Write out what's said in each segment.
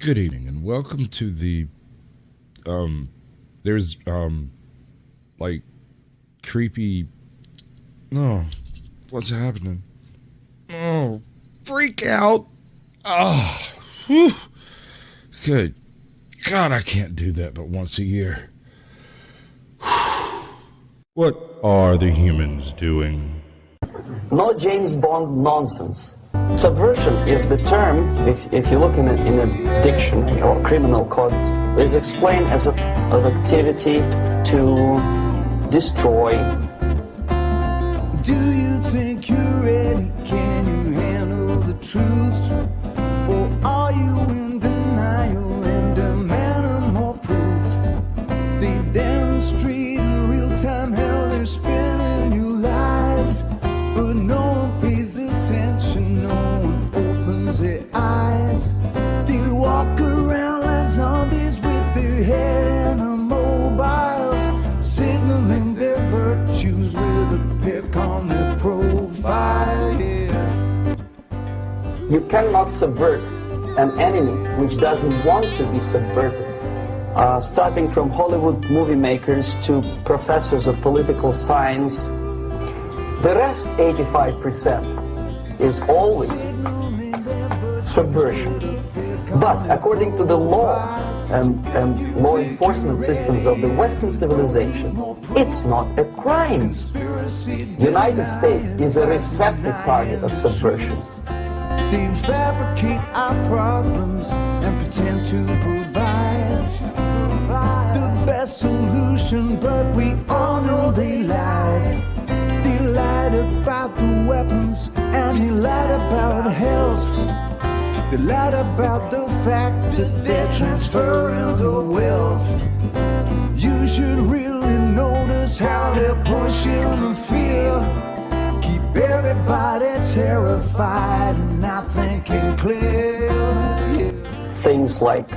Good evening and welcome to the there's like creepy. Oh, what's happening? Oh, freak out. Oh, whew. Good God, I can't do that but once a year. What are the humans doing? No James Bond nonsense. Subversion is the term, if you look in a dictionary or criminal code, is explained as an activity to destroy. Do you think you're ready? Can you handle the truth? Or are you in denial and demanding more proof? They demonstrate in real time how they're spinning you lies, but no one pays attention, no one opens their eyes. They walk around like zombies with their head in the mobiles, signaling their virtues with a pick on their profile. Yeah. You cannot subvert an enemy which doesn't want to be subverted. Starting from Hollywood movie makers to professors of political science, the rest, 85%, is always subversion. But according to the law and law enforcement systems of the Western civilization, it's not a crime. The United States is a receptive target of subversion. They fabricate our problems and pretend to provide the best solution, but we all know they lied. They lied about the weapons and they lied about health. They lied about the fact that they're transferring the wealth. You should really notice how they're pushing the fear. Keep everybody terrified and not thinking clear. Yeah. Things like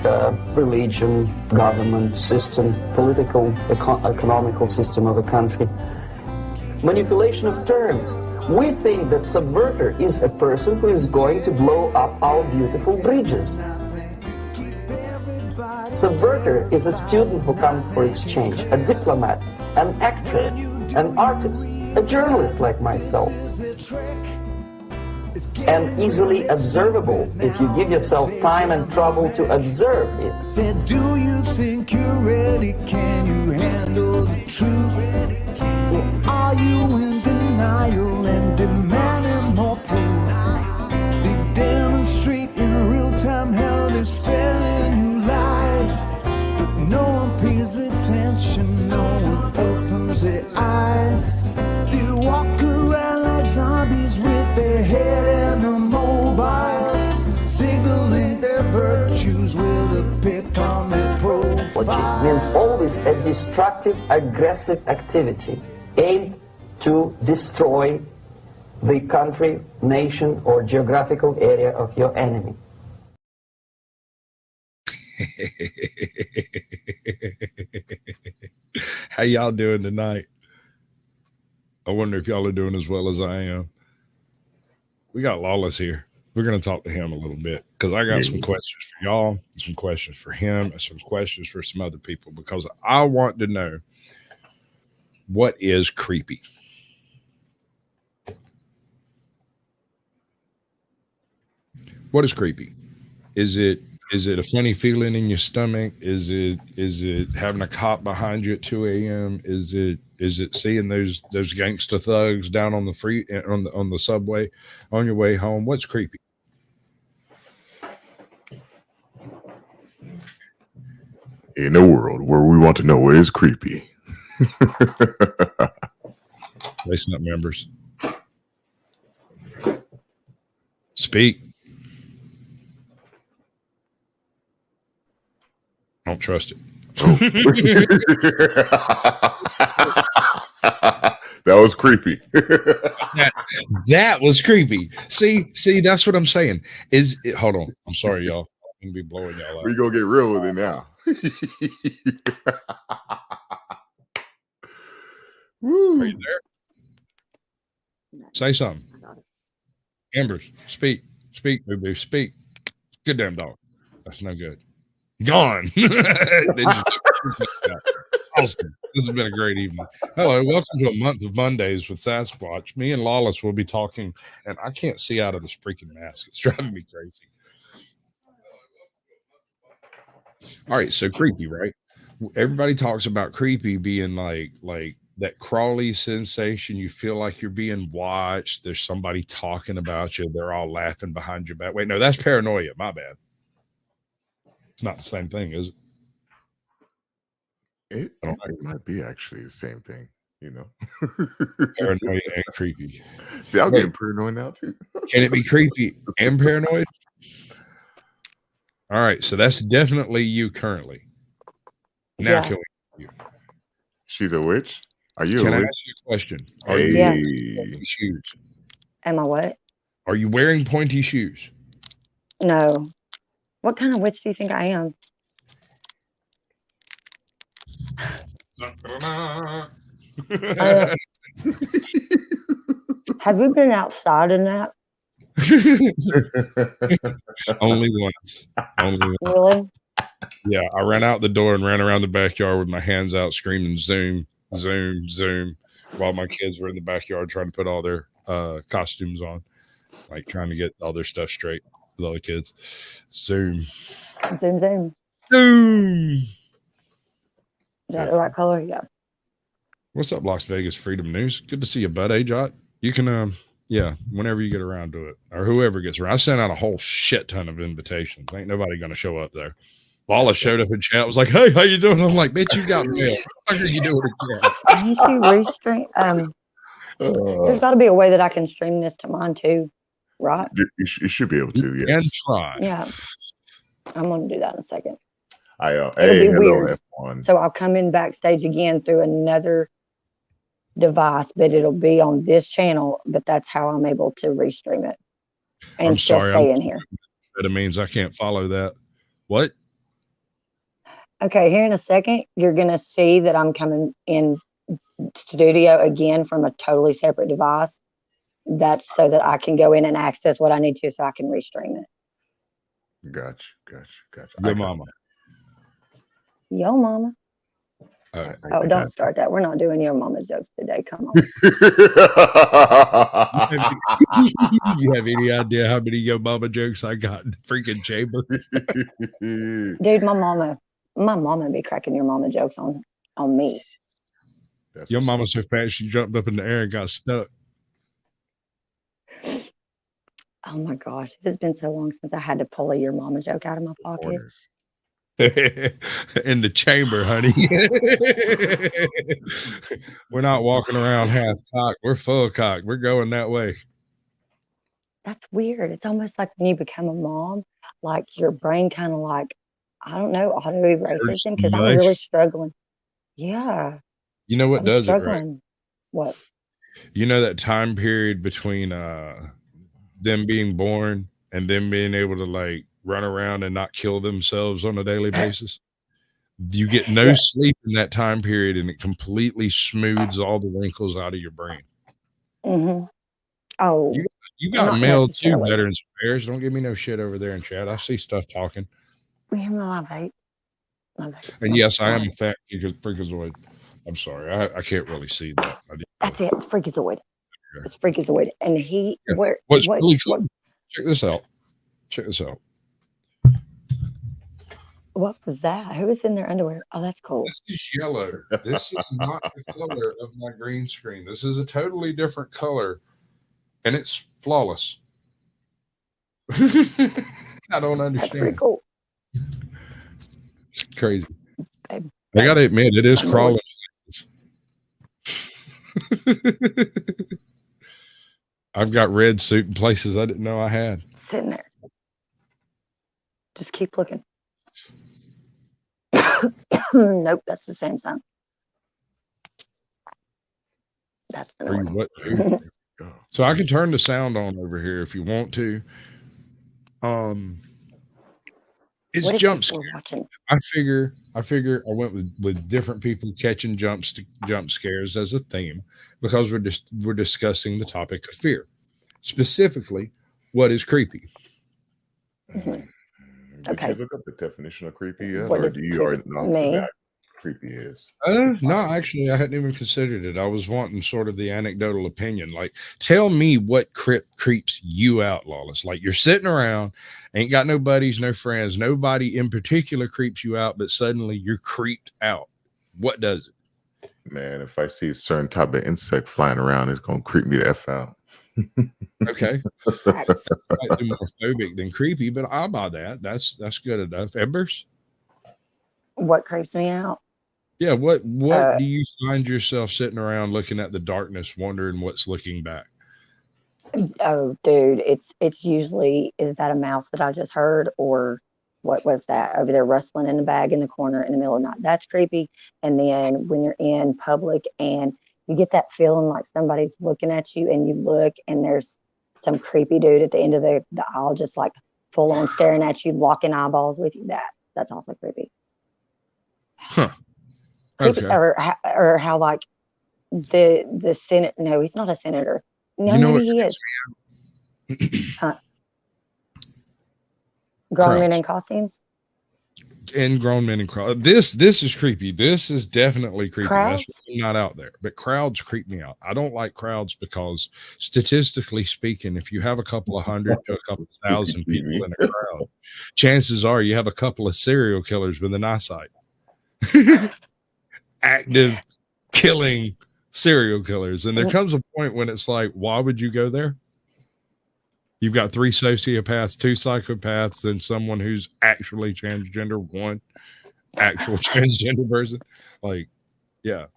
religion, government system, political, economical system of a country. Manipulation of terms. We think that subverter is a person who is going to blow up our beautiful bridges. Subverter is a student who comes for exchange, a diplomat, an actor, an artist, a journalist like myself. And easily observable if you give yourself time and trouble to observe it. Said, do you think you're ready? Can you handle the truth? Or are you in denial and demanding more proof? They demonstrate in real time how they're spinning you lies, but no one pays attention, no one opens their eyes. They walk around like zombies with their head in the mobiles, signaling their virtues with a pick on their profile. Logic means always a destructive, aggressive activity aimed to destroy the country, nation, or geographical area of your enemy. How y'all doing tonight? I wonder if y'all are doing as well as I am. We got Lawless here. We're going to talk to him a little bit because I got some questions for y'all, some questions for him, and some questions for some other people because I want to know what is creepy. What is creepy? Is it a funny feeling in your stomach? Is it having a cop behind you at 2 a.m.? Is it seeing those gangster thugs down on the on the subway on your way home? What's creepy? In a world where we want to know what is creepy. Listen up, members. Speak. Don't trust it. That was creepy. That was creepy. See, that's what I'm saying. Hold on. I'm sorry, y'all. I'm gonna be blowing y'all out. We gonna get real with it now. Are you there? Say something. Embers, speak, boo boo, speak. Good damn dog. That's no good. Gone. Awesome. This has been a great evening. Hello, welcome to a month of Mondays with Sasquatch. Me and Lawless will be talking, and I can't see out of this freaking mask. It's driving me crazy. All right, so creepy, right? Everybody talks about creepy being like that crawly sensation. You feel like you're being watched. There's somebody talking about you. They're all laughing behind your back. Wait, no, that's paranoia. My bad. It's not the same thing, is it? It might be actually the same thing, you know. Paranoid and creepy. See, I'm getting paranoid now too. Can it be creepy and paranoid? All right, so that's definitely you currently. Now, Yeah. can we? She's a witch. Are you Can a I witch? ask you a question? Are Hey. you Yeah. wearing pointy shoes? Am I what? Are you wearing pointy shoes? No. What kind of witch do you think I am? Have you been outside in that? Only once. Only once. Really? Yeah, I ran out the door and ran around the backyard with my hands out screaming zoom, zoom, zoom, while my kids were in the backyard trying to put all their costumes on, like trying to get all their stuff straight with all the kids. Zoom. Zoom, zoom. Zoom. Is that the right color? Yeah. What's up, Las Vegas Freedom News? Good to see you, bud. Hey, Jot. You can, yeah, whenever you get around to it, or whoever gets around. I sent out a whole shit ton of invitations. Ain't nobody going to show up there. Lala showed up in chat. Was like, "Hey, how you doing?" I'm like, "Bitch, you got mail. What are you doing again?" Can't you restream? There's got to be a way that I can stream this to mine too, right? You should be able to. And Yes. try. Yeah. I'm going to do that in a second. Hey, be hello, weird. F1. So I'll come in backstage again through another device, but it'll be on this channel. But that's how I'm able to restream it and I'm still sorry. stay in here. That means I can't follow that. What? Okay, here in a second, you're going to see that I'm coming in studio again from a totally separate device. That's so that I can go in and access what I need to so I can restream it. Gotcha. Your mama. Yo, mama. I Don't start that. We're not doing your mama jokes today. Come on. You have any idea how many Yo Mama jokes I got in the freaking chamber? Dude, my mama be cracking your mama jokes on me. Your mama's so fat she jumped up in the air and got stuck. Oh my gosh, it has been so long since I had to pull a your mama joke out of my pocket. In the chamber, honey. We're not walking around half cocked. We're full cocked. We're going that way. That's weird. It's almost like when you become a mom, like your brain kind of like, I don't know, auto erases them because I'm really struggling. Yeah. You know what I'm does struggling. it, right? What? You know that time period between them being born and them being able to like run around and not kill themselves on a daily basis? You get no sleep in that time period, and it completely smooths all the wrinkles out of your brain. Mm-hmm. Oh, you got mail too, Veterans Affairs. Don't give me no shit over there in chat. I see stuff talking. We have my vape. And yes, I am a fat freakazoid. I'm sorry, I can't really see that. That's it. It's Freakazoid. It's Freakazoid, and he what's really cool? Check this out. Check this out. What was that? Who was in their underwear? Oh, that's cool. This is yellow. This is not the color of my green screen. This is a totally different color, and it's flawless. I don't understand. That's pretty cool. Crazy. I gotta admit, it is crawling. I've got red suit in places I didn't know I had. Sitting there. Just keep looking. Nope, that's the same sound. That's the noise. So I can turn the sound on over here if you want to. It's jump scare. I figure I went with different people catching jump scares as a theme because we're discussing the topic of fear. Specifically, what is creepy? Mm-hmm. Did Okay. you look up the definition of creepy yet, What or is do you already know me? what creepy is? No, actually, I hadn't even considered it. I was wanting sort of the anecdotal opinion. Like, tell me what creeps you out, Lawless. Like, you're sitting around, ain't got no buddies, no friends, nobody in particular creeps you out, but suddenly you're creeped out. What does it? Man, if I see a certain type of insect flying around, it's gonna creep me the F out. Okay. Facts. Slightly more phobic than creepy, but I'll buy that. That's good enough. Embers? What creeps me out? Yeah, what Uh, do you find yourself sitting around looking at the darkness, wondering what's looking back? Oh, dude, it's usually, is that a mouse that I just heard, or what was that over there rustling in the bag in the corner in the middle of the night? That's creepy. And then when you're in public and you get that feeling like somebody's looking at you, and you look and there's some creepy dude at the end of the aisle, just like full on staring at you, locking eyeballs with you. That's also creepy. Huh. Creepy. Okay. Or how like the Senate. No, he's not a senator. No, You know maybe what he is. Grown men in costumes. And grown men and crowd. This is creepy. This is definitely creepy. Crowds? That's why I'm not out there. But crowds creep me out. I don't like crowds because, statistically speaking, if you have a couple of hundred to a couple of thousand people in a crowd, chances are you have a couple of serial killers with an eyesight. Active killing serial killers. And there comes a point when it's like, why would you go there? You've got 3 sociopaths, 2 psychopaths, and someone who's actually transgender, 1 actual transgender person. Like, yeah.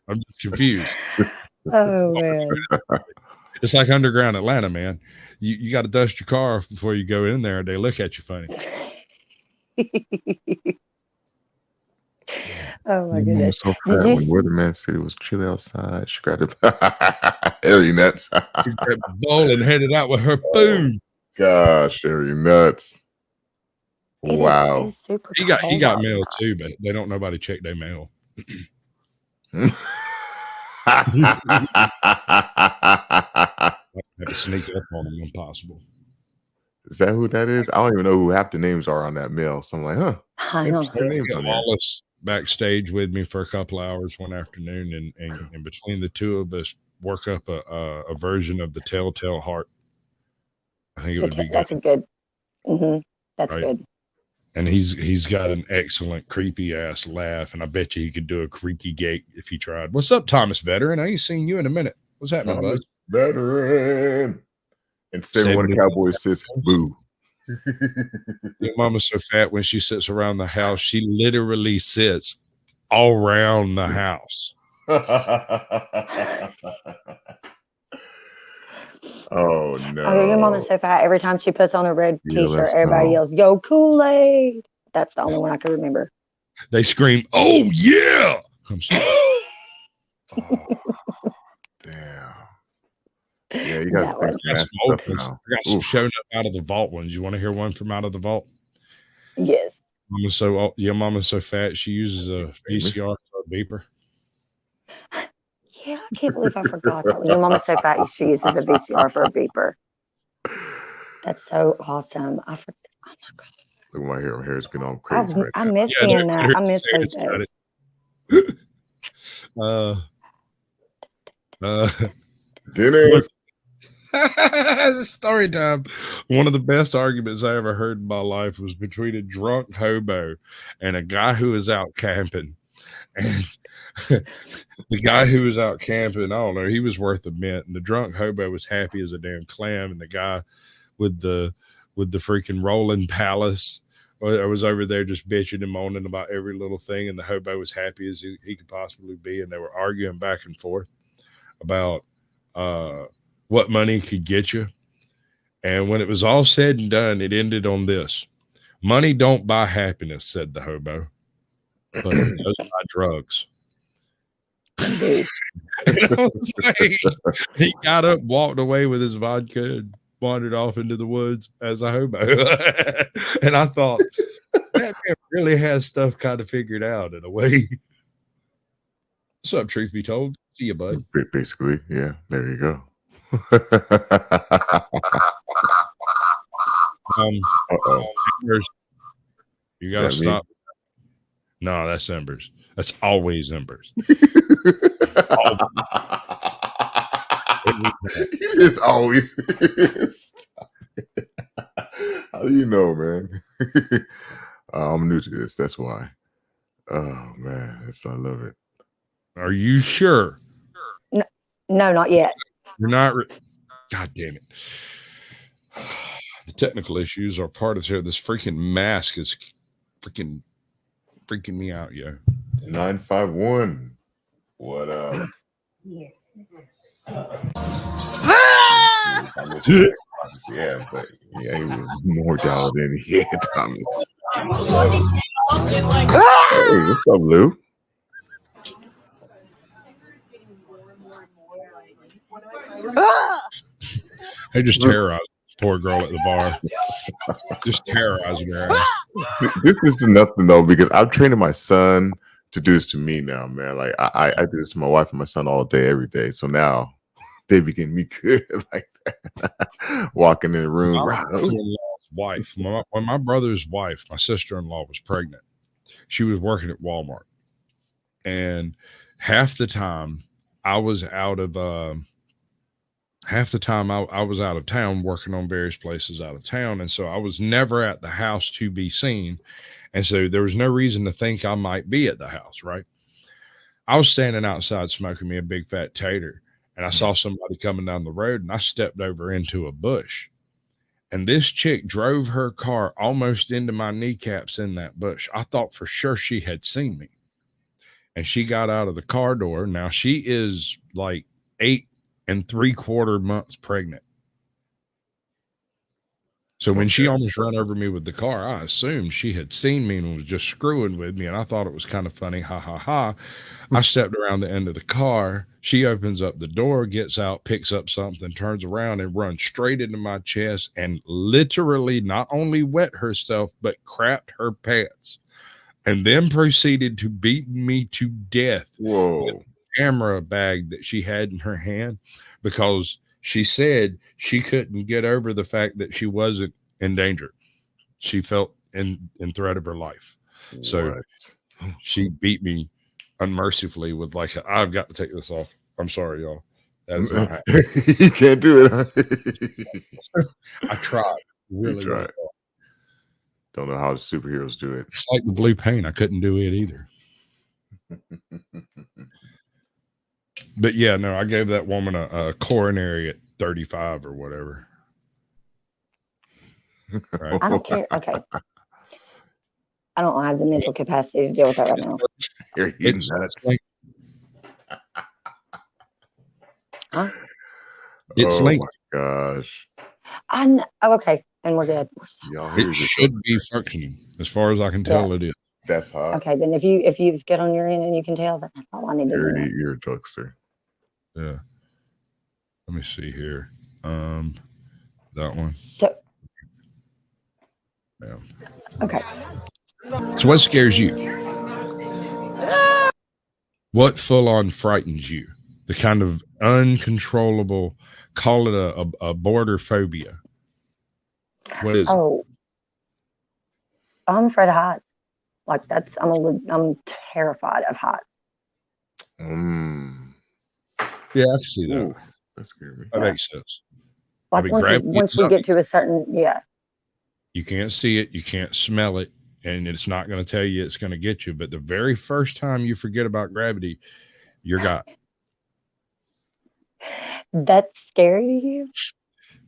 I'm just confused. Oh man. It's like underground Atlanta, man. You got to dust your car off before you go in there, and they look at you funny. Oh my Mom goodness. was so Did fat you when the weatherman said it was chilly outside. She grabbed it. Hairy nuts. She grabbed the bowl and headed out with her food. Gosh, hairy nuts. Wow. It is super He got cold mail outside. too, but they don't nobody check their mail. Had to sneak up on them when possible. Is that who that is? I don't even know who half the names are on that mail. So I'm like, huh. I know. Interesting names on there. Wallace backstage with me for a couple hours one afternoon, and between the two of us, work up a version of the Telltale Heart. I think it would be good. That's a good. That's Right. good. And he's got an excellent creepy ass laugh, and I bet you he could do a creaky gate if he tried. What's up, Thomas Veteran? I ain't seen you in a minute. What's happening, bud? Veteran. And 71 Cowboys says boo. Your mama's so fat when she sits around the house, she literally sits all around the house. Oh no. Oh, your mom is so fat. Every time she puts on a red Yeah, t-shirt, let's everybody go. yells, "Yo, Kool-Aid!" That's the only one I can remember. They scream, "Oh yeah!" I'm sorry. Oh, damn. Yeah, you got That one. I got some old ones. I got some shown up out of the vault ones. You want to hear one from out of the vault? Yes. Your mama's so fat she uses a VCR for a beeper. Yeah, I can't believe I forgot that one. Your mom is so fat she uses a VCR for a beeper. That's so awesome. I forgot. Oh my god. Look at my hair. My hair is getting all crazy right I now. miss seeing that. I miss those days. Dennis. It's a story time. One of the best arguments I ever heard in my life was between a drunk hobo and a guy who was out camping. And the guy who was out camping, I don't know, he was worth a mint. And the drunk hobo was happy as a damn clam. And the guy with the freaking rolling palace I was over there just bitching and moaning about every little thing. And the hobo was happy as he could possibly be. And they were arguing back and forth about what money could get you. And when it was all said and done, it ended on this: money don't buy happiness, said the hobo, but it does buy drugs. He got up, walked away with his vodka, and wandered off into the woods as a hobo. And I thought, that man really has stuff kind of figured out in a way. What's up, truth be told? See you, bud. Basically, yeah. There you go. Uh-oh. Embers, you gotta Is that me? stop. No, that's Embers. That's always Embers. He's just always. How do you know, man? I'm new to this. That's why. Oh man, I love it. Are you sure? No, not yet. You're not. God damn it. The technical issues are part of here. This freaking mask is freaking me out, yo. 951. What up? Yeah, but yeah, he was more dialed in. Yeah, Thomas. Hey, what's up, Lou? Hey, just terrorizing this poor girl at the bar. Just terrorizing her ass. See, this is nothing though, because I'm training my son to do this to me now, man. Like I do this to my wife and my son all day, every day. So now they begin me good like that. Walking in the room. My brother-in-law's wife, when my brother's wife, my sister-in-law, was pregnant, she was working at Walmart, and half the time I was out of I was out of town working on various places out of town, and so I was never at the house to be seen, and so there was no reason to think I might be at the house, right? I was standing outside smoking me a big fat tater, and I saw somebody coming down the road, and I stepped over into a bush, and this chick drove her car almost into my kneecaps in that bush. I thought for sure she had seen me, and she got out of the car door. Now she is like 8 3/4 months pregnant. So when she almost ran over me with the car, I assumed she had seen me and was just screwing with me. And I thought it was kind of funny. Ha ha ha. I stepped around the end of the car. She opens up the door, gets out, picks up something, turns around and runs straight into my chest and literally not only wet herself, but crapped her pants, and then proceeded to beat me to death. Whoa. Camera bag that she had in her hand, because she said she couldn't get over the fact that she wasn't in danger. She felt in threat of her life. So she beat me unmercifully with like, I've got to take this off. I'm sorry, y'all. That is not happening. You can't do it. Huh? I tried. Really tried. Don't know how the superheroes do it. It's like the blue paint. I couldn't do it either. But yeah, no, I gave that woman a coronary at 35 or whatever. Right? I don't care. Okay. I don't have the mental capacity to deal with that right now. It's nuts. Like, huh? It's my gosh. I know. Oh, okay. Then we're good. It should be functioning as far as I can tell. It is. That's hot. Okay, then if you get on your end and you can tell, that's all I need to know. You're a jokester. Yeah. Let me see here. That one. So. Yeah. Okay. So what scares you? What full on frightens you? The kind of uncontrollable, call it a border phobia. What is it? I'm afraid of heights. Like I'm terrified of heights. Yeah, I see that. Ooh, that scared me. That makes sense. Like once we get to a certain, you can't see it, you can't smell it, and it's not going to tell you it's going to get you. But the very first time you forget about gravity, you're got. That's scary to you?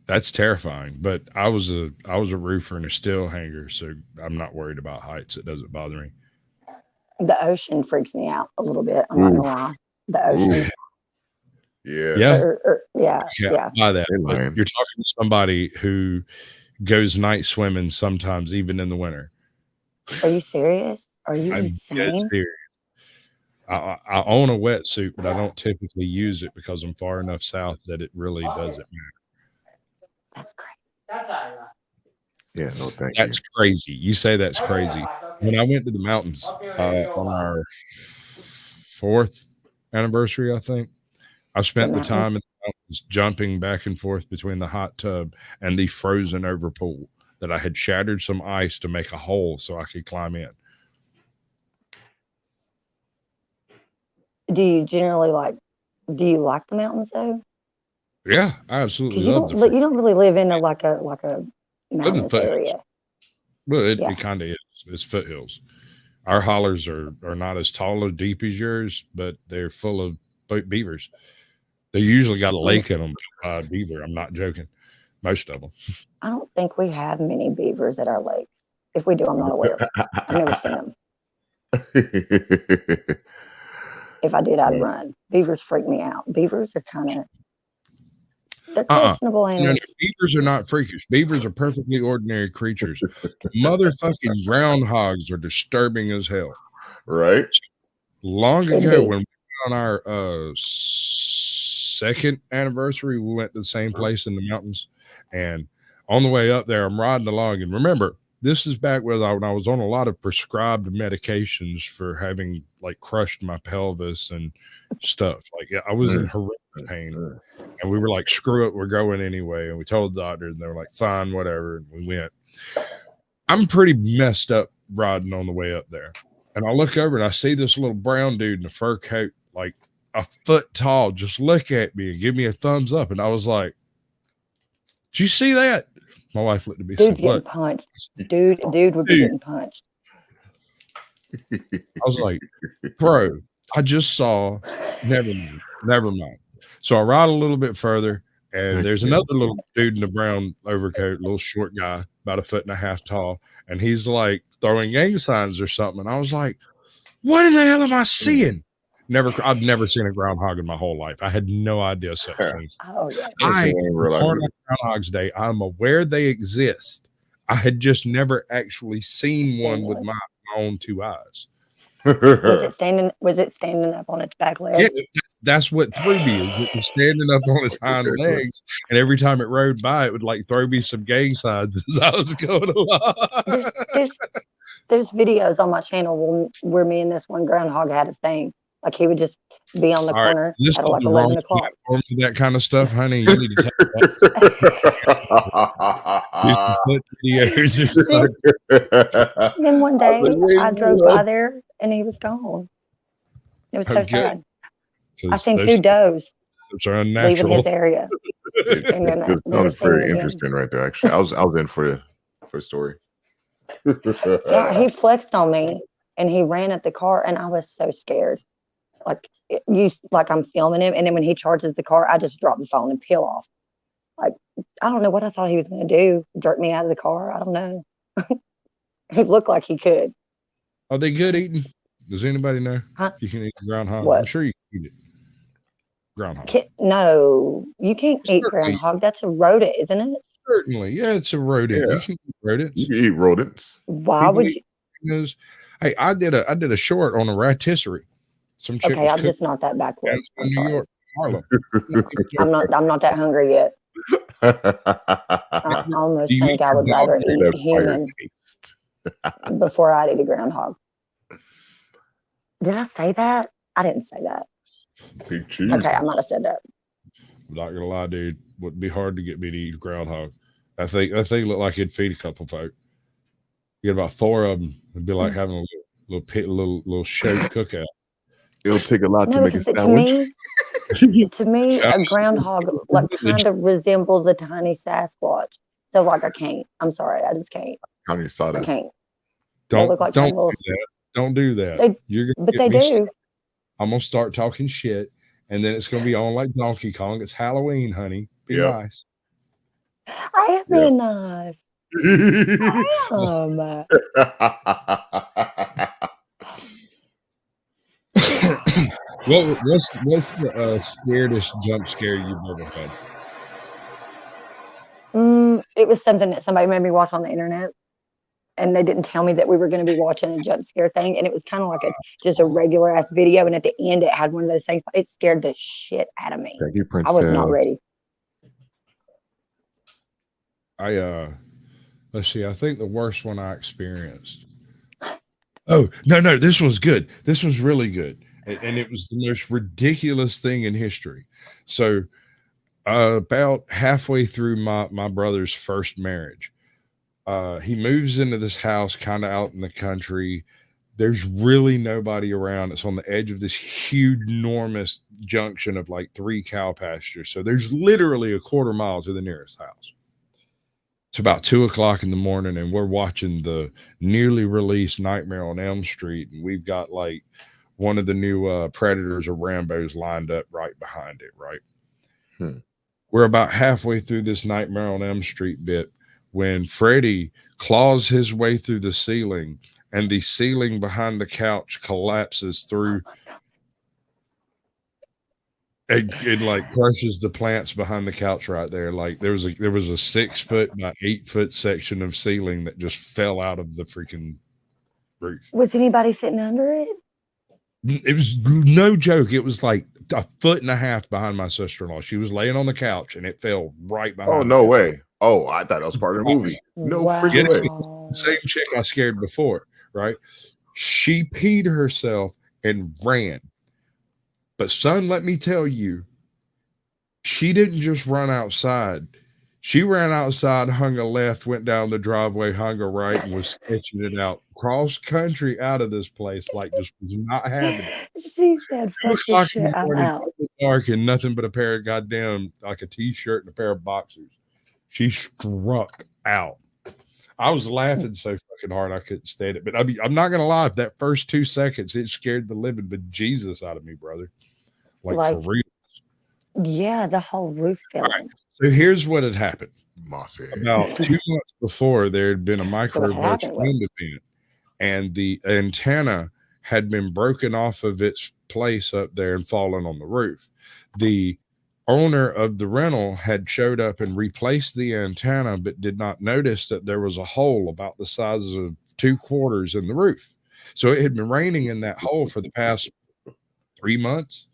That's terrifying. But I was a roofer and a steel hanger, so I'm not worried about heights. It doesn't bother me. The ocean freaks me out a little bit. I'm not gonna lie. The ocean. Yeah. By that, you're talking to somebody who goes night swimming sometimes, even in the winter. Are you serious? Are you I'm dead serious. I own a wetsuit, but I don't typically use it because I'm far enough south that it really doesn't matter. That's crazy. Yeah, no, thank you. That's crazy. You say that's crazy. When I went to the mountains on our 4th anniversary, I think, I spent the time in the mountains jumping back and forth between the hot tub and the frozen over pool. that I had shattered some ice to make a hole so I could climb in. Do you generally like the mountains though? Yeah, I absolutely Because love the you don't really live in like a mountainous foothills. area. Well, it Yeah. kind of is. It's foothills. Our hollers are not as tall or deep as yours, but they're full of beavers. They usually got a lake in them. Beaver. I'm not joking. Most of them. I don't think we have many beavers at our lakes. If we do, I'm not aware. I've never seen them. If I did, I'd run. Beavers freak me out. Beavers are kind of they're questionable animals. Beavers are not freakish. Beavers are perfectly ordinary creatures. Motherfucking groundhogs are disturbing as hell. Right? Long ago, when we went on our second anniversary, we went to the same place in the mountains, and on the way up there, I'm riding along, and remember, this is back when I was on a lot of prescribed medications for having like crushed my pelvis and stuff. Like, yeah, I was in horrific pain, and we were like, "Screw it, we're going anyway." And we told the doctor, and they were like, "Fine, whatever." And we went. I'm pretty messed up riding on the way up there, and I look over and I see this little brown dude in a fur coat, like a foot tall, just look at me and give me a thumbs up, and I was like, "Did you see that?" My wife looked at me. Dude's getting punched. Dude would be getting punched. I was like, bro, I just saw. Never mind. So I ride a little bit further, and there's another little dude in a brown overcoat, little short guy, about 1.5 feet tall, and he's like throwing gang signs or something. And I was like, what in the hell am I seeing? I've never seen a groundhog in my whole life. I had no idea such things. Oh yeah. On Groundhog's Day, I'm aware they exist. I had just never actually seen one with my own 2 eyes. Was it standing up on its back legs? Yeah, that's what threw me. Is it was standing up on its hind legs, and every time it rode by, it would like throw me some gang signs as I was going along. There's videos on my channel where me and this one groundhog had a thing. Like he would just be on the corner this at is like the 11 wrong o'clock. platform for that kind of stuff, honey. You need to take videos or something. And then one day I drove by there and he was gone. It was so sad. I seen 2 does leaving his area. It sounded very interesting right there. Actually, I was in for the story. Yeah, he flexed on me and he ran at the car, and I was so scared. Like I'm filming him, and then when he charges the car, I just drop the phone and peel off. Like, I don't know what I thought he was going to do. Jerk me out of the car. I don't know. It looked like he could. Are they good eating? Does anybody know? Huh? You can eat groundhog. What? I'm sure you can eat it. Groundhog. No, you can't eat groundhog. That's a rodent, isn't it? Certainly. Yeah, it's a rodent. Yeah. You can eat rodents. You can eat rodents. Why would you? Hey, I did a short on a rotisserie. Some chick Okay, I'm just not that backwards. in New York, Harlem. I'm not that hungry yet. I almost think I would rather eat human before I'd eat a groundhog. Did I say that? I didn't say that. Okay, I might have said that. I'm not gonna lie, dude. Would be hard to get me to eat groundhog. I think looked like it'd feed a couple folk. You get about 4 of them. It'd be like having a little show cookout. It'll take a lot to make a sandwich. To me, a groundhog like kind of resembles a tiny Sasquatch. So like I can't. I'm sorry, I just can't. I saw that. I can't. Don't do that. But they do. I'm gonna start talking shit, and then it's gonna be on like Donkey Kong. It's Halloween, honey. Be nice. I am being nice. What's the scariest jump scare you've ever had? It was something that somebody made me watch on the internet, and they didn't tell me that we were going to be watching a jump scare thing, and it was kind of like just a regular ass video, and at the end it had one of those things. It scared the shit out of me. Thank you, I was not ready. Let's see. I think the worst one I experienced. Oh, no, this one's good. This one's really good. And it was the most ridiculous thing in history. So about halfway through my brother's first marriage, He moves into this house kind of out in the country. There's really nobody around. It's on the edge of this huge, enormous junction of like 3 cow pastures. So there's literally a quarter mile to the nearest house. It's about 2:00 in the morning, and we're watching the nearly released Nightmare on Elm Street. And we've got like one of the new Predators or Rambos lined up right behind it, right? We're about halfway through this Nightmare on Elm Street bit when Freddy claws his way through the ceiling, and the ceiling behind the couch collapses through. It like crushes the plants behind the couch right there. Like there was a 6 foot by 8 foot section of ceiling that just fell out of the freaking roof. Was anybody sitting under it? It was no joke. It was like 1.5 feet behind my sister-in-law. She was laying on the couch and it fell right behind. Oh, no way. Oh, I thought that was part of the movie. No freaking way. The same chick I scared before, right? She peed herself and ran. But son, let me tell you, she didn't just run outside. She ran outside, hung a left, went down the driveway, hung a right, and was sketching it out cross country out of this place like just was not having it. She said, "Fuck this shit, I'm out." Dark and nothing but a pair of goddamn like a t-shirt and a pair of boxers. She struck out. I was laughing so fucking hard I couldn't stand it. But I mean, I'm not gonna lie, that first 2 seconds it scared the living bejesus out of me, brother. Like for real. Yeah, the whole roof fell in. Right. So here's what had happened. Mossy. About 2 months before, there had been a microburst wind event, and the antenna had been broken off of its place up there and fallen on the roof. The owner of the rental had showed up and replaced the antenna, but did not notice that there was a hole about the size of 2 quarters in the roof. So it had been raining in that hole for the past 3 months.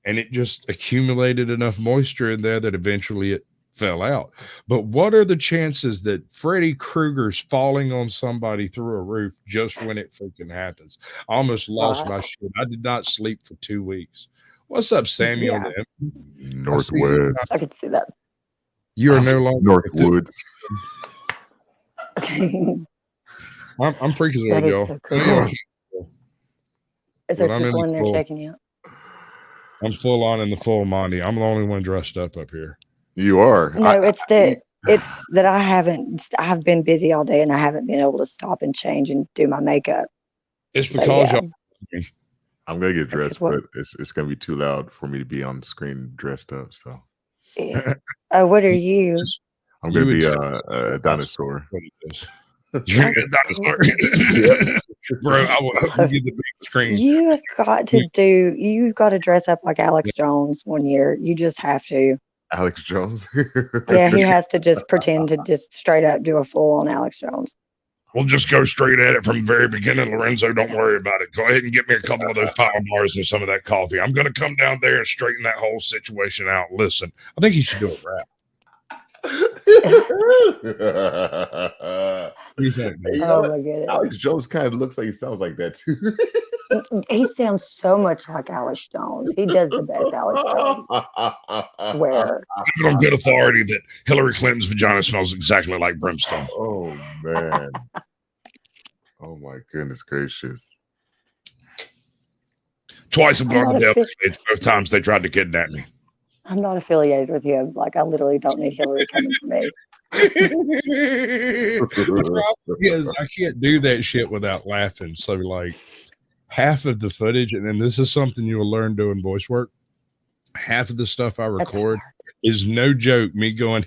And it just accumulated enough moisture in there that eventually it fell out. But what are the chances that Freddy Krueger's falling on somebody through a roof just when it freaking happens? I almost lost my shit. I did not sleep for 2 weeks. What's up, Samuel? Yeah. Northwoods. I could see that. You are no longer Northwoods. I'm freaking That with is y'all. so cool. Is there But I'm in people the in there full- checking you out? I'm full on in the full Monty. I'm the only one dressed up here. You are. No, it's that I have been busy all day and I haven't been able to stop and change and do my makeup. It's So, because yeah. y'all. I'm gonna get dressed, what- but it's gonna be too loud for me to be on the screen dressed up. So Yeah. Oh, what are you? I'm You gonna would be tell- a dinosaur. What it is. You're a dinosaur. Bro, I will give the big screen. You've got to dress up like Alex Jones one year. You just have to. Alex Jones. Yeah, he has to just pretend to just straight up do a full on Alex Jones. We'll just go straight at it from the very beginning, Lorenzo. Don't worry about it. Go ahead and get me a couple of those power bars and some of that coffee. I'm going to come down there and straighten that whole situation out. Listen, I think you should do a rap. What do you think, man? You know Oh what? my goodness. Alex Jones kind of looks like he sounds like that too. He sounds so much like Alex Jones. He does the best Alex Jones. I swear. I have it on good authority that Hillary Clinton's vagina smells exactly like brimstone. Oh man. Oh my goodness gracious. Twice I've gone to I'm not death. a It's both times they tried to kidnap me. I'm not affiliated with him. Like, I literally don't need Hillary coming for me. The problem is I can't do that shit without laughing. So like half of the footage, and then this is something you will learn doing voice work. Half of the stuff I That's record hard. is no joke. Me going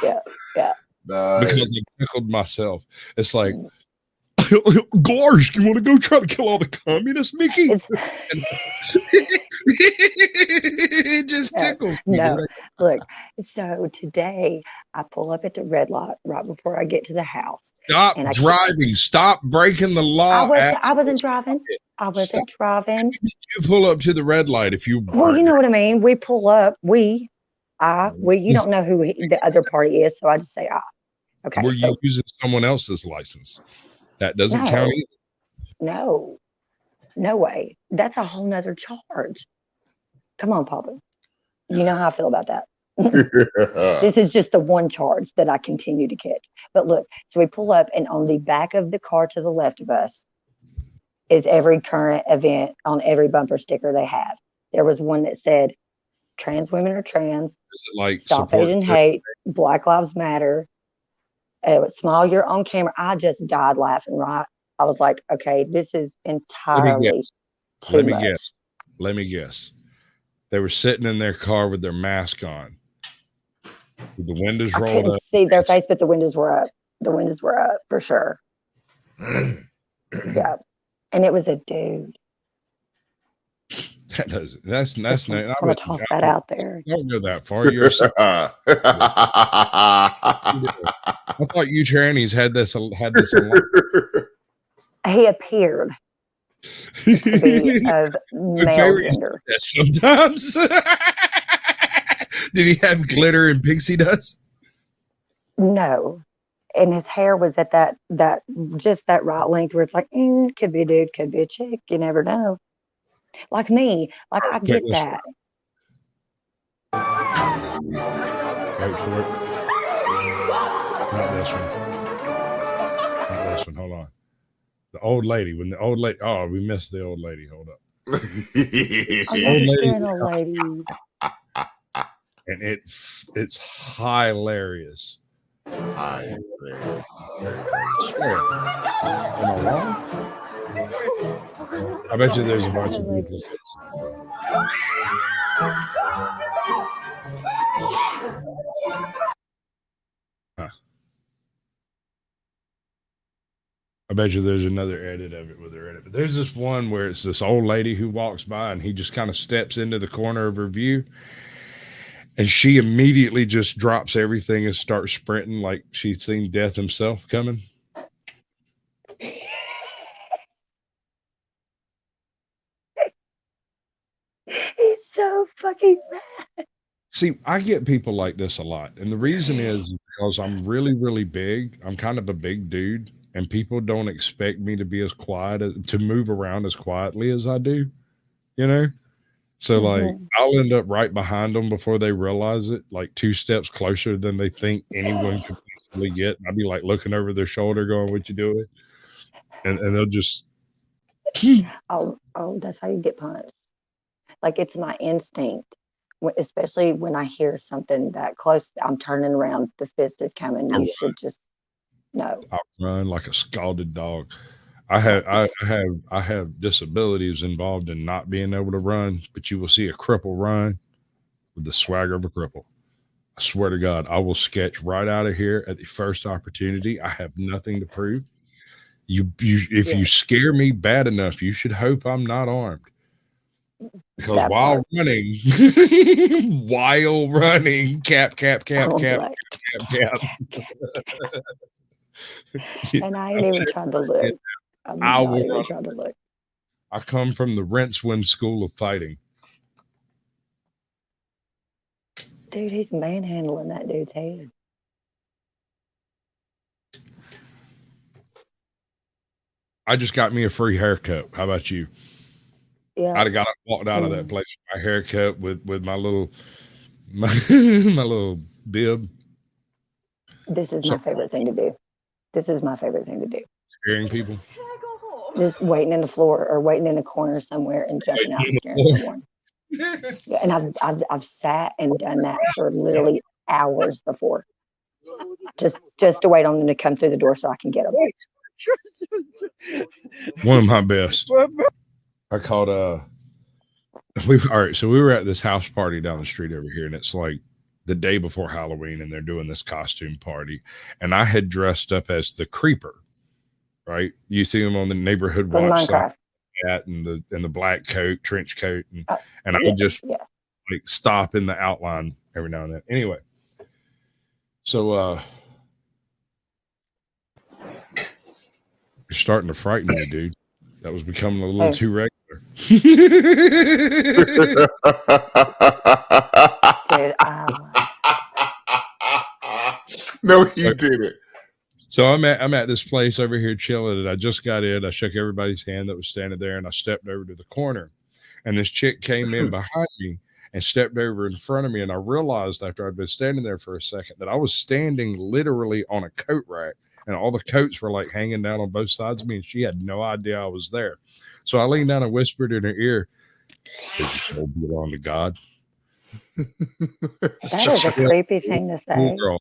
Yeah. Nice. because I tickled myself. It's like, gosh, you want to go try to kill all the communists, Mickey? It just No, tickles me. no. Look, so today I pull up at the red light right before I get to the house. Stop And I driving. Stop breaking the law. I wasn't driving. I wasn't driving. You pull up to the red light if you Well, you know what I mean. We pull up. You don't know who the other party is, so I just say I. Okay. Were so you using someone else's license? That doesn't No. count either. no way. That's a whole nother charge. Come on, Papa. You know how I feel about that. This is just the one charge that I continue to catch. But look, so we pull up, and on the back of the car to the left of us is every current event on every bumper sticker they have. There was one that said, "Trans women are trans, Is it like stop support? Asian hate, Black Lives Matter." It was smile, you're on camera. I just died laughing, right? I was like, okay, this is entirely too Let me much. guess. Let me guess. They were sitting in their car with their mask on, with the windows I rolled couldn't up. see their face, but the windows were up. The windows were up for sure. Yeah. And it was a dude. That doesn't. That's I nice. just want to toss that out there. Don't go that far. You're so, I thought you trannies had this. He appeared to be of male gender. Sometimes. Did he have glitter and pixie dust? No. And his hair was at that just that right length where it's like, could be a dude, could be a chick. You never know. Like me. Like I get that. Wait for it. Not this one. Not this one. Hold on. The old lady. When the old lady. Oh, we missed the old lady. Hold up. Old lady. And it's hilarious. I swear. Am I wrong? I bet you there's a bunch of duplicates. I bet you there's another edit of it with her in it. But there's this one where it's this old lady who walks by and he just kind of steps into the corner of her view. And she immediately just drops everything and starts sprinting like she'd seen death himself coming. He's so fucking mad. See, I get people like this a lot. And the reason is because I'm really, really big. I'm kind of a big dude. And people don't expect me to be as quiet, to move around as quietly as I do, you know? So like I'll end up right behind them before they realize it, like 2 steps closer than they think anyone could possibly get. I'll be like looking over their shoulder going, "What you doing?" And they'll just oh, that's how you get punched. Like it's my instinct, especially when I hear something that close, I'm turning around, the fist is coming. You should just know. I'll run like a scalded dog. I have disabilities involved in not being able to run, but you will see a cripple run with the swagger of a cripple. I swear to God, I will sketch right out of here at the first opportunity. I have nothing to prove. If you scare me bad enough, you should hope I'm not armed. Because while running, cap. And I ain't even trying to look. I'm not even trying to look. I come from the Rincewind School of Fighting. Dude, he's manhandling that dude's head. I just got me a free haircut. How about you? Yeah. I'd have walked out of that place with my haircut with my little my little bib. This is my favorite thing to do. Scaring people. Just waiting in the floor or waiting in a corner somewhere and jumping out and scaring someone. Yeah, and I've sat and done that for literally hours before. Just to wait on them to come through the door so I can get them. One of my best. I called all right, so we were at this house party down the street over here, and it's like the day before Halloween, and they're doing this costume party. And I had dressed up as the creeper, right? You see them on the neighborhood watch side, and the black coat, trench coat, and I would just like stop in the outline every now and then. Anyway, so you're starting to frighten me, dude. That was becoming a little too regular. Dude, no, you didn't. So I'm at this place over here chilling, and I just got in. I shook everybody's hand that was standing there, and I stepped over to the corner, and this chick came in behind me, and stepped over in front of me. And I realized after I'd been standing there for a second that I was standing literally on a coat rack, and all the coats were like hanging down on both sides of me, and she had no idea I was there. So I leaned down and whispered in her ear, "Does your soul belong to God?" That is a creepy thing to say. Girl.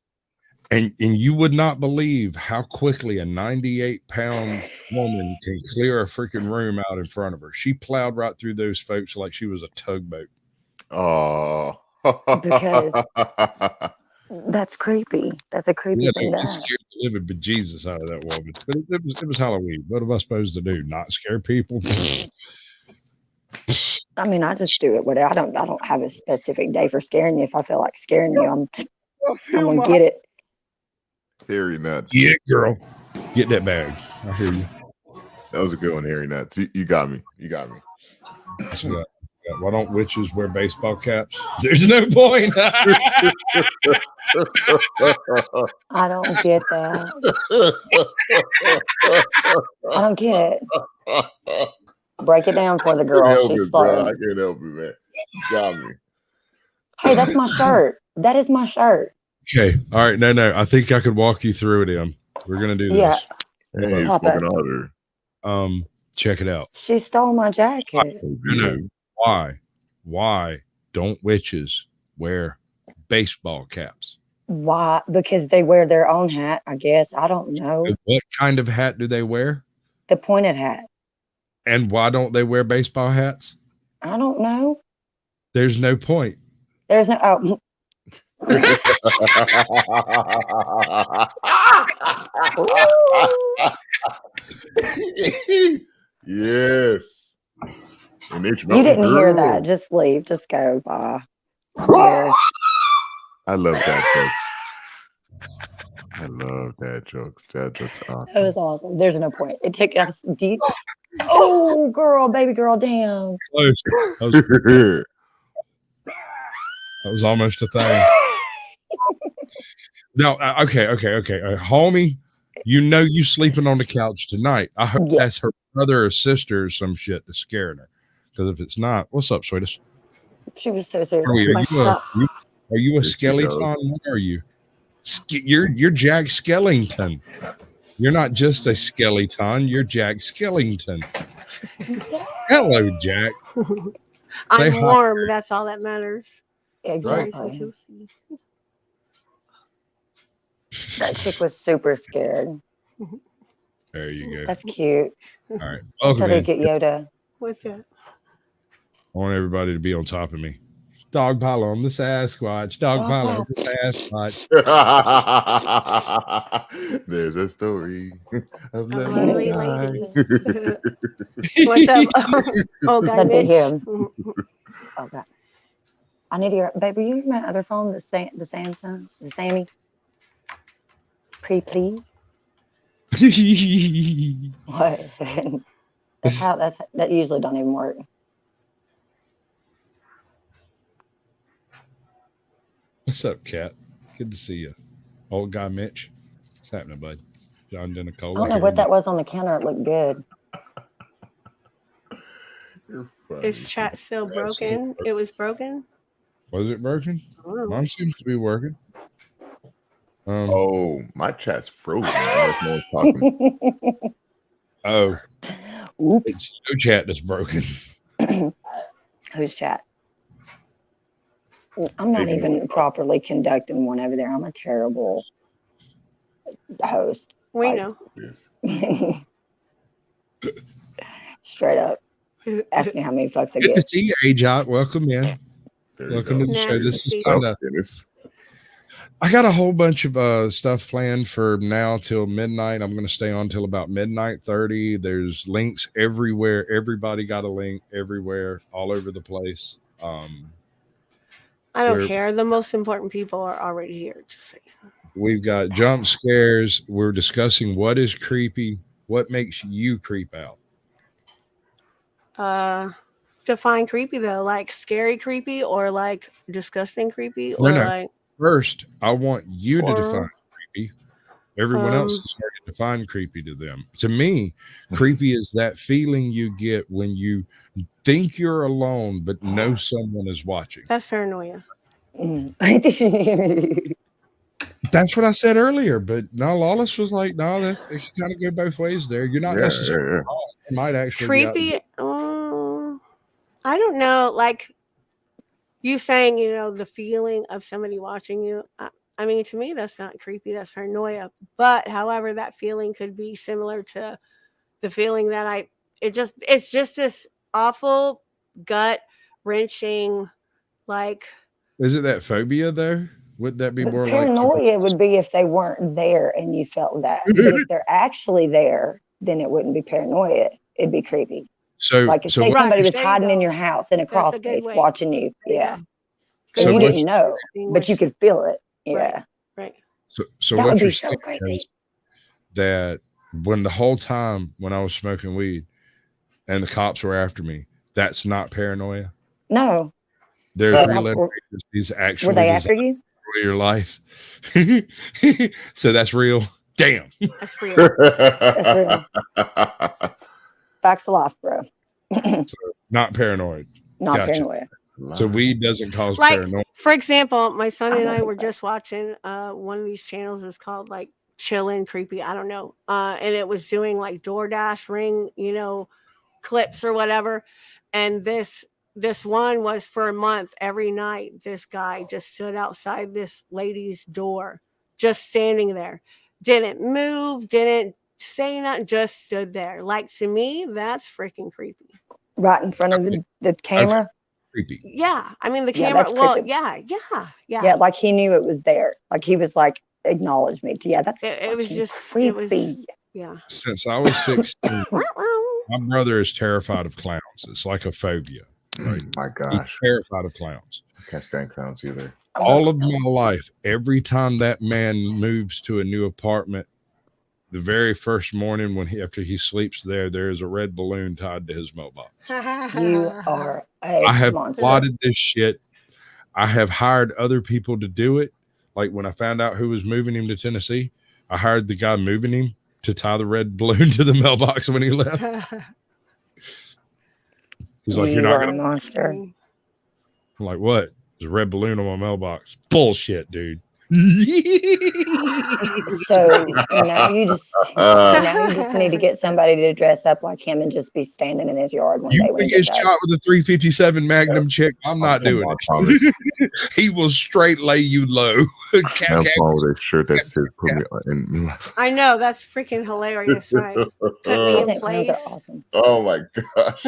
And you would not believe how quickly a 98-pound woman can clear a freaking room out in front of her. She plowed right through those folks like she was a tugboat. Oh, Because that's creepy. That's a creepy Yeah, thing to it ask. scared the living bejesus out of that woman. But it was Halloween. What am I supposed to do? Not scare people? I mean, I just do it. Whatever. I don't have a specific day for scaring you. If I feel like scaring you, I'm gonna get it. hairy nuts. Yeah, girl. Get that bag. I hear you. That was a good one, hairy nuts. You got me. You got me. So, why don't witches wear baseball caps? There's no point. I don't get that. I don't get it. Break it down for the girl. She's slow. I can't help you, man. You got me. Hey, that's my shirt. That is my shirt. Okay. All right. No. I think I could walk you through it, Em. We're gonna do Yeah. this. Hey, Papa. smoking harder. Check it out. She stole my jacket. No. Why don't witches wear baseball caps? Why? Because they wear their own hat, I guess. I don't know. What kind of hat do they wear? The pointed hat. And why don't they wear baseball hats? I don't know. There's no point. There's no. Oh. Yes. And You didn't hear that. Just leave. Just go. Bye. There. I love that joke. I love that jokes. That joke's awesome. That was awesome. There's no point. It took us deep. Oh, girl, baby girl, damn. Close. That was almost a thing. No, okay. Homie, you know you sleeping on the couch tonight. I hope Yeah. that's her brother or sister or some shit that's scaring her. Because if it's not, what's up, sweetest? She was so serious. Are you a There she skeleton? What are you? You're Jack Skellington. You're not just a skeleton. You're Jack Skellington. Hello, Jack. Say I'm hi. warm. That's all that matters. Exactly. That chick was super scared. There you go. That's cute. All right. That's how Welcome they in. get Yoda. What's that? I want everybody to be on top of me. Dog pile on the Sasquatch. Dog pile on the Sasquatch. There's a story of lovely lady. What's up? Oh, God, That'd be Mitch. him. Oh God. I need your baby. You hear my other phone, the Samsung, the Sammy. Please. What? That usually don't even work. What's up, Cat? Good to see you. Old guy Mitch. What's happening, bud? John Denicola. I don't know what that was on the counter. It looked good. You're funny. Is chat still broken? It was broken? Was it broken? Oh. Mine seems to be working. Oh, my chat's frozen. No one's talking. Oh, Oops. it's your chat that's broken. Who's chat? I'm not even properly conducting one over there. I'm a terrible host. We Like- know. Yes. Straight up. Ask me how many fucks I Good to get. see you, AJOT. Welcome in. There you Welcome go. to the show. This is Nasty. kind of. Goodness. I got a whole bunch of stuff planned for now till midnight. I'm going to stay on till about midnight 30. There's links everywhere. Everybody got a link everywhere, all over the place. I don't We're- care. The most important people are already here. Just saying. We've got jump scares. We're discussing what is creepy, what makes you creep out. Define creepy though, like scary creepy or like disgusting creepy No, or no. like First, I want you to Horror. define creepy. Everyone else is hard to define creepy to them. To me, creepy is that feeling you get when you think you're alone but know someone is watching. That's paranoia. That's what I said earlier, but no, Lawless was like, no, it should kind of go both ways there. You're not necessarily wrong. It might actually creepy. I don't know. Like you saying, the feeling of somebody watching you. I mean, to me, that's not creepy. That's paranoia. But however, that feeling could be similar to the feeling that it's just this awful gut wrenching, like. Is it that phobia though? Would that be more paranoia would be if they weren't there and you felt that. But if they're actually there, then it wouldn't be paranoia. It'd be creepy. So, like if say somebody was hiding in your house in a crawl space watching you, and so you didn't know, but you could feel it. Yeah. Right. So that what would you're be so saying creepy. is that when the whole time when I was smoking weed and the cops were after me, that's not paranoia. No. There's real agencies actually were they after you? Your life. So that's real. Damn. That's real. That's real. Facts of life, bro. So not paranoid. Not paranoia. So weed doesn't cause paranoia. For example, my son and I were just watching one of these channels. Is called like Chillin' Creepy. I don't know. And it was doing like DoorDash ring, clips or whatever. And this one was for a month. Every night, this guy just stood outside this lady's door, just standing there. Didn't move, didn't say nothing, just stood there. Like, to me, that's freaking creepy. Right in front of the camera? Creepy. Yeah. I mean, the camera, yeah, like he knew it was there. Like he was like, acknowledge me. Yeah, that's it was just creepy. Since I was 16, my brother is terrified of clowns. It's like a phobia. Right? My gosh. He's terrified of clowns. I can't stand clowns either. All of my life, every time that man moves to a new apartment, the very first morning after he sleeps there is a red balloon tied to his mailbox. You are I have plotted this shit. I have hired other people to do it. Like when I found out who was moving him to Tennessee, I hired the guy moving him to tie the red balloon to the mailbox when he left. He's like, you're not going to monster. I'm like, what? There's a red balloon on my mailbox. Bullshit, dude. So now you just need to get somebody to dress up like him and just be standing in his yard one day when he gets shot with a 357 Magnum chick. I'm not doing it. He will straight lay you low. Shirt that says put me in. I know, that's freaking hilarious, right? Put me in place. Awesome. Oh my gosh.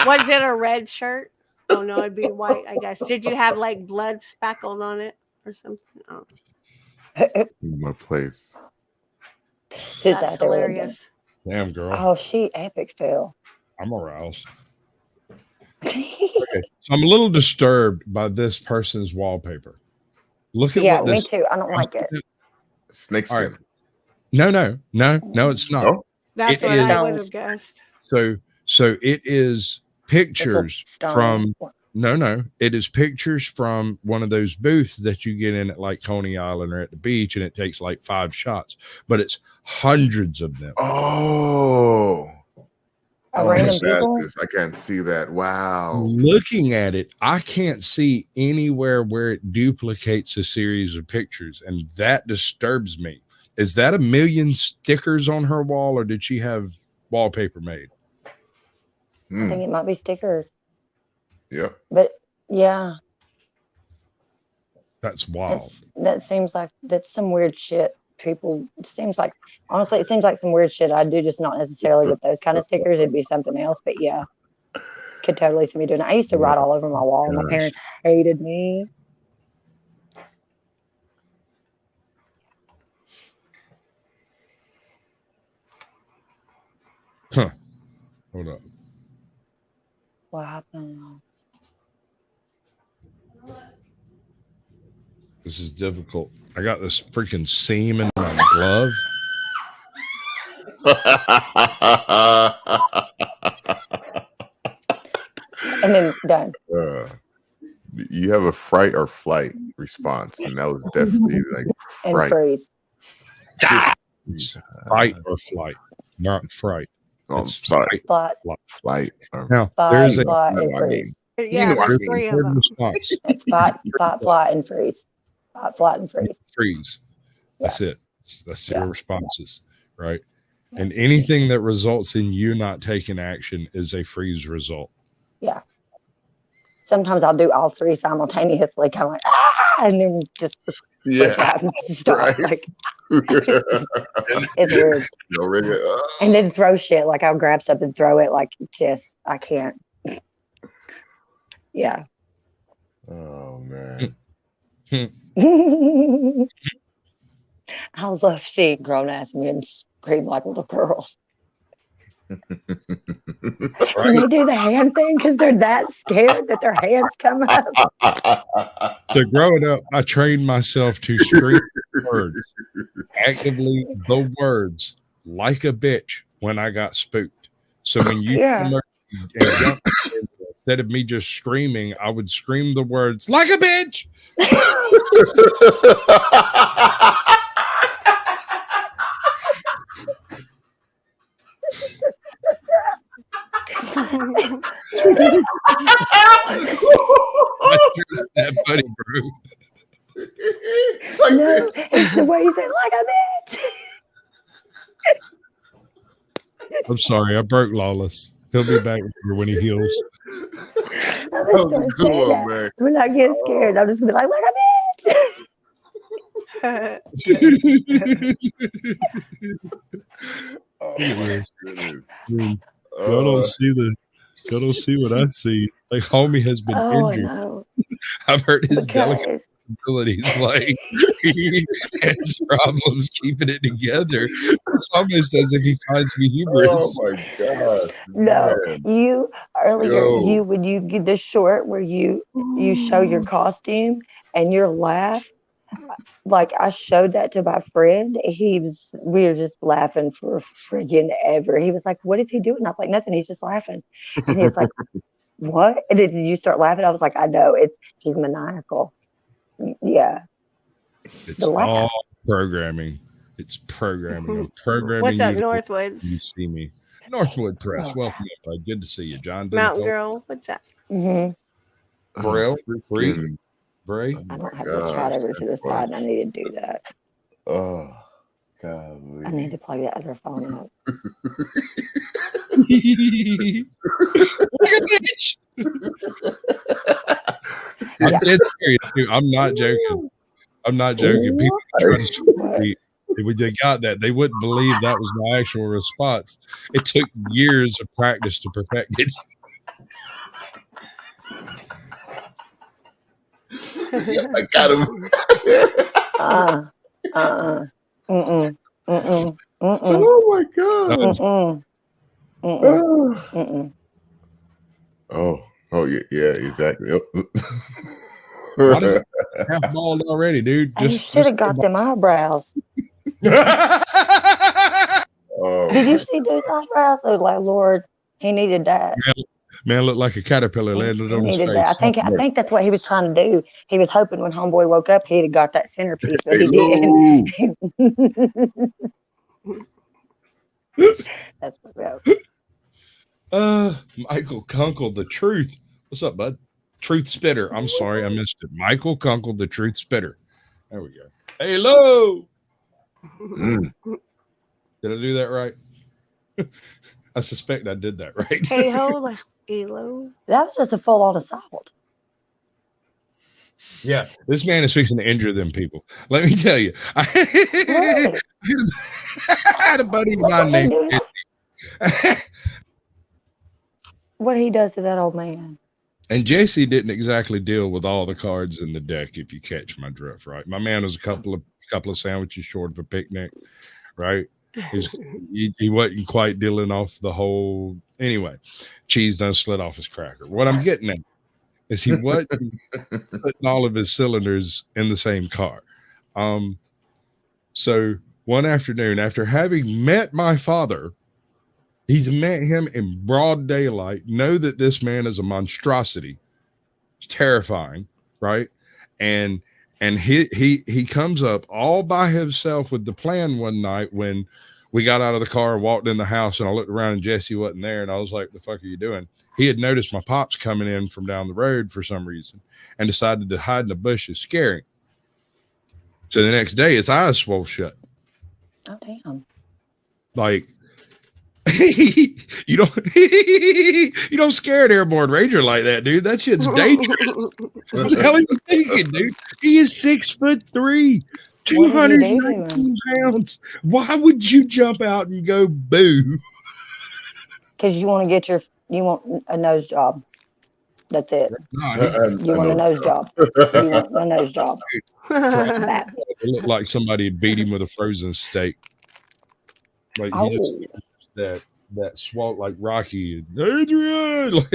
Was it a red shirt? Oh no, it'd be white, I guess. Did you have like blood speckled on it or something? Oh. In my place. That's hilarious. Damn, girl. Oh, she epic fail. I'm aroused. Okay. So I'm a little disturbed by this person's wallpaper. Look at what this. Me too. I don't like it. Snakeskin. Right. No, it's not. No? That's what I would have guessed. So it is pictures from it is pictures from one of those booths that you get in at like Coney Island or at the beach, and it takes like 5 shots, but it's hundreds of them. Oh, random I can't see that. Wow. Looking at it, I can't see anywhere where it duplicates a series of pictures, and that disturbs me. Is that 1 million stickers on her wall, or did she have wallpaper made? I think it might be stickers. Yep. But yeah. That's wild. That seems like that's some weird shit. Honestly, it seems like some weird shit I do, just not necessarily with those kind of stickers. It'd be something else. But yeah, could totally see me doing it. I used to write all over my wall. My parents hated me. Huh. Hold up. What happened? This is difficult. I got this freaking seam in my glove. And then done. You have a fright or flight? response, and that was definitely like And fright. freeze. It's fight or flight, not fright. It's Sorry, Flight, flight. Now fight, there's a flight, no, and I freeze. mean, Yeah, know what I there's mean. 3 of third them. response. It's fight, flight, and freeze. Fight, flight, and freeze. Freeze. That's it. That's Yeah. your responses, right? And anything that results in you not taking action is a freeze result. Yeah. Sometimes I'll do all 3 simultaneously, kind of like, and then just Yeah, stop. right. Like, it's weird. you already. And then throw shit. Like, I'll grab something, throw it. Like, just, I can't. Yeah. Oh man. I love seeing grown ass men scream like little girls. And they do the hand thing because they're that scared that their hands come up. So growing up, I trained myself to scream words, actively the words, like a bitch when I got spooked. So when you come up and jump, instead of me just screaming, I would scream the words, like a bitch. That buddy, bro. No, it's the way you say like a bitch. I'm sorry, I broke Lawless. He'll be back here when he heals. I'm That was a just good gonna say one, that. man. When I get scared, I'm just gonna be like a bitch. Oh Look at my this. goodness. Y'all don't see y'all don't see what I see. Like homie has been Oh injured. no. I've heard his delicate Because abilities. Like he has problems keeping it together. It's almost as if he finds me humorous. Oh my god. no, Man. you earlier Yo. when you get the short where you show your costume and your laugh, like I showed that to my friend. We were just laughing for friggin' ever. He was like, "What is he doing?" I was like, "Nothing. He's just laughing." And he's like, "What?" And then you start laughing. I was like, "I know. He's maniacal." Yeah. It's The laugh. all programming. It's programming. I'm programming What's up, you to Northwoods? you see me. Northwood Press. Welcome in, bud. Good to see you, John. Mountain Girl, what's up? Mm-hmm. Braille, Bree, Freaking- Bray. I don't have the gosh, chat over to the that's side, and I need to do that. Oh I golly. need to plug the other phone up. Like a bitch. I'm dead serious, dude. I'm not joking. I'm not joking. People try to screw me. When they got that, they wouldn't believe that was my actual response. It took years of practice to perfect it. I got him. Oh my god. Oh yeah, exactly. Why does it half bald already, dude? You should have got them eyebrows. Oh, Did you my see those eyebrows? Oh, like Lord, he needed that. Man looked like a caterpillar He landed on his needed face. that. I think that's what he was trying to do. He was hoping when homeboy woke up, he'd have got that centerpiece, but he didn't. That's what Michael Kunkel, the truth. What's up, bud? Truth spitter. I'm sorry, I missed it. Michael Kunkel, the truth spitter. There we go. Hello. Mm. Did I do that right? I suspect I did that right. Hey ho, hello. That was just a full on assault. Yeah, this man is fixing to injure them people. Let me tell you. I had a buddy of mine named What he does to that old man. and Jesse didn't exactly deal with all the cards in the deck, if you catch my drift, right? My man was a couple of sandwiches short of a picnic, right? He wasn't quite dealing off the whole. Anyway, cheese done slid off his cracker. What I'm getting at is he wasn't putting all of his cylinders in the same car. So one afternoon, after having met my father, he's met him in broad daylight, know that this man is a monstrosity. It's terrifying, right? And And he comes up all by himself with the plan one night when we got out of the car and walked in the house, and I looked around and Jesse wasn't there, and I was like, the fuck are you doing? He had noticed my pops coming in from down the road for some reason and decided to hide in the bushes, scaring. So the next day his eyes swole shut. Oh damn. Like you don't scare an airborne ranger like that, dude. That shit's dangerous. What the hell are you thinking, dude? He is 6'3", 219 pounds. Why would you jump out and go boo? Because you want to you want a nose job. That's it. You want a nose job. You want a nose job. It looked like somebody had beat him with a frozen steak. Like he just that swat like Rocky and Adrian. Like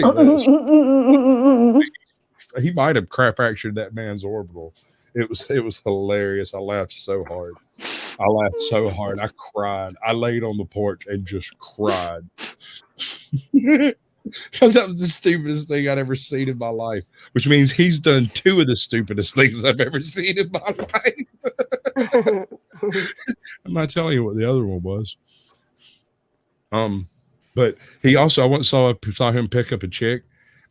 he might have fractured that man's orbital. It was hilarious. I laughed so hard. I cried. I laid on the porch and just cried. Because that was the stupidest thing I'd ever seen in my life, which means he's done 2 of the stupidest things I've ever seen in my life. I'm not telling you what the other one was. But he also, I once saw him pick up a chick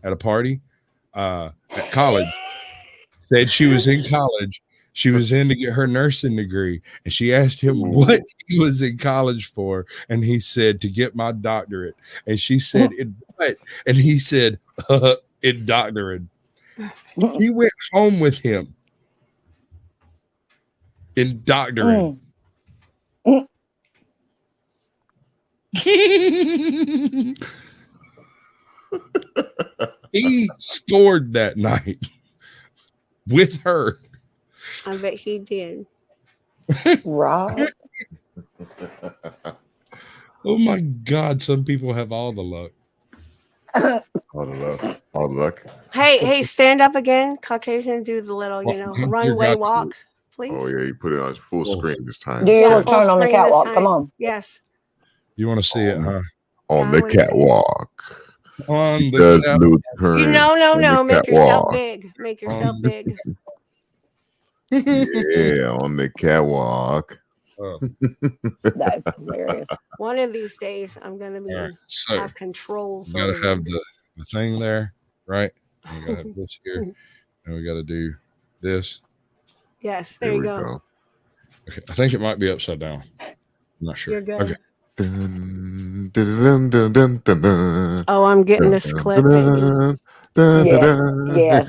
at a party at college. Said she was in college. She was in to get her nursing degree, and she asked him what he was in college for, and he said to get my doctorate. And she said, "In what?" And he said, "In doctorate." He went home with him in doctorate. He scored that night with her. I bet he did. Right. Oh my God! Some people have all the luck. All the luck. Hey, stand up again, Caucasian. Do the little, runway walk, please. Oh yeah, you put it on full screen this time. Do your turn on the catwalk. Come on. Yes. You want to see it, huh? On the catwalk. On the catwalk. No. Make yourself big. Make yourself big. Yeah, on the catwalk. That's hilarious. One of these days, I'm gonna be have control. We gotta have the thing there, right? We gotta have this here, and we gotta do this. Yes, there you go. Okay, I think it might be upside down. I'm not sure. You're good. Okay. Oh, I'm getting this clip. Yes,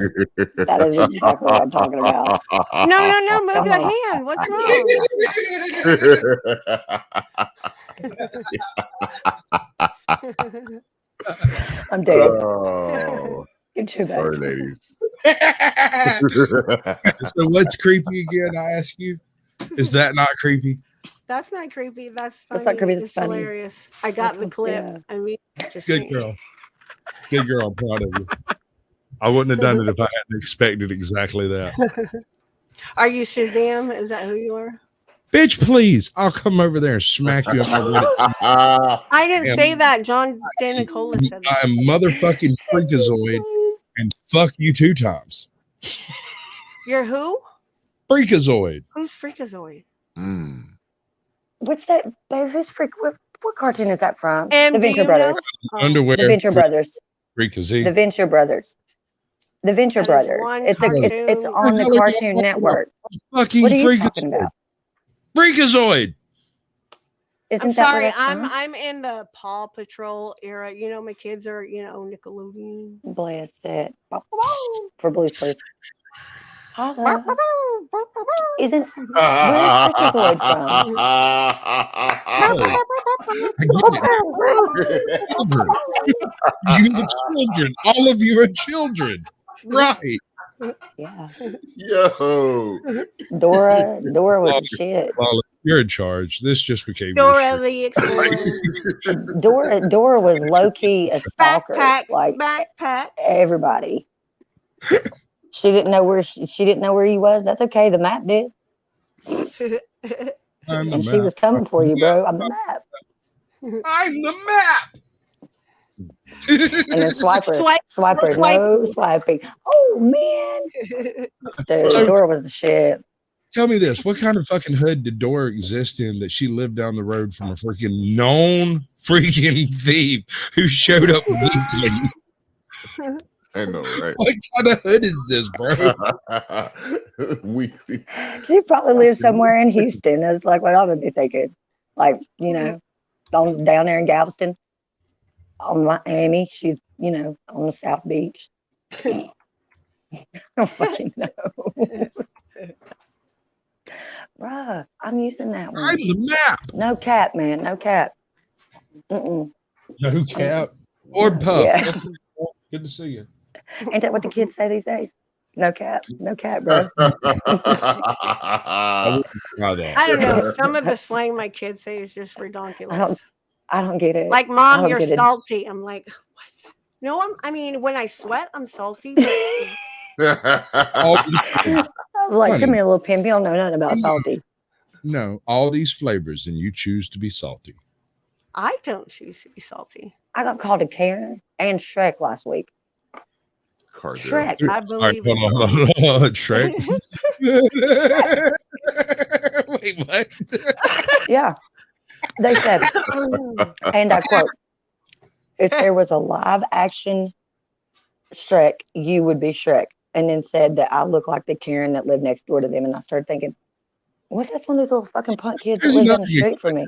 that is exactly what I'm talking about. No, move the hand. What's wrong? I'm dead. Oh, You're too bad. sorry, ladies. So what's creepy again? I ask you. Is that not creepy? That's not creepy. That's funny. That's not creepy. That's it's funny. Hilarious. I got the clip. Yeah. I mean, just Good girl. Good girl. I'm proud of you. I wouldn't have done it if I hadn't expected exactly that. Are you Shazam? Is that who you are? Bitch, please. I'll come over there and smack you. I didn't say that. John Danicola said that. I'm motherfucking freakazoid and fuck you 2 times. You're who? Freakazoid. Who's Freakazoid? What's that? Who's what cartoon is that from? And the Venture Brothers. Underwear. The Venture Brothers. Freakazy. The Venture Brothers. The Venture That is Brothers. one It's cartoon. on the Cartoon Network. Fucking What are you talking Freakazoid. about? Freakazoid. Isn't I'm that sorry. where that's from? I'm in the Paw Patrol era. My kids are Nickelodeon. Bless it. For Blue's Clues. Holla. Isn't where's Freakazoid from? You are children. All of you are children. Right. Yeah. Yo. Dora was the shit. Well, you're in charge. This just became Dora the Explorer. Dora was low key a stalker. Backpack. Everybody. She didn't know where he was. That's okay. The map did. And she was coming for you, bro. I'm the map. I'm the map. And then swiper, Swiper. no swiping. Oh man, dude, So- Dora was the shit. Tell me this: what kind of fucking hood did Dora exist in that she lived down the road from a freaking known freaking thief who showed up weekly? I know, right? What kind of hood is this, bro? Weekly. She probably lives somewhere in Houston. That's like what I would be thinking. Like, you know, down there in Galveston, on Miami. She's, you know, on the South Beach. I don't fucking know. Bruh, I'm using that I'm one. the map. No cap, man. No cap. Mm-mm. No cap. Or puff. Yeah. Good to see you. Ain't that what the kids say these days? No cap. No cap, bro. I wouldn't try that. I don't know. Some of the slang my kids say is just ridiculous. I don't get it. Like, I Mom, don't you're get it. salty. I'm like, what? No, I mean, when I sweat, I'm salty. I'm like, come here, little pimp. You don't know nothing about salty. No, all these flavors, and you choose to be salty. I don't choose to be salty. I got called a Karen and Shrek last week. Shrek. I All right, believe hold on, it. hold on. Shrek. Wait, what? Yeah. They said, and I quote, if there was a live action Shrek, you would be Shrek. And then said that I look like the Karen that lived next door to them. And I started thinking, what if that's one of these little fucking punk kids that There's lives down the nothing- street from me?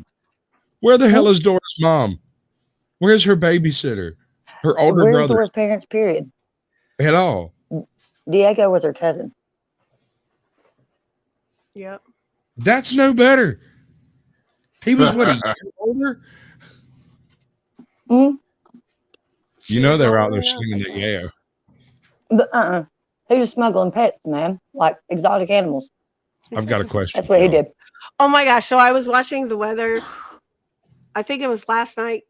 Where the hell is Dora's mom? Where's her babysitter? Her older Where's brother? Dora's parents, period? At all? Diego was her cousin. Yep. That's no better. He was what, a year older? Mhm. You know they were out Oh, there yeah. singing that yayo. But he was smuggling pets, man, like exotic animals. I've got a question. That's what he for y'all. did. Oh my gosh. So I was watching the weather. I think it was last night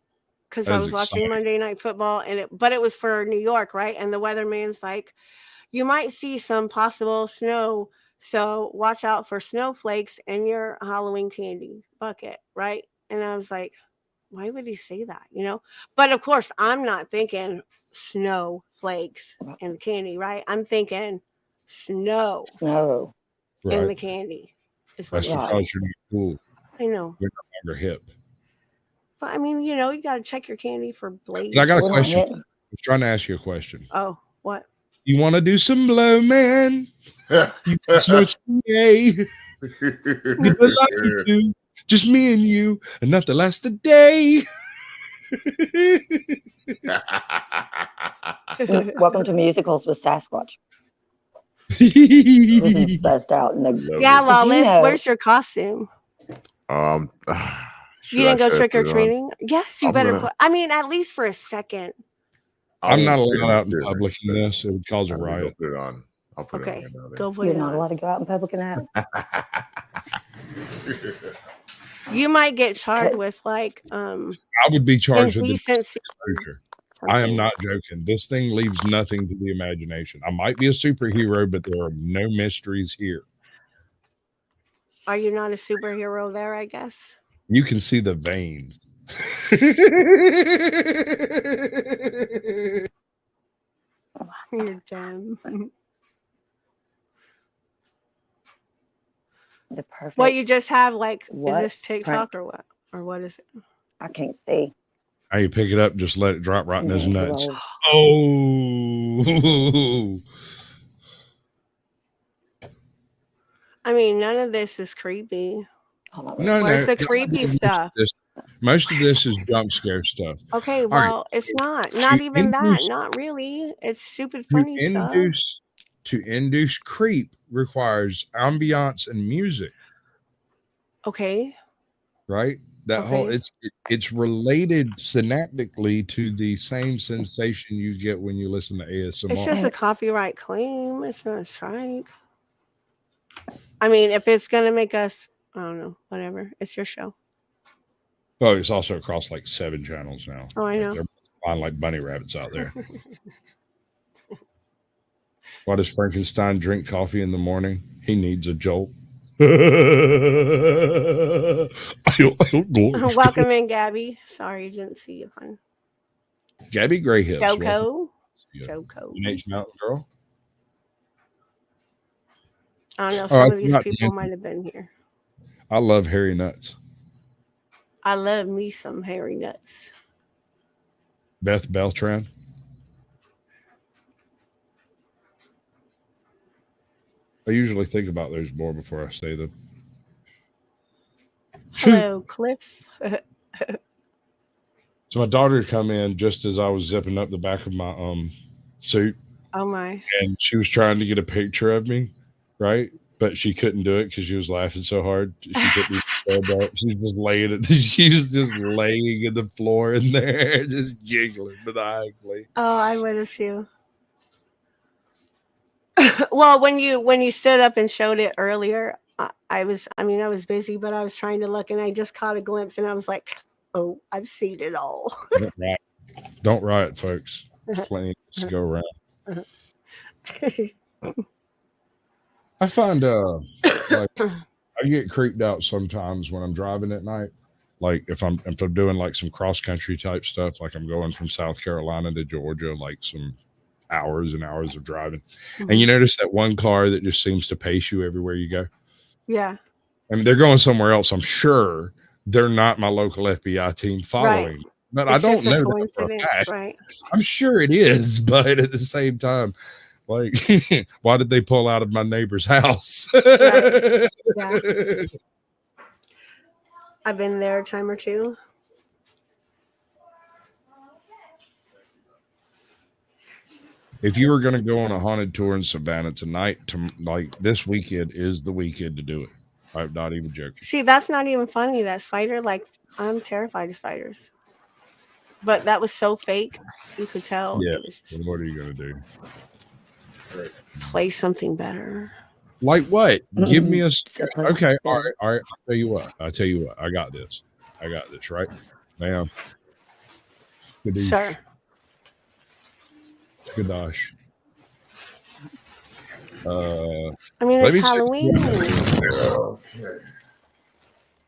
because I That is was watching exciting. Monday Night Football, but it was for New York, right? And the weatherman's like, you might see some possible snow, so watch out for snowflakes in your Halloween candy bucket, right? And I was like, why would he say that? You know? But of course, I'm not thinking snowflakes in the candy, right? I'm thinking snow No. in the Right. candy. Is what That's I'm Right. saying. because you're not cool. I know. You're no longer hip. But I mean, you know, you got to check your candy for blades. But I got a We're not question. hip. I was trying to ask you a question. Oh, what? You want to do some blow, man? You can snort some yay. You'd be lucky to. Just me and you, enough to last a day. Welcome to musicals with Sasquatch. Wasn't best out in the. Yeah, Did you Lawless, know- where's your costume? You didn't go trick or treating? Yes, you I'm better gonna- put. I mean, at least for a second. I'm not allowed out in public in this. this. It would cause a riot. Put it on. I'll put Okay, it on. go put You're it not on. allowed to go out in public in that. You might get charged Yes. with like I would be charged with indecency. exposure. I am not joking. This thing leaves nothing to the imagination. I might be a superhero, but there are no mysteries here. Are you not a superhero there? I guess. You can see the veins. You're dumb. The perfect. What you just have like What? is this TikTok or what? Or what is it? I can't see. How you pick it up, just let it drop right in his Yeah, nuts. well, Oh. I mean, none of this is creepy. hold on. No, Where's no. the creepy stuff? Most of this is jump scare stuff. Okay, right. well, it's not. To Not even that. induce- Not really. It's stupid To funny stuff. induce creep requires ambiance and music, Okay. right? That whole Okay. it's related synaptically to the same sensation you get when you listen to ASMR. It's just a copyright claim. It's not a strike. I mean, if it's gonna make us, I don't know, whatever. It's your show. Oh, it's also across like 7 channels now. Oh, I Like, know. they're flying like bunny rabbits out there. Why does Frankenstein drink coffee in the morning? He needs a jolt. Welcome in, Gabby. Sorry, didn't see you, hon. Gabby Gray Hips. Joko. Yeah. Joko. Teenage Mountain Girl. I don't know. Oh, Some I of these forgot people Nancy. might have been here. I love hairy nuts. I love me some hairy nuts. Beth Beltran. I usually think about those more before I say them. Hello, Cliff. So my daughter had come in just as I was zipping up the back of my suit, Oh my. and she was trying to get a picture of me, right? But she couldn't do it because she was laughing so hard. She couldn't even stand up. She's just laying it. She was just laying in the floor in there, just giggling maniacally. Oh, I would have too. Well, when you stood up and showed it earlier, I was busy, but I was trying to look, and I just caught a glimpse, and I was like, "Oh, I've seen it all." Don't riot, folks. Plenty to go around. I find like I get creeped out sometimes when I'm driving at night. Like if I'm doing like some cross country type stuff, like I'm going from South Carolina to Georgia, like some hours and hours of driving. And you notice that one car that just seems to pace you everywhere you go. Yeah. I mean, they're going somewhere else. I'm sure they're not my local FBI team following. Right. But It's I don't just a know that for a coincidence, fact. right? I'm sure it is, but at the same time, like, why did they pull out of my neighbor's house? Right. Yeah. I've been there a time or two. If you were going to go on a haunted tour in Savannah tonight, like this weekend is the weekend to do it. I'm not even joking. See, that's not even funny. That spider, like, I'm terrified of spiders. But that was so fake. You could tell. Yeah. It was just What are you going to do? play something better. Like what? Give me a. So Okay. All right. I'll tell you what. I got this. Right now. Sure. Gosh. I mean, let me it's check- Halloween.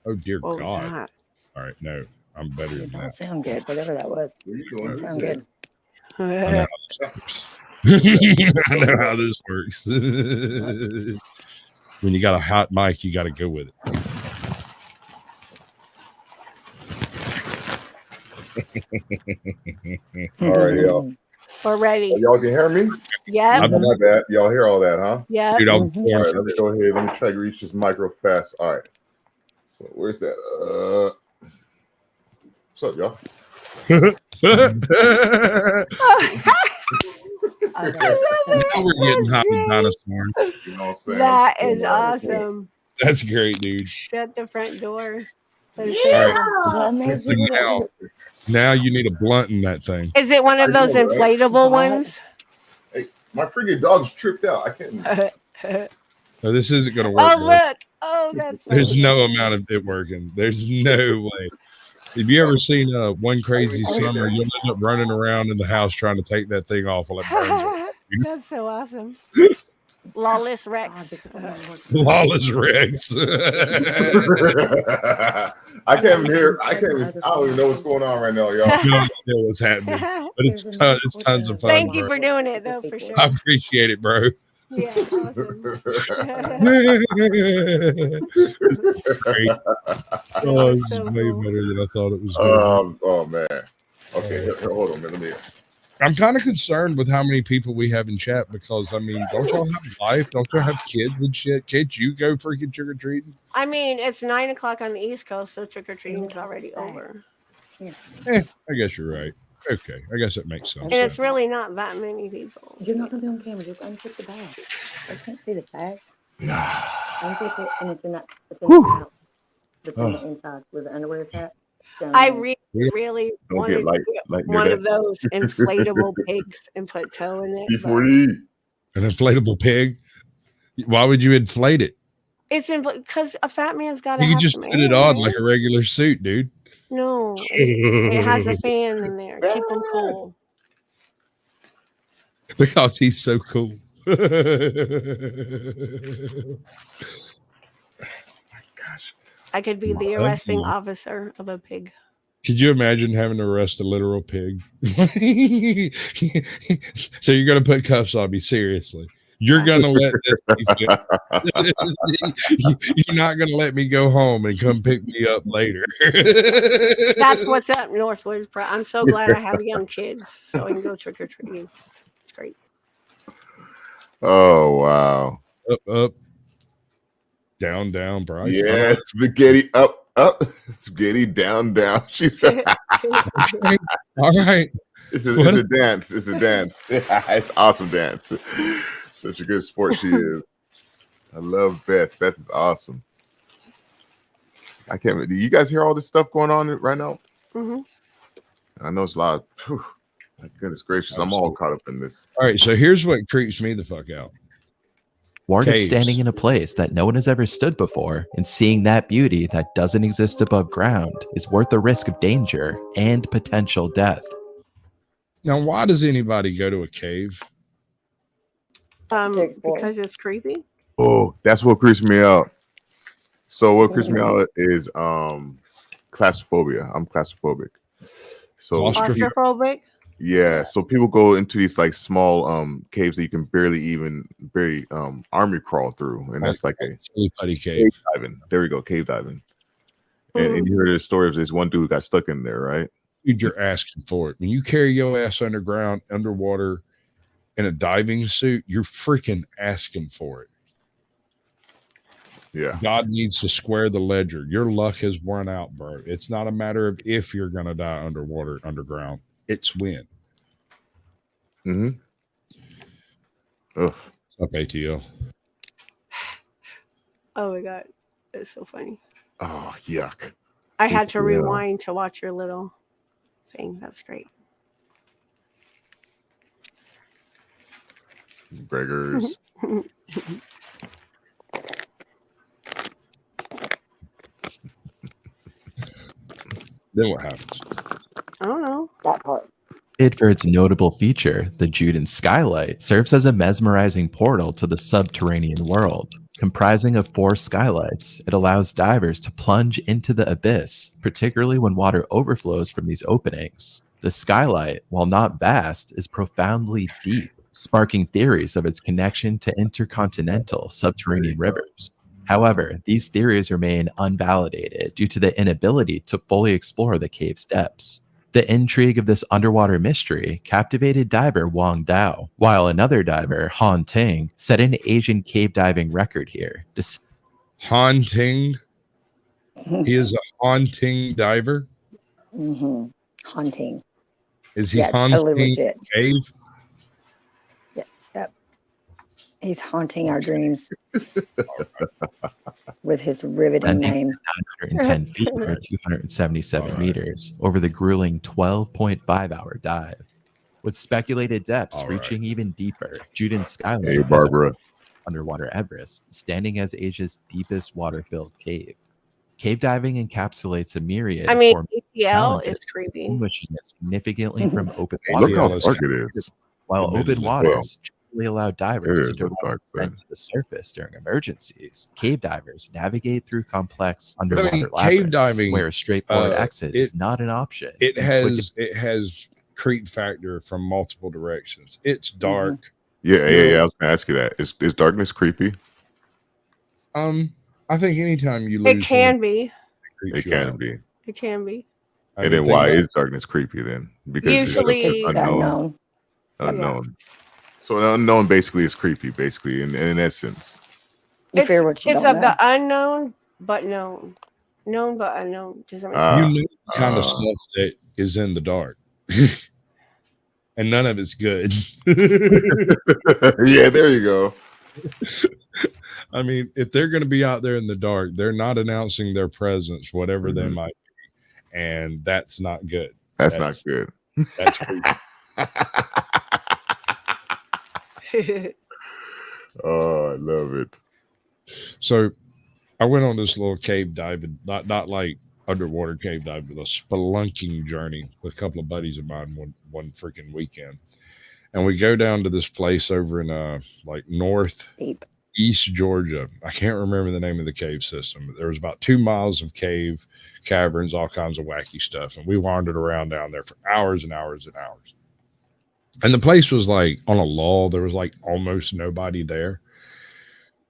Oh dear What was God! that? All right, no, I'm better It than don't that. sound good, whatever that was. It sound good. I know how this works. When you got a hot mic, you got to go with it. All right, y'all. We're ready. Y'all can hear me? Yep. I'm- Oh, my bad. Y'all hear all that, huh? Yep. Dude, All right, let me go ahead. Let me try to reach this micro fast. All right. So where's that? What's up, y'all? Now we're getting hot with dinosaurs. You know what I'm saying? That is awesome. That's great, dude. Shut the front door. All right. Yeah. Now you need a blunt in that thing. Is it one of those I know, right? inflatable ones? Hey, my freaking dog's tripped out. I can't. No, this isn't going to work. Oh, bro. look. Oh, that's There's funny. no amount of it working. There's no way. Have you ever seen One Crazy Summer? You'll end up running around in the house trying to take that thing off while it burns. That's so awesome. Lawless Rex. Lawless Rex. I can't even hear. I don't even know what's going on right now, y'all. No idea what's happening, but it's tons of fun. Thank you bro. for doing it, though, for sure. I appreciate it, bro. Yeah, awesome. It's great. Oh, this is So way cool. better than I thought it was going to Oh man. Okay, here, hold on, man. Let me. be. I'm kind of concerned with how many people we have in chat because, I mean, don't y'all have life? Don't y'all have kids and shit? Can't you go freaking trick-or-treating? I mean, it's 9 o'clock on the East Coast, so trick-or-treating's already over. I guess you're right. Okay, I guess that makes sense. And it's really not that many people. You're not gonna be on camera. Just unzip the bag. I can't see the bag. Unzip it, and it's in that. It's in the pouch. It's in the inside with the underwear attached. I really Don't wanted get to like get near one that. of those inflatable pigs and put toe in it. but C4E. An inflatable pig? Why would you inflate it? It's because a fat man's got to You have could just some put it air, on man. like a regular suit, dude. No, it has a fan in there. Keep them cool. Because he's so cool. Gosh. I could be the arresting officer of a pig. Could you imagine having to arrest a literal pig? So you're going to put cuffs on me? Seriously? You're going to let this be You're not going to let me go home and come pick me up later. That's what's up, Northwoods. I'm so glad I have young kids so I can go trick or treating. It's great. Oh wow. Up, down, down, Bryce. Yeah, spaghetti up, spaghetti down. She said, All right. It's a dance. It's a dance. It's awesome dance. Such a good sport she is. I love Beth. Beth is awesome. I can't. Do you guys hear all this stuff going on right now? Mm-hmm. I know it's a lot. My goodness gracious, I'm all caught up in this. All right, so here's what creeps me the fuck out. Ward of Caves. standing in a place that no one has ever stood before and seeing that beauty that doesn't exist above ground is worth the risk of danger and potential death. Now, why does anybody go to a cave? Because it's creepy. Oh, that's what creeps me out. So what creeps me out is claustrophobia. I'm claustrophobic. So Claustrophobic? yeah, so people go into these like small caves that you can barely army crawl through, and that's like a silly putty cave diving. There we go, cave diving. And you heard the story of this one dude who got stuck in there, right? Dude, you're asking for it. When you carry your ass underground, underwater, in a diving suit, you're freaking asking for it. Yeah. God needs to square the ledger. Your luck has run out, bro. It's not a matter of if you're going to die underwater, underground. It's when. Mm-hmm. Ugh. What's up, ATL? Oh my God. It's so funny. Oh, yuck. I had to rewind to watch your little thing. That's great. Beggars. Then what happens? I don't know. That part. For its notable feature, the Juden skylight serves as a mesmerizing portal to the subterranean world. Comprising of 4 skylights, it allows divers to plunge into the abyss, particularly when water overflows from these openings. The skylight, while not vast, is profoundly deep, sparking theories of its connection to intercontinental subterranean rivers. However, these theories remain unvalidated due to the inability to fully explore the cave's depths. The intrigue of this underwater mystery captivated diver Wang Dao, while another diver, Han Ting, set an Asian cave diving record here. Haunting? He is a haunting diver? Mm-hmm. Haunting. Is he Yeah, haunting totally legit. cave? Yep. He's haunting our dreams with his riveting name. 910 feet or 277 meters over the grueling 12.5 hour dive. With speculated depths reaching even deeper, Juden Skylight Hey, Barbara. underwater Everest, standing as Asia's deepest water-filled cave. Cave diving encapsulates a myriad of ATL is creepy. distinguishing it significantly from open Look water. how dark it is. While It open is waters generally allow divers It to is directly dark, ascend man. to the surface during emergencies, cave divers navigate through complex underwater cave labyrinths diving, where a straightforward exit is not an option. It has creep factor from multiple directions. It's dark. Yeah. I was gonna ask you that. Is darkness creepy? I think anytime you lose, It can be. It can be. It can be. And then why is darkness creepy then? Because Usually it's unknown. Unknown. So the unknown basically is creepy, basically, in essence. You fear what you It's don't of know. the unknown but known. Known but unknown. Does that make you sense? know the kind of stuff that is in the dark. And none of it's good. Yeah, there you go. I mean, if they're going to be out there in the dark, they're not announcing their presence, whatever they might be. And that's not good. That's not good. That's creepy. Oh, I love it. So I went on this little cave diving, not like underwater cave dive, but a spelunking journey with a couple of buddies of mine one freaking weekend. And we go down to this place over in like northeast East Georgia. I can't remember the name of the cave system, but there was about 2 miles of cave caverns, all kinds of wacky stuff. And we wandered around down there for hours and hours and hours. And the place was like on a lull. There was like almost nobody there.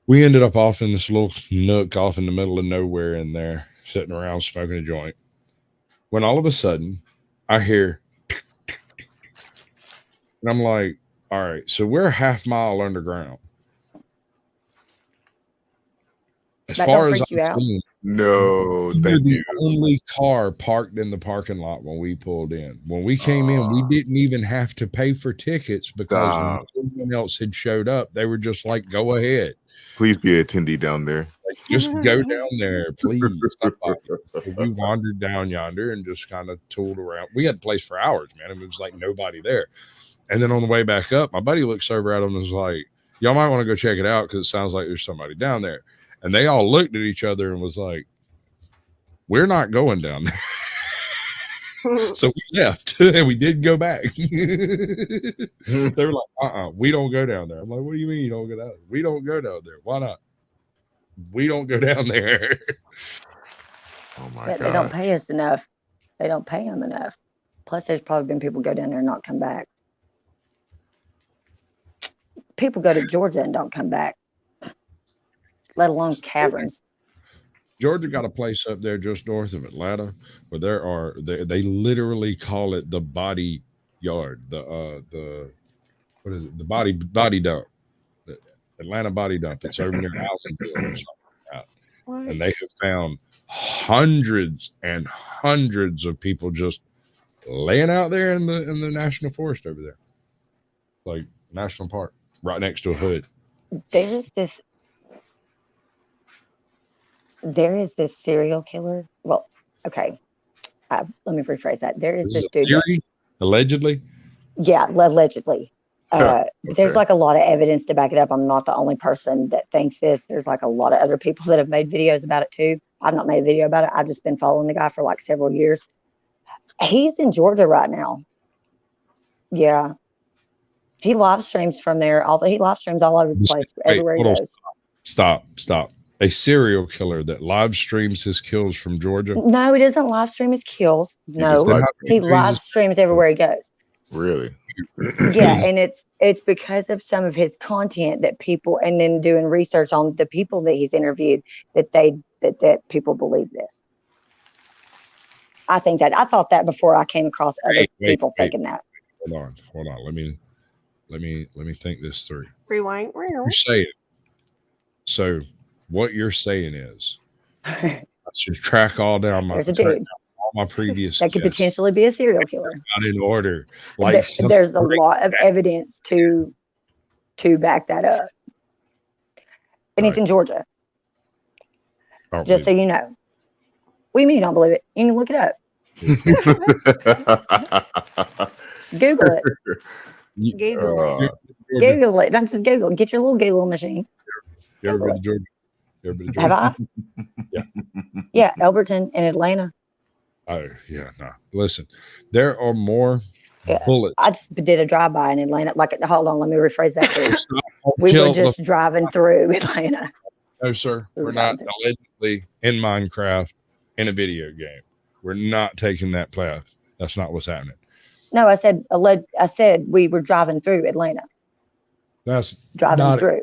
We ended up off in this little nook off in the middle of nowhere in there, sitting around smoking a joint. When all of a sudden I hear, and I'm like, all right, so we're a half-mile underground. As That far don't as freak you I'm out? seeing, No, we were thank the you. only car parked in the parking lot when we pulled in. When we came in, we didn't even have to pay for tickets because Stop. no one else had showed up. They were just like, go ahead. Please be an attendee down there. Like, just go down there, please. Somebody. So we wandered down yonder and just kind of tooled around. We had the place for hours, man. It was like nobody there. And then on the way back up, my buddy looks over at him and was like, y'all might want to go check it out because it sounds like there's somebody down there. And they all looked at each other and was like, we're not going down there. So we left and we did go back. They were like, we don't go down there. I'm like, what do you mean you don't go down there? We don't go down there. Why not? We don't go down there. Oh my Yeah, god. they don't pay us enough. They don't pay them enough. Plus, there's probably been people go down there and not come back. People go to Georgia and don't come back, let alone caverns. Georgia got a place up there just north of Atlanta where they literally call it the body yard, the what is it? The body dump, the Atlanta body dump. It's over near Allenville or something like that. And they have found hundreds and hundreds of people just laying out there in the national forest over there, like national park, right next to a hood. There is this serial killer. Well, okay. Let me rephrase that. There is this dude. Theory, allegedly. Yeah, allegedly. But there's Okay. like a lot of evidence to back it up. I'm not the only person that thinks this. There's like a lot of other people that have made videos about it too. I've not made a video about it. I've just been following the guy for like several years. He's in Georgia right now. Yeah. He live streams from there. Although he live streams all over the place, everywhere he hold on. goes. Stop. A serial killer that live streams his kills from Georgia. No, he doesn't live stream his kills. No, live he live streams everywhere he goes. Really? Yeah, and it's because of some of his content that people, and then doing research on the people that he's interviewed, that people believe this. I thought that before I came across other people thinking that. Hold on. Let me think this through. Rewind. You're saying, so what you're saying is I should track all down There's a dude all my previous that could guests potentially be a serial killer. out in order. Like There's a lot of evidence to back that up. And it's in Georgia. Just so you know. What do you mean you don't believe it? You can look it up. Google it. Google it. Don't just Google. Get your little Google machine. You ever been to Georgia? Have I? Yeah. Yeah, Elberton and Atlanta. Oh, yeah, no. Listen, there are more bullets. I just did a drive-by in Atlanta. Hold on, let me rephrase that please. We were just driving through Atlanta. No, sir. We're not allegedly in Minecraft in a video game. We're not taking that path. That's not what's happening. No, I said we were driving through Atlanta. That's driving through.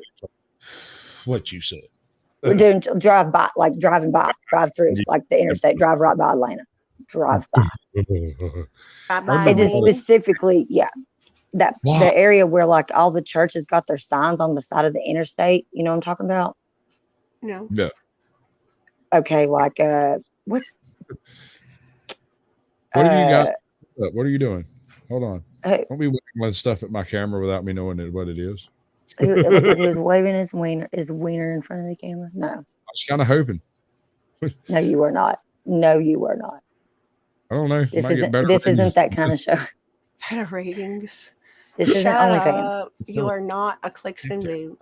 What you said. We're doing drive through, like the interstate, drive right by Atlanta. Drive by. It is specifically, the area where like all the churches got their signs on the side of the interstate. You know what I'm talking about? No. Yeah. Okay, like what's what do you got? What are you doing? Hold on. Hey, don't be waving stuff at my camera without me knowing what it is. It looked like he was waving his wiener in front of the camera. No. I was kind of hoping. No, you were not. No, you were not. I don't know. This isn't that kind of show. Better ratings. This isn't OnlyFans. You are not a clicks and boo.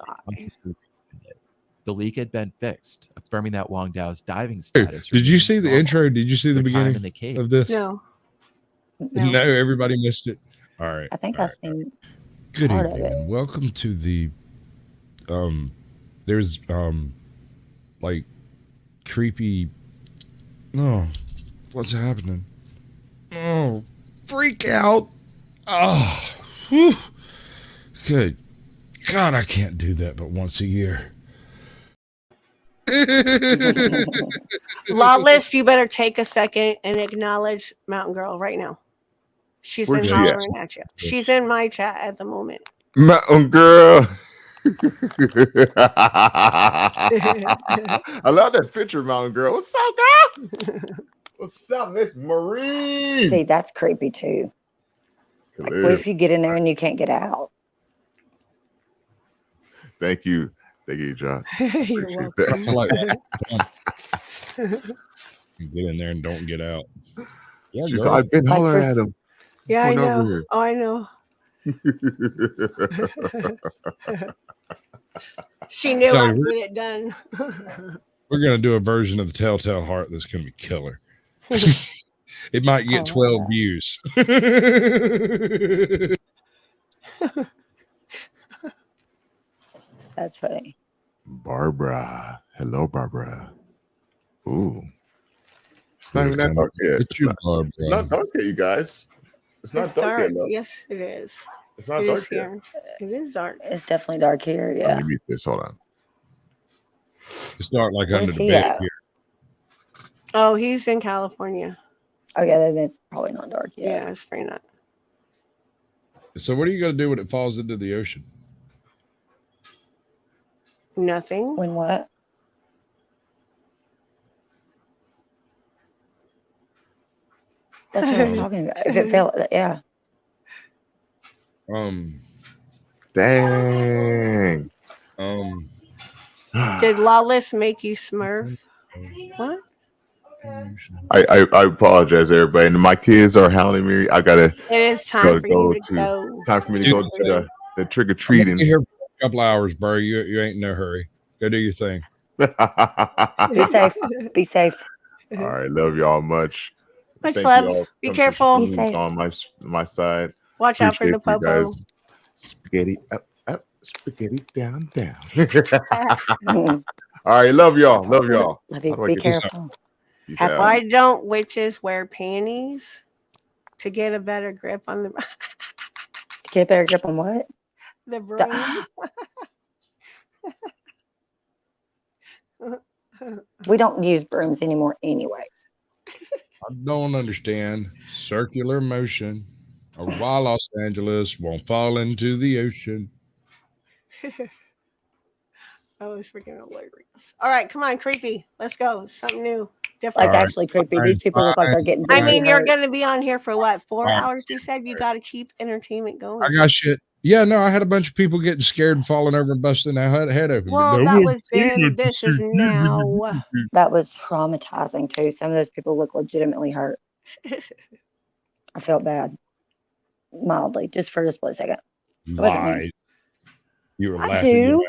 The leak had been fixed, affirming that Wang Dao's diving status. Did you see the intro? Did you see the beginning in the cave of this? No. No, everybody missed it. All right. I think I've seen Good part evening of it. and welcome to the There's like creepy. Oh, what's happening? Oh, freak out! Oh, whew. Good God, I can't do that but once a year. Lawless, you better take a second and acknowledge Mountain Girl right now. She's Where's been she at? hollering at you. She's in my chat at the moment. Mountain girl. I love that picture, Mountain Girl. What's up, girl? What's up, Miss Marine? See, that's creepy too. Like, what if you get in there and you can't get out? Thank you, John. You're Appreciate welcome. I like you get in there and don't get out. Yeah, She said, girl. I've been Like hollering for- at him. Yeah, I Going over know. here. Oh, I know. She knew Sally, I'd get it done. We're gonna do a version of the Telltale Heart that's gonna be killer. It might get 12 views. That's funny. Barbara. Hello, Barbara. Ooh. It's not Here even that comes- dark yet. It's you, Barbara. It's not dark yet, you guys. It's not It's dark yet. dark. No. Yes, it is. It's not It dark is yet. here. It is dark. It's definitely dark here. Let Yeah. me mute this. Hold on. It's dark like Where's under the he bed at? here. Oh, he's in California. Oh yeah, then it's probably not dark yet. Yeah, it's pretty not. So what are you gonna do when it falls into the ocean? Nothing. When what? That's what I was talking about. If it fell, yeah. Dang. Did Lawless make you smurf? What? I apologize, everybody. And my kids are hounding me. I gotta It is time for you to go. time for me to go to the trick or I'm treating. here for a couple hours, bro. You ain't in no hurry. Go do your thing. Be safe. Be safe. All right, love y'all much. Much Thank love. y'all. Be Come careful. to Be safe. on my side. Watch out for the Appreciate you popo. guys. Spaghetti up, spaghetti down, down. Mm. All right, love y'all. Love y'all. Love you. How do I Be get this careful. Peace Have out. Why don't witches wear panties to get a better grip on the Get a better grip on what? the brain? We don't use brooms anymore, anyways. I don't understand circular motion or why Los Angeles won't fall into the ocean. That was freaking hilarious. All right, come on, creepy. Let's go. Something new, Like different. All right, actually creepy. fine, These people look like they're getting. I brutally mean, you're hurt. going to be on here for what, 4 All right. hours? You said you got to keep entertainment going. I got shit. Yeah, no, I had a bunch of people getting scared and falling over and busting their head open. Well, No that one was seen then. it. This is now. That was traumatizing too. Some of those people look legitimately hurt. I felt bad, mildly, just for a split second. wasn't me. Lies. You were I laughing. do.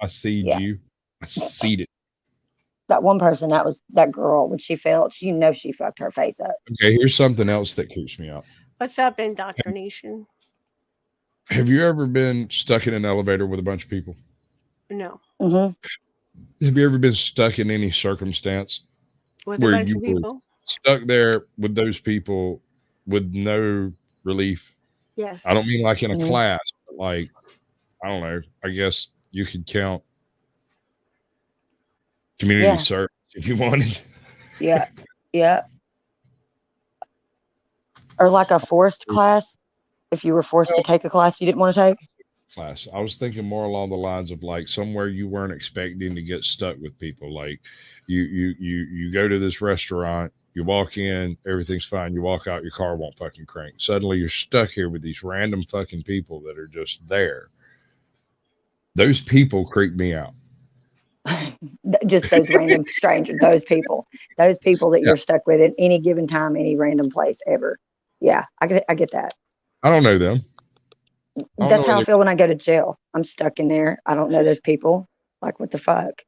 I seed Yeah. you. I seed it. That one person, that was that girl. When she fell, you know she fucked her face up. Okay, here's something else that creeps me out. What's up, indoctrination? Have you ever been stuck in an elevator with a bunch of people? No. Mm-hmm. Have you ever been stuck in any circumstance With where a bunch you of were people? stuck there with those people with no relief? Yes. I don't mean like in a Mhm. class, but like, I don't know. I guess you could count community Yeah. service if you wanted. Yeah. Yeah. Or like a forced class. If you were forced to take a class you didn't want to take. Class. I was thinking more along the lines of like somewhere you weren't expecting to get stuck with people. Like you go to this restaurant, you walk in, everything's fine. You walk out, your car won't fucking crank. Suddenly you're stuck here with these random fucking people that are just there. Those people creep me out. Just those random strangers, those people that you're stuck with at any given time, any random place ever. Yeah, I get that. I don't know them. don't That's know how I whether- feel when I go to jail. I'm stuck in there. I don't know those people. Like, what the fuck?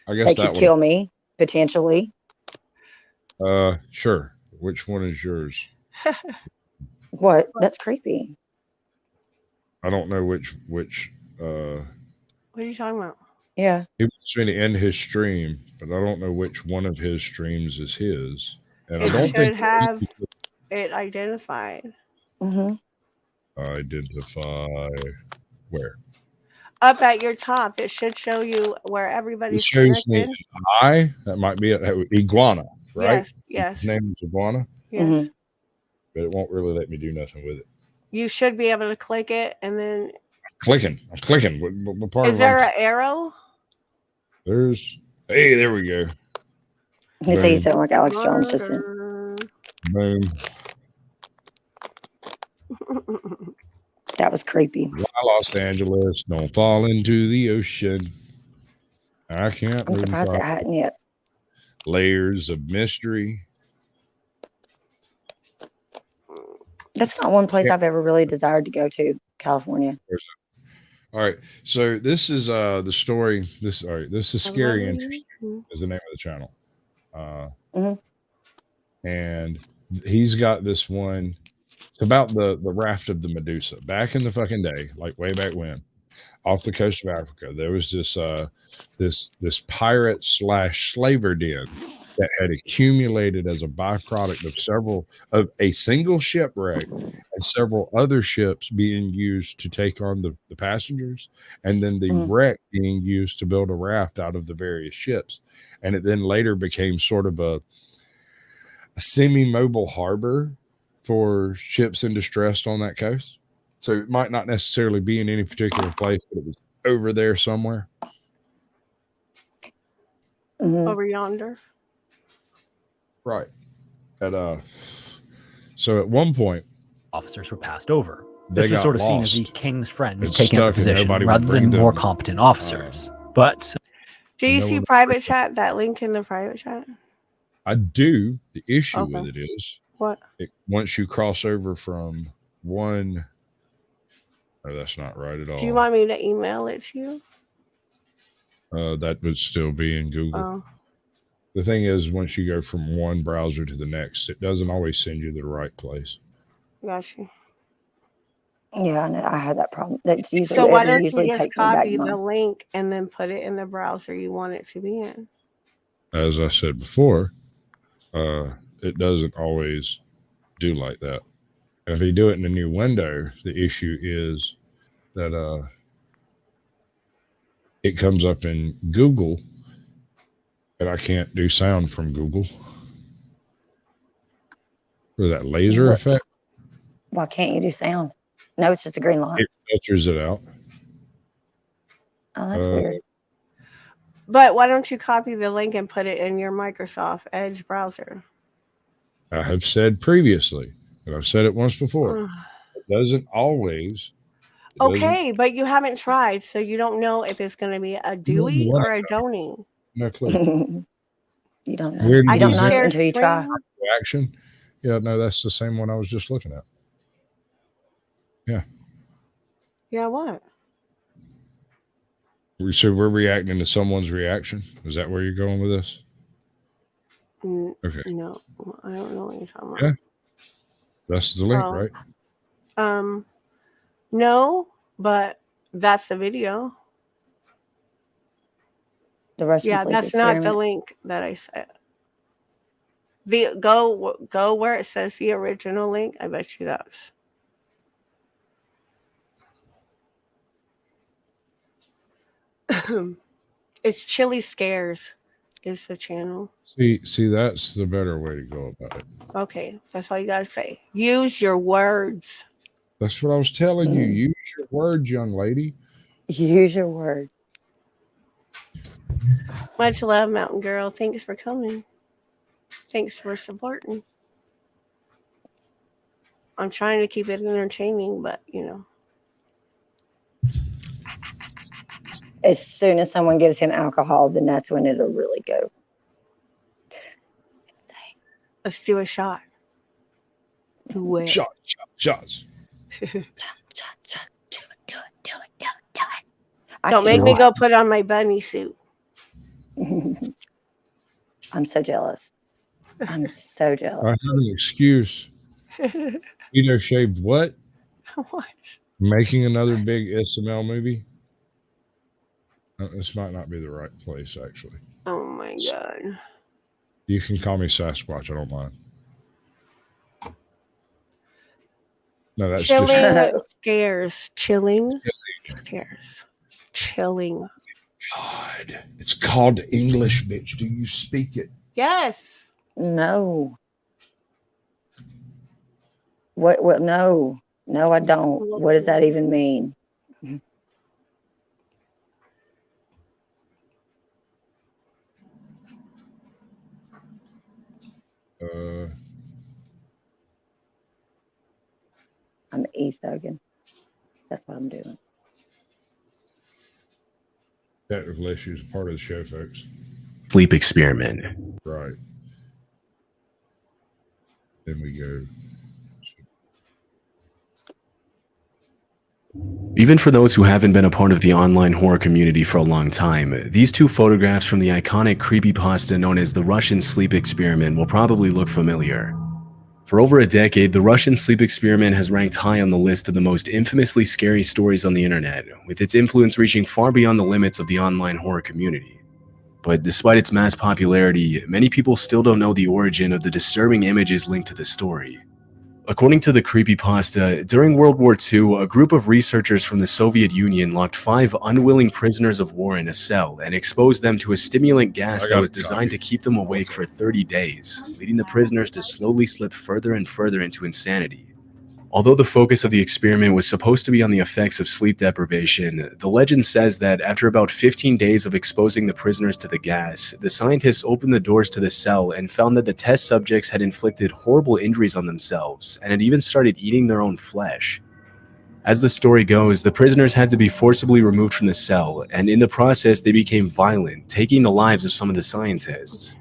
I They guess could that one. kill me potentially. Sure. Which one is yours? What? That's creepy. I don't know which What are you talking about? Yeah. He wants me to end his stream, but I don't know which one of his streams is his. And I It don't should think have it identified. Mm-hmm. identify where. Up at your top, it should show you where It everybody's shows me connected. an eye. That might be Iguana, right? Yes, yes, His name is Iguana, yes. Mm-hmm. but it won't really let me do nothing with it. You should be able to click it, and then I'm clicking. What part is of there I'm- an arrow? There's. Hey, there we go. You say you sound like Alex Jones just then. Boom. That was creepy. Los Angeles, don't fall into the ocean. I can't. I'm surprised it hadn't yet. Layers of mystery. That's not one place I've ever really desired to go to, California. All right. So this is the story. This is Scary Interesting is the name of the channel. And he's got this one. It's about the raft of the Medusa. Back in the fucking day, like way back when, off the coast of Africa, there was this pirate / slaver den that had accumulated as a byproduct of a single shipwreck and several other ships being used to take on the passengers, and then the wreck being used to build a raft out of the various ships. And it then later became sort of a semi-mobile harbor for ships in distress on that coast. So it might not necessarily be in any particular place, but it was over there somewhere. Over yonder. Right. So at one point, officers were passed over. They This was got sort of seen as lost. the king's friends It's taking up stuck the and position nobody would rather bring than more them, competent officers. But Do you No see one- private chat? That link in the private chat? I do. The issue Okay. with it is What? once you cross over from one, oh, that's not right at all. Do you want me to email it to you? That would still be in Google. Oh, The thing is, once you go from one browser to the next, it doesn't always send you to the right place. got you. Yeah, I had that problem. That's usually So why it don't usually you just takes me back copy to the mine. link and then put it in the browser you want it to be in? As I said before, it doesn't always do like that. And if you do it in a new window, the issue is that it comes up in Google, and I can't do sound from Google. Or that laser effect, Why can't you do sound? No, it's just a green line. it filters it out. Oh, that's weird. But why don't you copy the link and put it in your Microsoft Edge browser? I have said previously, and I've said it once before, it doesn't always. Okay, but you haven't tried, so you don't know if it's going to be a Dewey or a Donny. No clue. You don't know. Where did I you don't say know until you try. screen? Action. Yeah, no, that's the same one I was just looking at. Yeah, what? So we're reacting to someone's reaction. Is that where you're going with this? Okay. No, I don't know what you're talking about. Yeah. That's the link, Oh. right? No, but that's the video. The Russian Yeah, sleep that's not the experiment. link that I said. Go where it says the original link. I bet you that's. It's Chili Scares is the channel. See, that's the better way to go about it. Okay, that's all you gotta say. Use your words. That's what I was telling you. Use your words, young lady. Use your words. Much love, Mountain Girl. Thanks for coming. Thanks for supporting. I'm trying to keep it entertaining, but you know. As soon as someone gives him alcohol, then that's when it'll really go. Let's do a shot. Do it. Shots. Don't make me go put on my bunny suit. I'm so jealous. I'm so I jealous. have an excuse. Theodore shaved what? What? Making another big SML movie? This might not be the right place, actually. Oh my god. You can call me Sasquatch. I don't mind. No, that's Chilling just scares. Chilling scares. Chilling. God. It's called English, bitch. Do you speak it? Yes. No. What? No. No, I don't. What does that even mean? I'm e-thugging. That's what I'm doing. Technical issues, part of the show, folks. Sleep experiment. Right. Then we go. Even for those who haven't been a part of the online horror community for a long time, these two photographs from the iconic creepypasta known as the Russian sleep experiment will probably look familiar. For over a decade, the Russian sleep experiment has ranked high on the list of the most infamously scary stories on the internet, with its influence reaching far beyond the limits of the online horror community. But despite its mass popularity, many people still don't know the origin of the disturbing images linked to the story. According to the creepypasta, during World War II, a group of researchers from the Soviet Union locked 5 unwilling prisoners of war in a cell and exposed them to a stimulant gas that was designed to keep them awake for 30 days, leading the prisoners to slowly slip further and further into insanity. Although the focus of the experiment was supposed to be on the effects of sleep deprivation, the legend says that after about 15 days of exposing the prisoners to the gas, the scientists opened the doors to the cell and found that the test subjects had inflicted horrible injuries on themselves and had even started eating their own flesh. As the story goes, the prisoners had to be forcibly removed from the cell, and in the process they became violent, taking the lives of some of the scientists.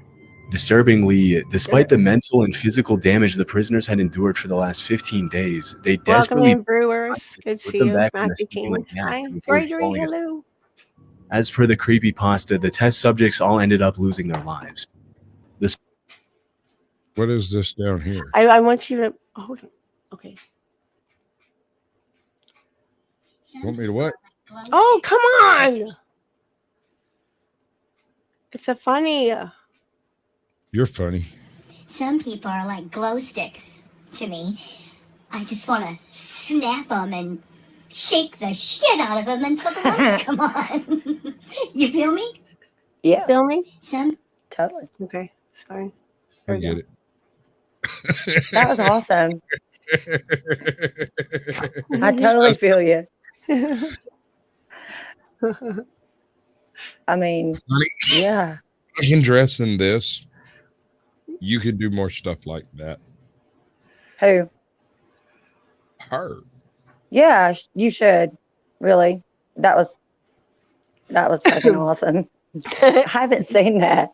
Disturbingly, despite the mental and physical damage the prisoners had endured for the last 15 days, they Welcome desperately in, Brewers. Good to put see them you. back in the Matthew King. stimulant gas Hi. to avoid Gregory, falling asleep. hello. As per the creepypasta, the test subjects all ended up losing their lives. What is this down here? I want you to hold on. Okay. Want me to what? Oh, come on. It's a funny. You're funny. Some people are like glow sticks to me. I just want to snap them and shake the shit out of them until the lights come on. You feel me? Yeah. Feel me? Totally. Okay. Sorry. I get it. That was awesome. I totally feel you. I mean, yeah. I can dress in this. You could do more stuff like that. Who? Her. Yeah, you should. Really. That was fucking awesome. I haven't seen that.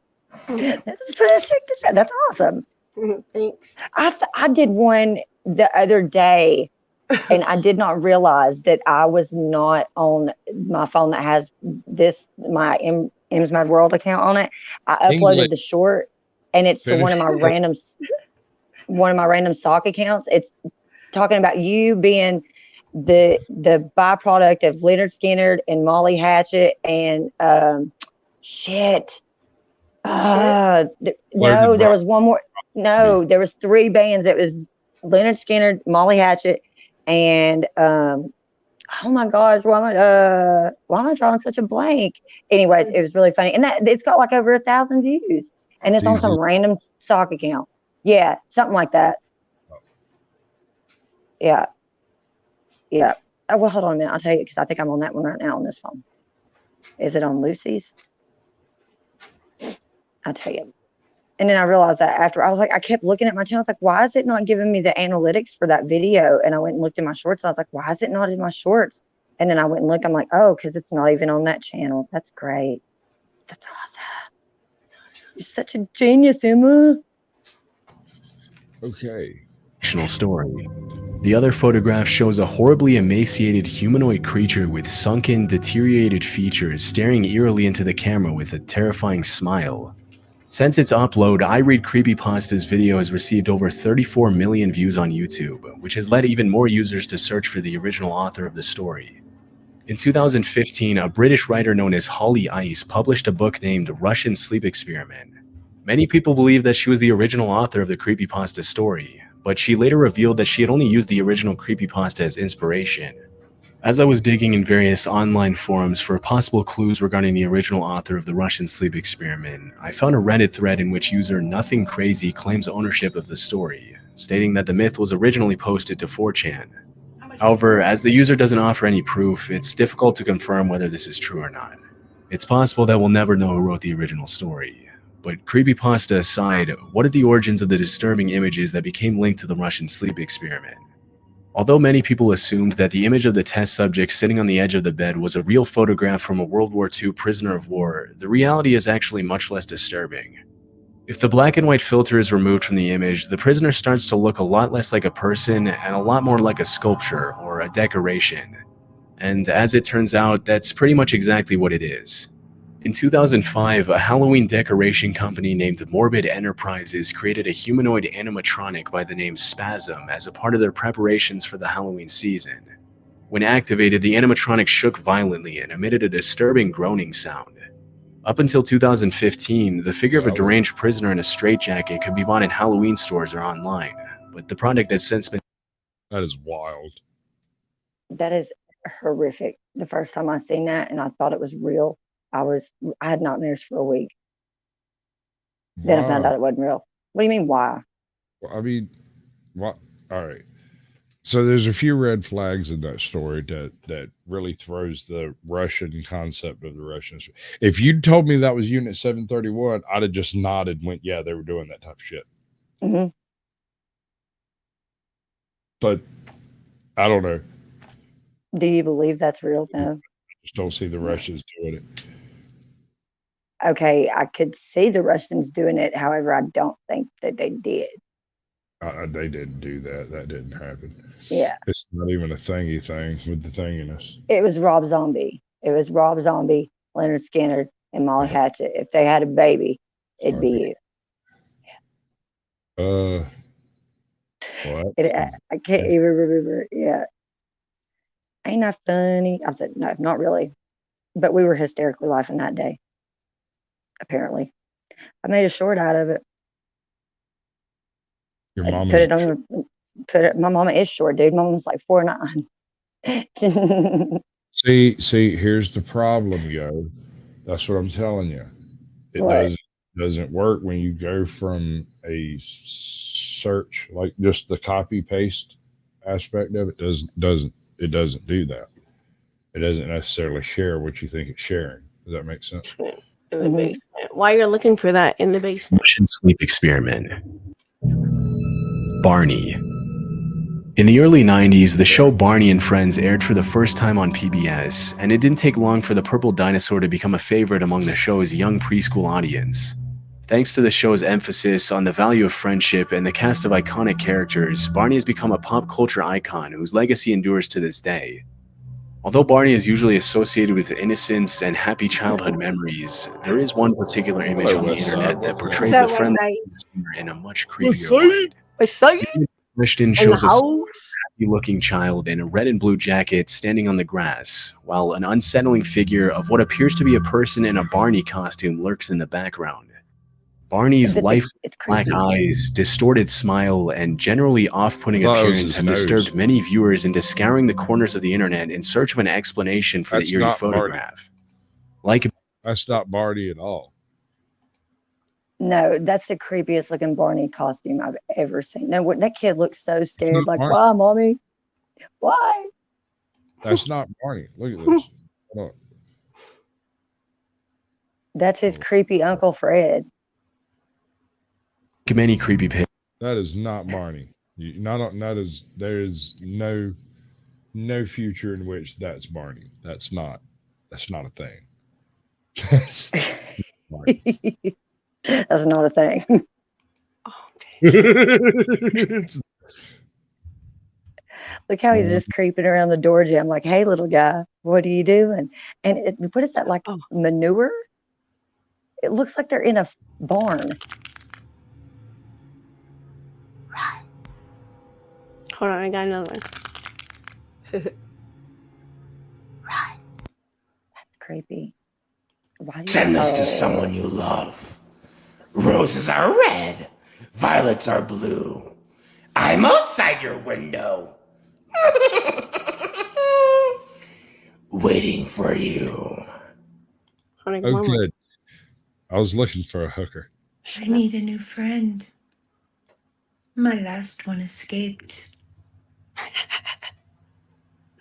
That's awesome. Thanks. I did one the other day, and I did not realize that I was not on my phone that has my M's Mad World account on it. I uploaded the short, and it's to one of my random stock accounts. It's talking about you being the byproduct of Leonard Skinner and Molly Hatchet and no, there was one more. No, there was 3 bands. It was Leonard Skinner, Molly Hatchet, and oh my gosh, why am I drawing such a blank? Anyways, it was really funny, and it's got like over 1,000 views, and it's on some random stock account. Yeah, something like that. Yeah. Oh, well, hold on a minute. I'll tell you because I think I'm on that one right now on this phone. Is it on Lucy's? I'll tell you. And then I realized that after I kept looking at my channel. I was like, why is it not giving me the analytics for that video? And I went and looked at my shorts. I was like, why is it not in my shorts? And then I went and looked. I'm like, oh, because it's not even on that channel. That's great. That's awesome. You're such a genius, Emma. Okay. Story. The other photograph shows a horribly emaciated humanoid creature with sunken, deteriorated features staring eerily into the camera with a terrifying smile. Since its upload, I Read Creepypasta's video has received over 34 million views on YouTube, which has led even more users to search for the original author of the story. In 2015, a British writer known as Holly Ice published a book named Russian Sleep Experiment. Many people believe that she was the original author of the creepypasta story, but she later revealed that she had only used the original creepypasta as inspiration. As I was digging in various online forums for possible clues regarding the original author of the Russian Sleep Experiment, I found a Reddit thread in which user Nothing Crazy claims ownership of the story, stating that the myth was originally posted to 4chan. However, as the user doesn't offer any proof, it's difficult to confirm whether this is true or not. It's possible that we'll never know who wrote the original story. But creepypasta aside, what are the origins of the disturbing images that became linked to the Russian sleep experiment? Although many people assumed that the image of the test subject sitting on the edge of the bed was a real photograph from a World War II prisoner of war, the reality is actually much less disturbing. If the black and white filter is removed from the image, the prisoner starts to look a lot less like a person and a lot more like a sculpture or a decoration. And as it turns out, that's pretty much exactly what it is. In 2005, a Halloween decoration company named Morbid Enterprises created a humanoid animatronic by the name Spasm as a part of their preparations for the Halloween season. When activated, the animatronic shook violently and emitted a disturbing groaning sound. Up until 2015, the figure of a deranged prisoner in a straitjacket could be bought in Halloween stores or online, but the product has since been... That is wild. That is horrific. The first time I seen that and I thought it was real, I had nightmares for a week. Then I found out it wasn't real. What do you mean, why? Well, I mean, what? All right. So there's a few red flags in that story that really throws the Russian concept of the Russians. If you'd told me that was Unit 731, I'd have just nodded and went, yeah, they were doing that type of shit. Mm-hmm. But I don't know. Do you believe that's real? No. Just don't see the Russians doing it. Okay, I could see the Russians doing it. However, I don't think that they did. They didn't do that. That didn't happen. Yeah. It's not even a thingy thing with the thinginess. It was Rob Zombie. It was Rob Zombie, Leonard Skinner, and Molly Hatchet. If they had a baby, it'd be you. What? I can't even remember. Yeah. Ain't that funny? I said, no, not really. But we were hysterically laughing that day. Apparently. I made a short out of it. Your mom my mama is short, dude. My mama's like 4'9". See, here's the problem, yo. That's what I'm telling you. It doesn't work when you go from a search, like just the copy paste aspect of it doesn't do that. It doesn't necessarily share what you think it's sharing. Does that make sense? In the basement. While you're looking for that in the basement. Russian sleep experiment. Barney. In the early 90s, the show Barney and Friends aired for the first time on PBS, and it didn't take long for the purple dinosaur to become a favorite among the show's young preschool audience. Thanks to the show's emphasis on the value of friendship and the cast of iconic characters, Barney has become a pop culture icon whose legacy endures to this day. Although Barney is usually associated with innocence and happy childhood memories, there is one particular image on the internet that portrays the friendly in a much creepier light. Christian shows a happy-looking child in a red and blue jacket standing on the grass, while an unsettling figure of what appears to be a person in a Barney costume lurks in the background. Barney's lifeless black eyes, distorted smile, and generally off-putting appearance have disturbed many viewers into scouring the corners of the internet in search of an explanation for the eerie photograph. That's not Barney at all. No, that's the creepiest looking Barney costume I've ever seen. No, that kid looks so scared. Like, why, mommy? Why? That's not Barney. Look at this. Hold on. That's his creepy Uncle Fred. Many creepy pictures. That is not Barney. There is no future in which that's Barney. That's not a thing. That's That's not a thing. Look how he's just creeping around the door jam like, hey, little guy, what are you doing? And what is that, like manure? It looks like they're in a barn. Hold on, I got another one. creepy. Why do you Send this to someone you love. Roses are red, violets are blue. I'm outside your window. Waiting for you. Oh, good. I was looking for a hooker. I need a new friend. My last one escaped.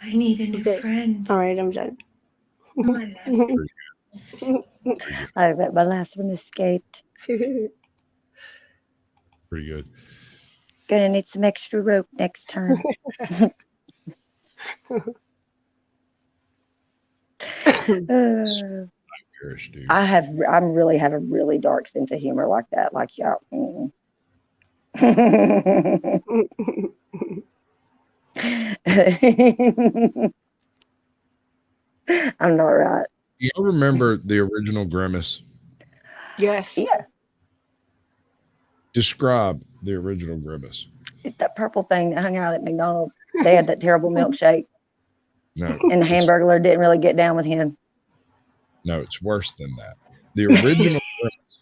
I need a new friend. All right, I'm done. My last I bet my last one escaped. Pretty good. Gonna need some extra rope next time. I'm really have a really dark sense of humor like that. Like y'all. I'm not right. You remember the original Grimace? Yes. Yeah. Describe the original Grimace. It's that purple thing that hung out at McDonald's. They had that terrible milkshake. No. And the Hamburglar didn't really get down with him. No, it's worse than that. The original Grimace.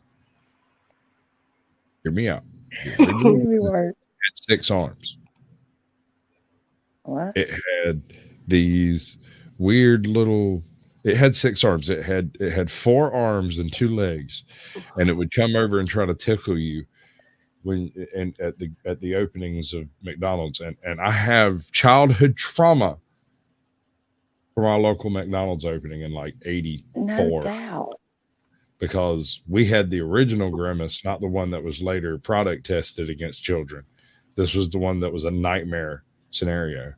Hear me out. The original Grimace had 6 arms. What? It had these weird little. It had 6 arms. It had 4 arms and 2 legs, and it would come over and try to tickle you at the openings of McDonald's. And I have childhood trauma from our local McDonald's opening in like 84. No doubt. Because we had the original Grimace, not the one that was later product tested against children. This was the one that was a nightmare scenario.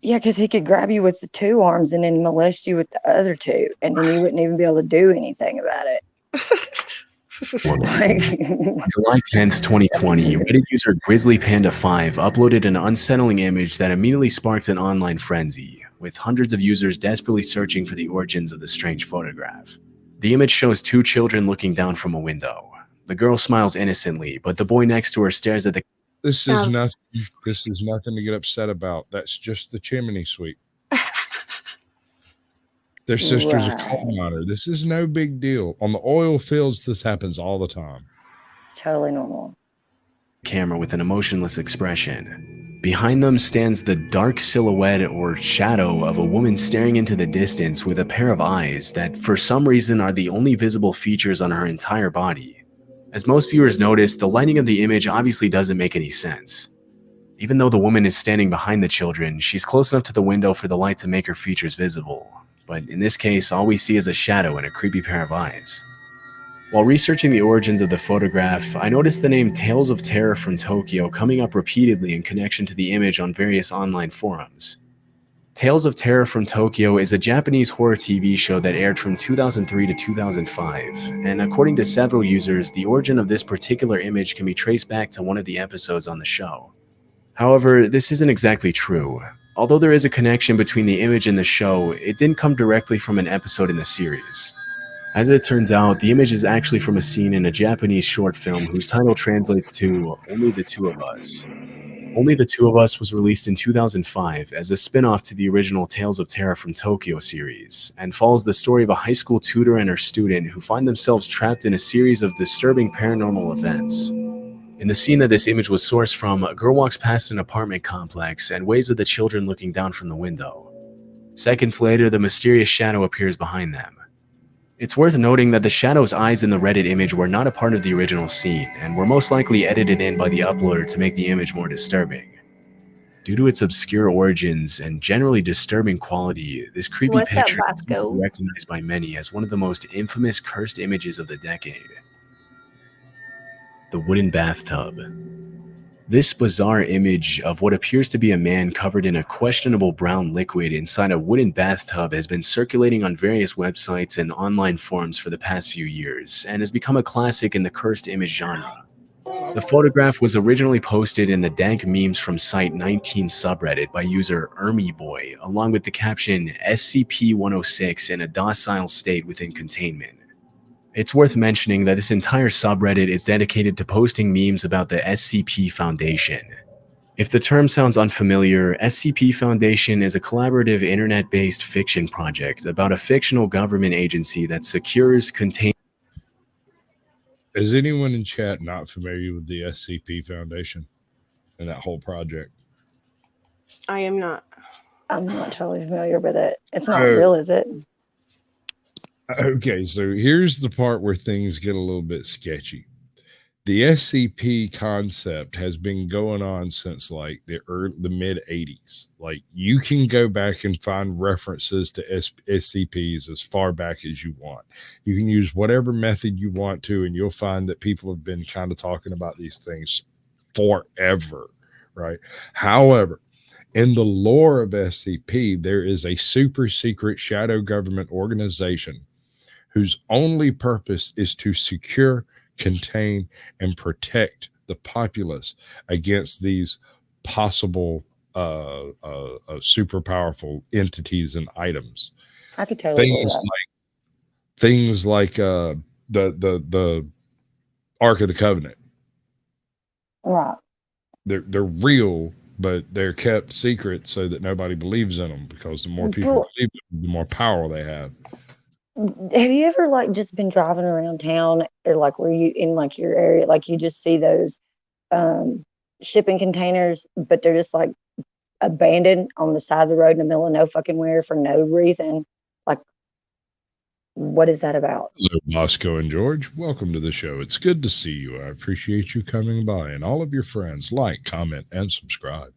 Yeah, because he could grab you with the 2 arms and then molest you with the other 2, and then you wouldn't even be able to do anything about it. On July 10th, 2020, Reddit user GrizzlyPanda5 uploaded an unsettling image that immediately sparked an online frenzy, with hundreds of users desperately searching for the origins of the strange photograph. The image shows 2 children looking down from a window. The girl smiles innocently, but the boy next to her stares at the... This is nothing. This is nothing to get upset about. That's just the chimney sweep. Their sister's a coal miner. This is no big deal. On the oil fields, this happens all the time. Totally normal. Camera with an emotionless expression. Behind them stands the dark silhouette or shadow of a woman staring into the distance with a pair of eyes that, for some reason, are the only visible features on her entire body. As most viewers notice, the lighting of the image obviously doesn't make any sense. Even though the woman is standing behind the children, she's close enough to the window for the light to make her features visible. But in this case, all we see is a shadow and a creepy pair of eyes. While researching the origins of the photograph, I noticed the name Tales of Terror from Tokyo coming up repeatedly in connection to the image on various online forums. Tales of Terror from Tokyo is a Japanese horror TV show that aired from 2003 to 2005, and according to several users, the origin of this particular image can be traced back to one of the episodes on the show. However, this isn't exactly true. Although there is a connection between the image and the show, it didn't come directly from an episode in the series. As it turns out, the image is actually from a scene in a Japanese short film whose title translates to Only the Two of Us. Only the Two of Us was released in 2005 as a spin-off to the original Tales of Terror from Tokyo series, and follows the story of a high school tutor and her student who find themselves trapped in a series of disturbing paranormal events. In the scene that this image was sourced from, a girl walks past an apartment complex and waves at the children looking down from the window. Seconds later, the mysterious shadow appears behind them. It's worth noting that the shadow's eyes in the Reddit image were not a part of the original scene, and were most likely edited in by the uploader to make the image more disturbing. Due to its obscure origins and generally disturbing quality, this creepy picture is recognized by many as one of the most infamous cursed images of the decade. The wooden bathtub. This bizarre image of what appears to be a man covered in a questionable brown liquid inside a wooden bathtub has been circulating on various websites and online forums for the past few years, and has become a classic in the cursed image genre. The photograph was originally posted in the dank memes from site 19 subreddit by user ErmyBoy, along with the caption SCP-106 in a docile state within containment. It's worth mentioning that this entire subreddit is dedicated to posting memes about the SCP Foundation. If the term sounds unfamiliar, SCP Foundation is a collaborative internet-based fiction project about a fictional government agency that secures, contains. Is anyone in chat not familiar with the SCP Foundation and that whole project? I am not. I'm not totally familiar with it. It's not real, is it? Okay, so here's the part where things get a little bit sketchy. The SCP concept has been going on since like the mid 80s. Like you can go back and find references to SCPs as far back as you want. You can use whatever method you want to, and you'll find that people have been kind of talking about these things forever, right? However, in the lore of SCP, there is a super secret shadow government organization whose only purpose is to secure, contain, and protect the populace against these possible super powerful entities and items. I could totally things like the Ark of the Covenant. Right. They're real, but they're kept secret so that nobody believes in them, because the more people believe them, the more power they have. Have you ever like just been driving around town, or like where you in like your area, like you just see those shipping containers, but they're just like abandoned on the side of the road in the middle of no fucking where for no reason? Like, what is that about? Hello, Bosco and George. Welcome to the show. It's good to see you. I appreciate you coming by, and all of your friends like, comment, and subscribe.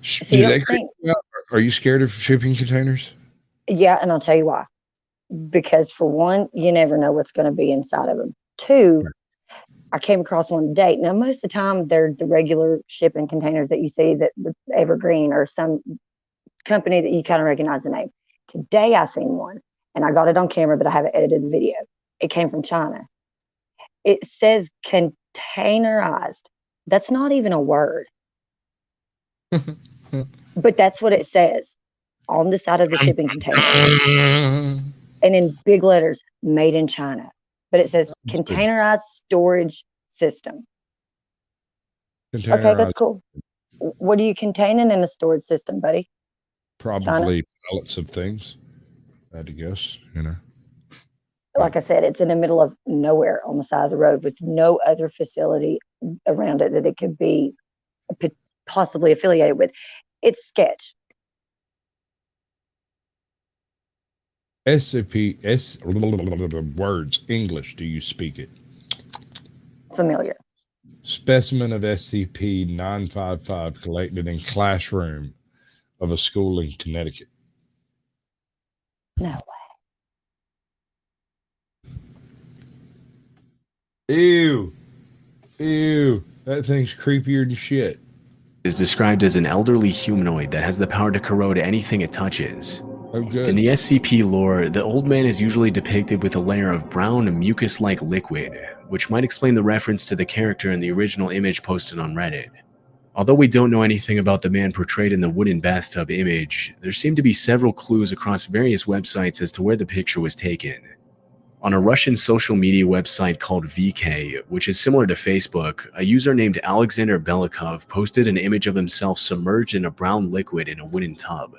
So you don't think, are you scared of shipping containers? yeah, and I'll tell you why. Because for one, you never know what's going to be inside of them. Two, I came across one today. Now, most of the time, they're the regular shipping containers that you see, that with Evergreen or some company that you kind of recognize the name. Today, I seen one, and I got it on camera, but I haven't edited the video. It came from China. It says containerized. That's not even a word. But that's what it says on the side of the shipping container. And in big letters, made in China. But it says containerized storage system. Okay, that's cool. What are you containing in a storage system, buddy? Probably pallets of things. I had to guess, you know. Like I said, it's in the middle of nowhere on the side of the road with no other facility around it that it could be possibly affiliated with. It's sketch. SCP, words, English, do you speak it? Familiar. Specimen of SCP-955 collected in classroom of a school in Connecticut. No way. Ew. Ew. That thing's creepier than shit. Is described as an elderly humanoid that has the power to corrode anything it touches. Oh, good. In the SCP lore, the old man is usually depicted with a layer of brown mucus-like liquid, which might explain the reference to the character in the original image posted on Reddit. Although we don't know anything about the man portrayed in the wooden bathtub image, there seem to be several clues across various websites as to where the picture was taken. On a Russian social media website called VK, which is similar to Facebook, a user named Alexander Belikov posted an image of himself submerged in a brown liquid in a wooden tub.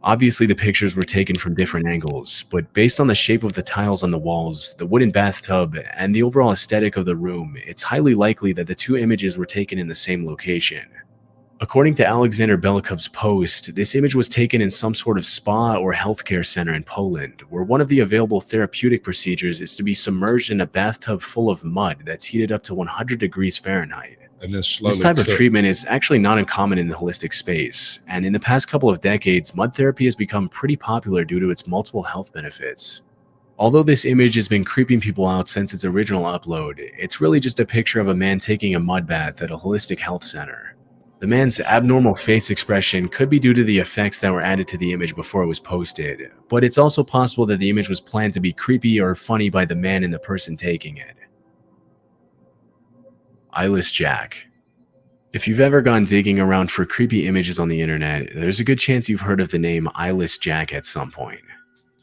Obviously, the pictures were taken from different angles, but based on the shape of the tiles on the walls, the wooden bathtub, and the overall aesthetic of the room, it's highly likely that the two images were taken in the same location. According to Alexander Belikov's post, this image was taken in some sort of spa or healthcare center in Poland, where one of the available therapeutic procedures is to be submerged in a bathtub full of mud that's heated up to 100 degrees Fahrenheit. And this type of treatment is actually not uncommon in the holistic space, and in the past couple of decades, mud therapy has become pretty popular due to its multiple health benefits. Although this image has been creeping people out since its original upload, it's really just a picture of a man taking a mud bath at a holistic health center. The man's abnormal face expression could be due to the effects that were added to the image before it was posted, but it's also possible that the image was planned to be creepy or funny by the man and the person taking it. Eyeless Jack. If you've ever gone digging around for creepy images on the internet, there's a good chance you've heard of the name Eyeless Jack at some point.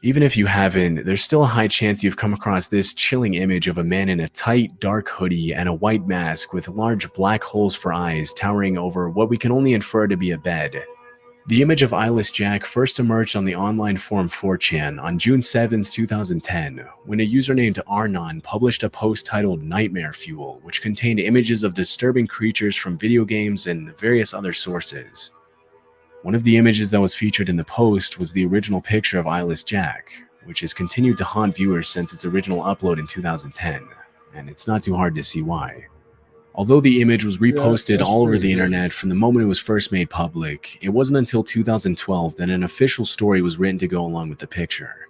Even if you haven't, there's still a high chance you've come across this chilling image of a man in a tight, dark hoodie and a white mask with large black holes for eyes towering over what we can only infer to be a bed. The image of Eyeless Jack first emerged on the online forum 4chan on June 7, 2010, when a user named Arnon published a post titled Nightmare Fuel, which contained images of disturbing creatures from video games and various other sources. One of the images that was featured in the post was the original picture of Eyeless Jack, which has continued to haunt viewers since its original upload in 2010, and it's not too hard to see why. Although the image was reposted all over the internet from the moment it was first made public, it wasn't until 2012 that an official story was written to go along with the picture.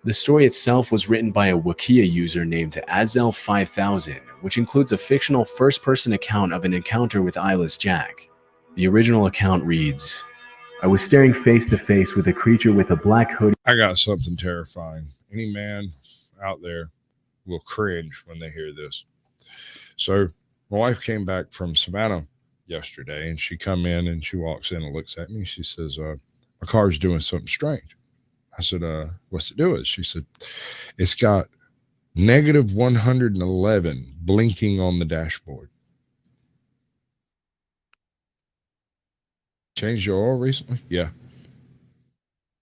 The story itself was written by a Wikia user named Azel5000, which includes a fictional first-person account of an encounter with Eyeless Jack. The original account reads, "I was staring face to face with a creature with a black hoodie." I got something terrifying. Any man out there will cringe when they hear this. So my wife came back from Savannah yesterday, and she come in and she walks in and looks at me. She says, my car's doing something strange. I said, what's it doing? She said, it's got negative 111 blinking on the dashboard. Changed your oil recently? Yeah.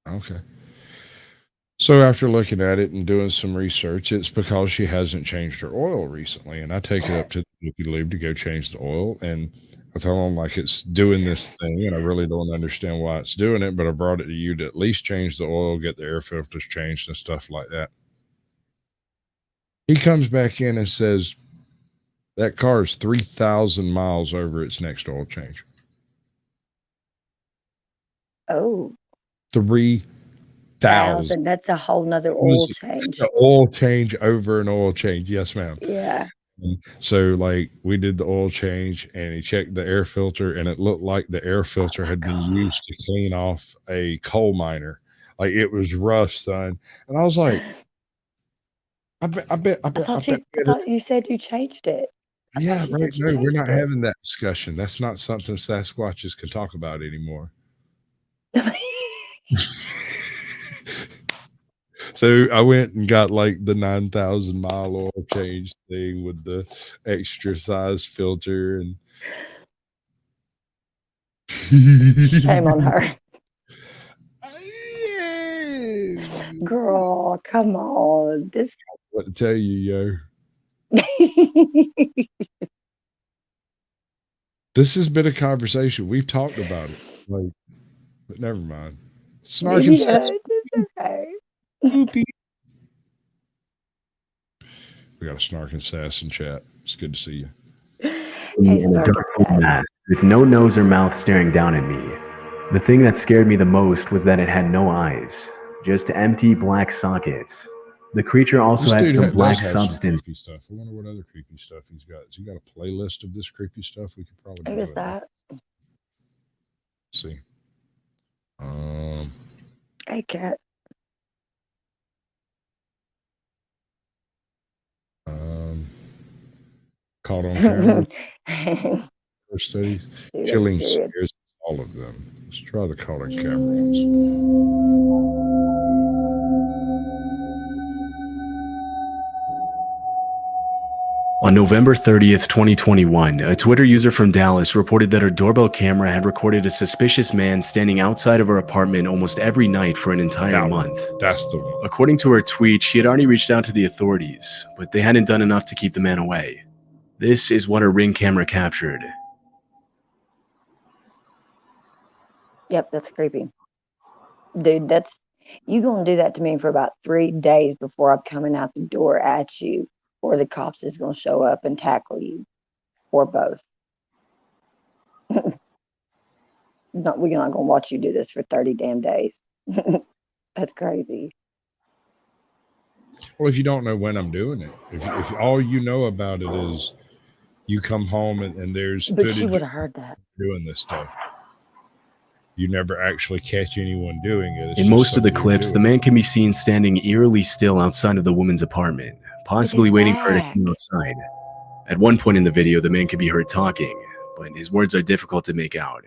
Okay. So after looking at it and doing some research, it's because she hasn't changed her oil recently. And I take it up to the lube to go change the oil. And I tell them, like, it's doing this thing, and I really don't understand why it's doing it, but I brought it to you to at least change the oil, get the air filters changed and stuff like that. He comes back in and says, that car is 3,000 miles over its next oil change. Oh. 3,000. That's a whole nother oil change. An oil change over an oil change. Yes, ma'am. Yeah. And so, like, we did the oil change, and he checked the air filter, and it looked like the air filter had been used to clean off a coal miner. Like, it was rough, son. And I was like, I thought you said you changed it. Yeah, right. No, we're not having that discussion. That's not something Sasquatches can talk about anymore. So I went and got like the 9,000 mile oil change thing with the extra size filter, and shame on her. Girl, come on. What to tell you, yo. This has been a conversation. We've talked about it. Like, but never mind. Snarking sass. It's okay. We got a snarking sass in chat. It's good to see you. In a dark mask with no nose or mouth staring down at me. The thing that scared me the most was that it had no eyes, just empty black sockets. The creature also had some black substance. Creepy stuff. I wonder what other creepy stuff he's got. Has he got a playlist of this creepy stuff? We could probably do what is that? Let's see. Hey, cat. Caught on camera. First studies. Chilling scares all of them. Let's try the caught on camera ones. On November 30th, 2021, a Twitter user from Dallas reported that her doorbell camera had recorded a suspicious man standing outside of her apartment almost every night for an entire month. That's the one. According to her tweet, she had already reached out to the authorities, but they hadn't done enough to keep the man away. This is what her Ring camera captured. Yep, that's creepy. Dude, you gonna do that to me for about 3 days before I'm coming out the door at you, or the cops is gonna show up and tackle you, or both. We're not gonna watch you do this for 30 damn days. That's crazy. Well, if you don't know when I'm doing it, if all you know about it is you come home and there's footage, she would have heard that doing this stuff. You never actually catch anyone doing it. In most of the clips, the man can be seen standing eerily still outside of the woman's apartment, possibly waiting for her to come outside. At one point in the video, the man can be heard talking, but his words are difficult to make out.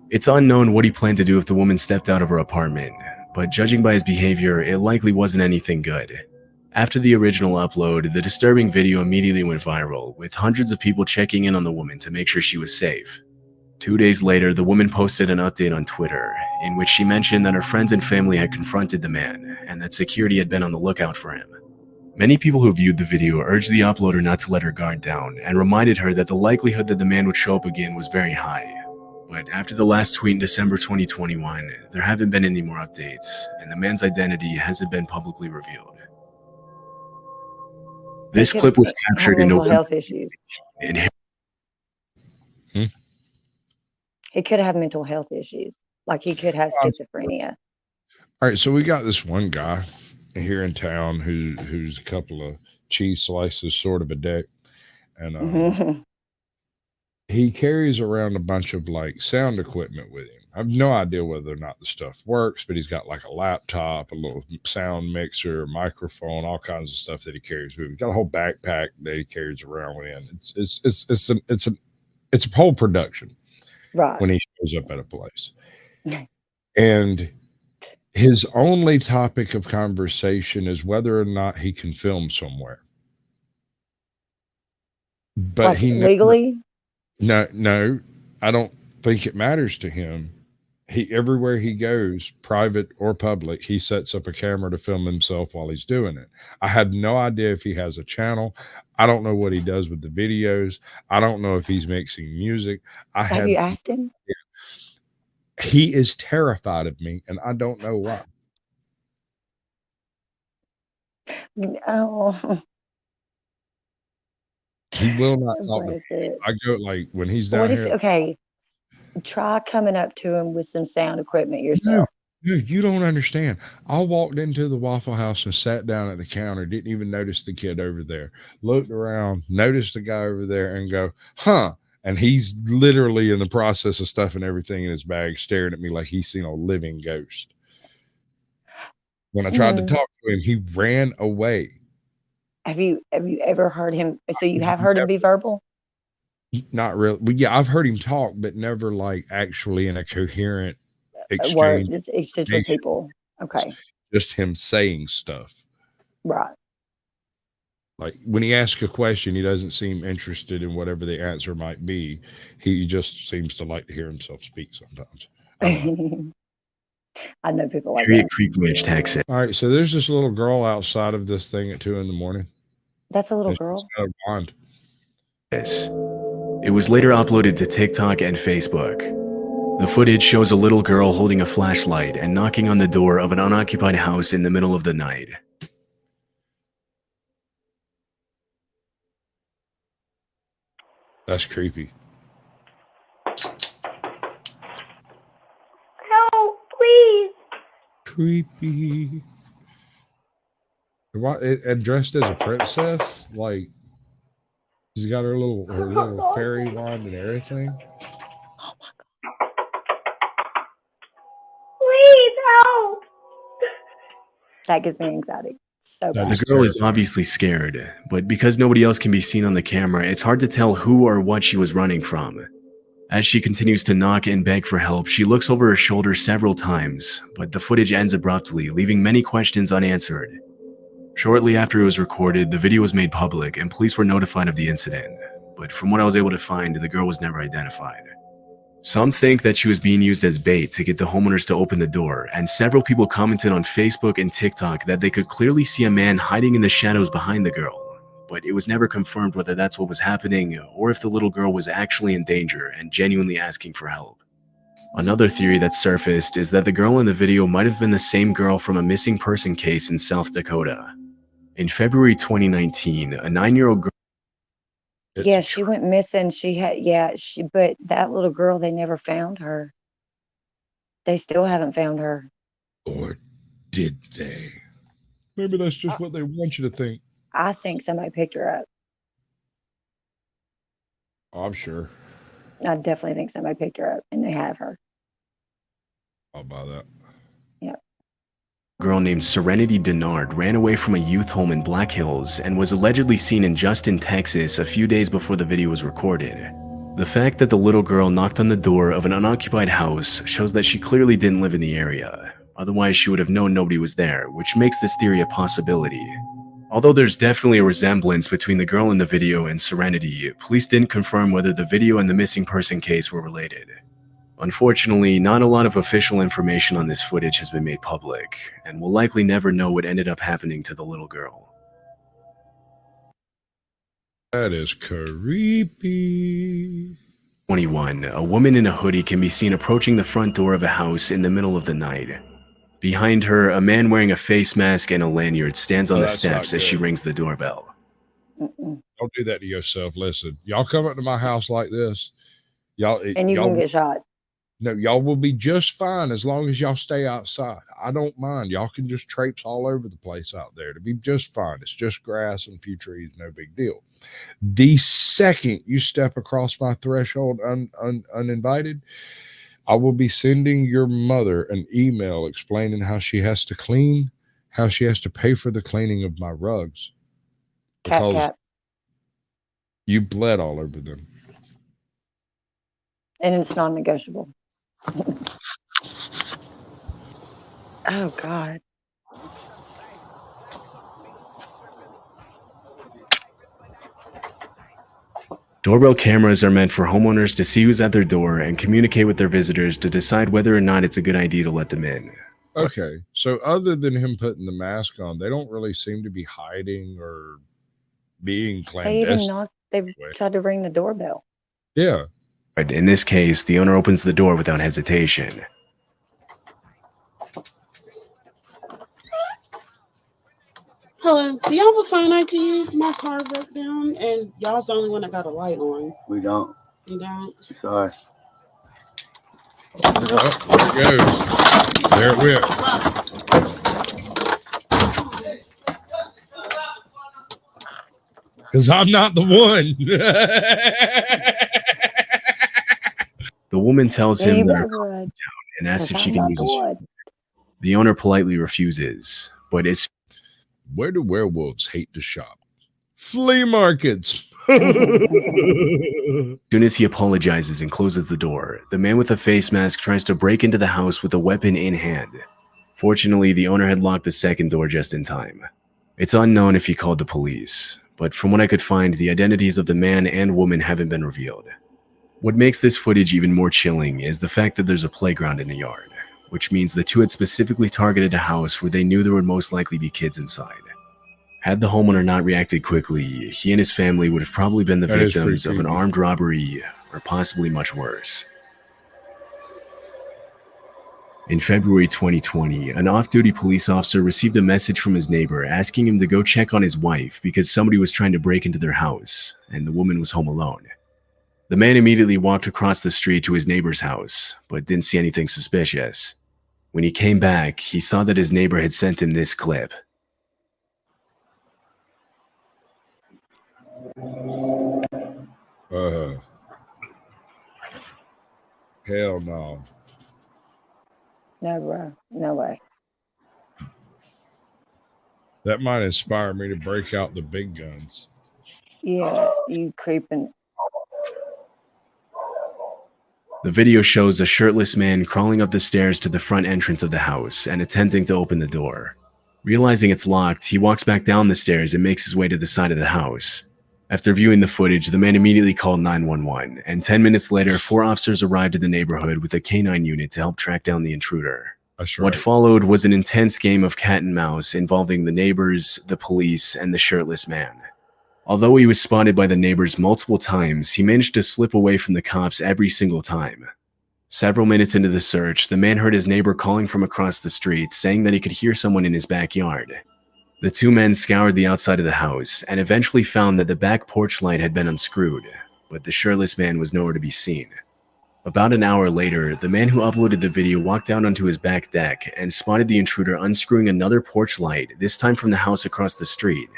It's unknown what he planned to do if the woman stepped out of her apartment, but judging by his behavior, it likely wasn't anything good. After the original upload, the disturbing video immediately went viral, with hundreds of people checking in on the woman to make sure she was safe. 2 days later, the woman posted an update on Twitter, in which she mentioned that her friends and family had confronted the man, and that security had been on the lookout for him. Many people who viewed the video urged the uploader not to let her guard down, and reminded her that the likelihood that the man would show up again was very high. But after the last tweet in December 2021, there haven't been any more updates, and the man's identity hasn't been publicly revealed. This clip was captured in mental November. health issues. He could have mental health issues. Like he could have schizophrenia. All right, so we got this one guy here in town who's a couple of cheese slices sort of a dick, and he carries around a bunch of like sound equipment with him. I have no idea whether or not the stuff works, but he's got like a laptop, a little sound mixer, microphone, all kinds of stuff that he carries with him. He's got a whole backpack that he carries around with him. It's a whole production, right? When he shows up at a place, and his only topic of conversation is whether or not he can film somewhere. But like he legally. No, I don't think it matters to him. Everywhere he goes, private or public, he sets up a camera to film himself while he's doing it. I have no idea if he has a channel. I don't know what he does with the videos. I don't know if he's mixing music. Have you asked him? He is terrified of me, and I don't know why. Oh. He will not talk to me. I go like when he's down here. Okay, try coming up to him with some sound equipment yourself. No, you don't understand. I walked into the Waffle House and sat down at the counter, didn't even notice the kid over there, looked around, noticed the guy over there, and go, huh? And he's literally in the process of stuffing everything in his bag, staring at me like he's seen a living ghost. When I tried to talk to him, he ran away. Have you ever heard him? So you have heard him be verbal? Not really. Well, yeah, I've heard him talk, but never like actually in a coherent exchange with people. Okay. Just him saying stuff. Right. Like when he asks a question, he doesn't seem interested in whatever the answer might be. He just seems to like to hear himself speak sometimes. I know people like that. Creekledge, Texas. All right, so there's this little girl outside of this thing at 2 a.m. That's a little girl. It was later uploaded to TikTok and Facebook. The footage shows a little girl holding a flashlight and knocking on the door of an unoccupied house in the middle of the night. That's creepy. No, please. Creepy. And dressed as a princess, like she's got her little fairy wand and everything. Oh my god! Please help. That gives me anxiety. So bad. The girl is obviously scared, but because nobody else can be seen on the camera, it's hard to tell who or what she was running from. As she continues to knock and beg for help, she looks over her shoulder several times, but the footage ends abruptly, leaving many questions unanswered. Shortly after it was recorded, the video was made public and police were notified of the incident, but from what I was able to find, the girl was never identified. Some think that she was being used as bait to get the homeowners to open the door, and several people commented on Facebook and TikTok that they could clearly see a man hiding in the shadows behind the girl, but it was never confirmed whether that's what was happening or if the little girl was actually in danger and genuinely asking for help. Another theory that surfaced is that the girl in the video might have been the same girl from a missing person case in South Dakota. In February 2019, a 9-year-old girl. Yeah, she went missing. But that little girl, they never found her. They still haven't found her. Or did they? Maybe that's just what they want you to think. I think somebody picked her up. Oh, I'm sure. I definitely think somebody picked her up and they have her. I'll buy that. Yep. A girl named Serenity Denard ran away from a youth home in Black Hills and was allegedly seen in Justin, Texas a few days before the video was recorded. The fact that the little girl knocked on the door of an unoccupied house shows that she clearly didn't live in the area. Otherwise, she would have known nobody was there, which makes this theory a possibility. Although there's definitely a resemblance between the girl in the video and Serenity, police didn't confirm whether the video and the missing person case were related. Unfortunately, not a lot of official information on this footage has been made public, and we'll likely never know what ended up happening to the little girl. That is creepy. 21. A woman in a hoodie can be seen approaching the front door of a house in the middle of the night. Behind her, a man wearing a face mask and a lanyard stands on the steps as she rings the doorbell. Mm-mm. Don't do that to yourself. Listen, y'all come up to my house like this, And you y'all, can get shot. no, y'all will be just fine as long as y'all stay outside. I don't mind. Y'all can just traipse all over the place out there to be just fine. It's just grass and a few trees, no big deal. The second you step across my threshold uninvited, I will be sending your mother an email explaining how she has to clean, how she has to pay for the cleaning of my rugs. Because you bled all over them. And it's non-negotiable. Oh, God. Doorbell cameras are meant for homeowners to see who's at their door and communicate with their visitors to decide whether or not it's a good idea to let them in. Okay, so other than him putting the mask on, they don't really seem to be hiding or being They even clandestine. knocked, they tried to ring the doorbell. Yeah. But in this case, the owner opens the door without hesitation. Hello, do y'all have a phone I can use? My car broke down, and y'all's the only one that got a light on. We don't. You don't? Sorry. Oh, there it goes. There it went. Because I'm not the one. The woman tells him that her Neighborhood. car broke down and asks if Because she I'm can not use the his one. phone. The owner politely refuses, but it's Where do werewolves hate to shop? Flea markets. as soon as he apologizes and closes the door, the man with the face mask tries to break into the house with a weapon in hand. Fortunately, the owner had locked the second door just in time. It's unknown if he called the police, but from what I could find, the identities of the man and woman haven't been revealed. What makes this footage even more chilling is the fact that there's a playground in the yard, which means the two had specifically targeted a house where they knew there would most likely be kids inside. Had the homeowner not reacted quickly, he and his family would have probably been the That is victims of an creepy. armed robbery, or possibly much worse. In February 2020, an off-duty police officer received a message from his neighbor asking him to go check on his wife because somebody was trying to break into their house, and the woman was home alone. The man immediately walked across the street to his neighbor's house, but didn't see anything suspicious. When he came back, he saw that his neighbor had sent him this clip. Hell no. No, bro. No way. That might inspire me to break out the big guns. Yeah, you creeping. The video shows a shirtless man crawling up the stairs to the front entrance of the house and attempting to open the door. Realizing it's locked, he walks back down the stairs and makes his way to the side of the house. After viewing the footage, the man immediately called 911, and 10 minutes later, 4 officers arrived in the neighborhood with a canine unit to help track down the intruder. That's right. What followed was an intense game of cat and mouse involving the neighbors, the police, and the shirtless man. Although he was spotted by the neighbors multiple times, he managed to slip away from the cops every single time. Several minutes into the search, the man heard his neighbor calling from across the street, saying that he could hear someone in his backyard. The two men scoured the outside of the house and eventually found that the back porch light had been unscrewed, but the shirtless man was nowhere to be seen. About an hour later, the man who uploaded the video walked out onto his back deck and spotted the intruder unscrewing another porch light, this time from the house across the street.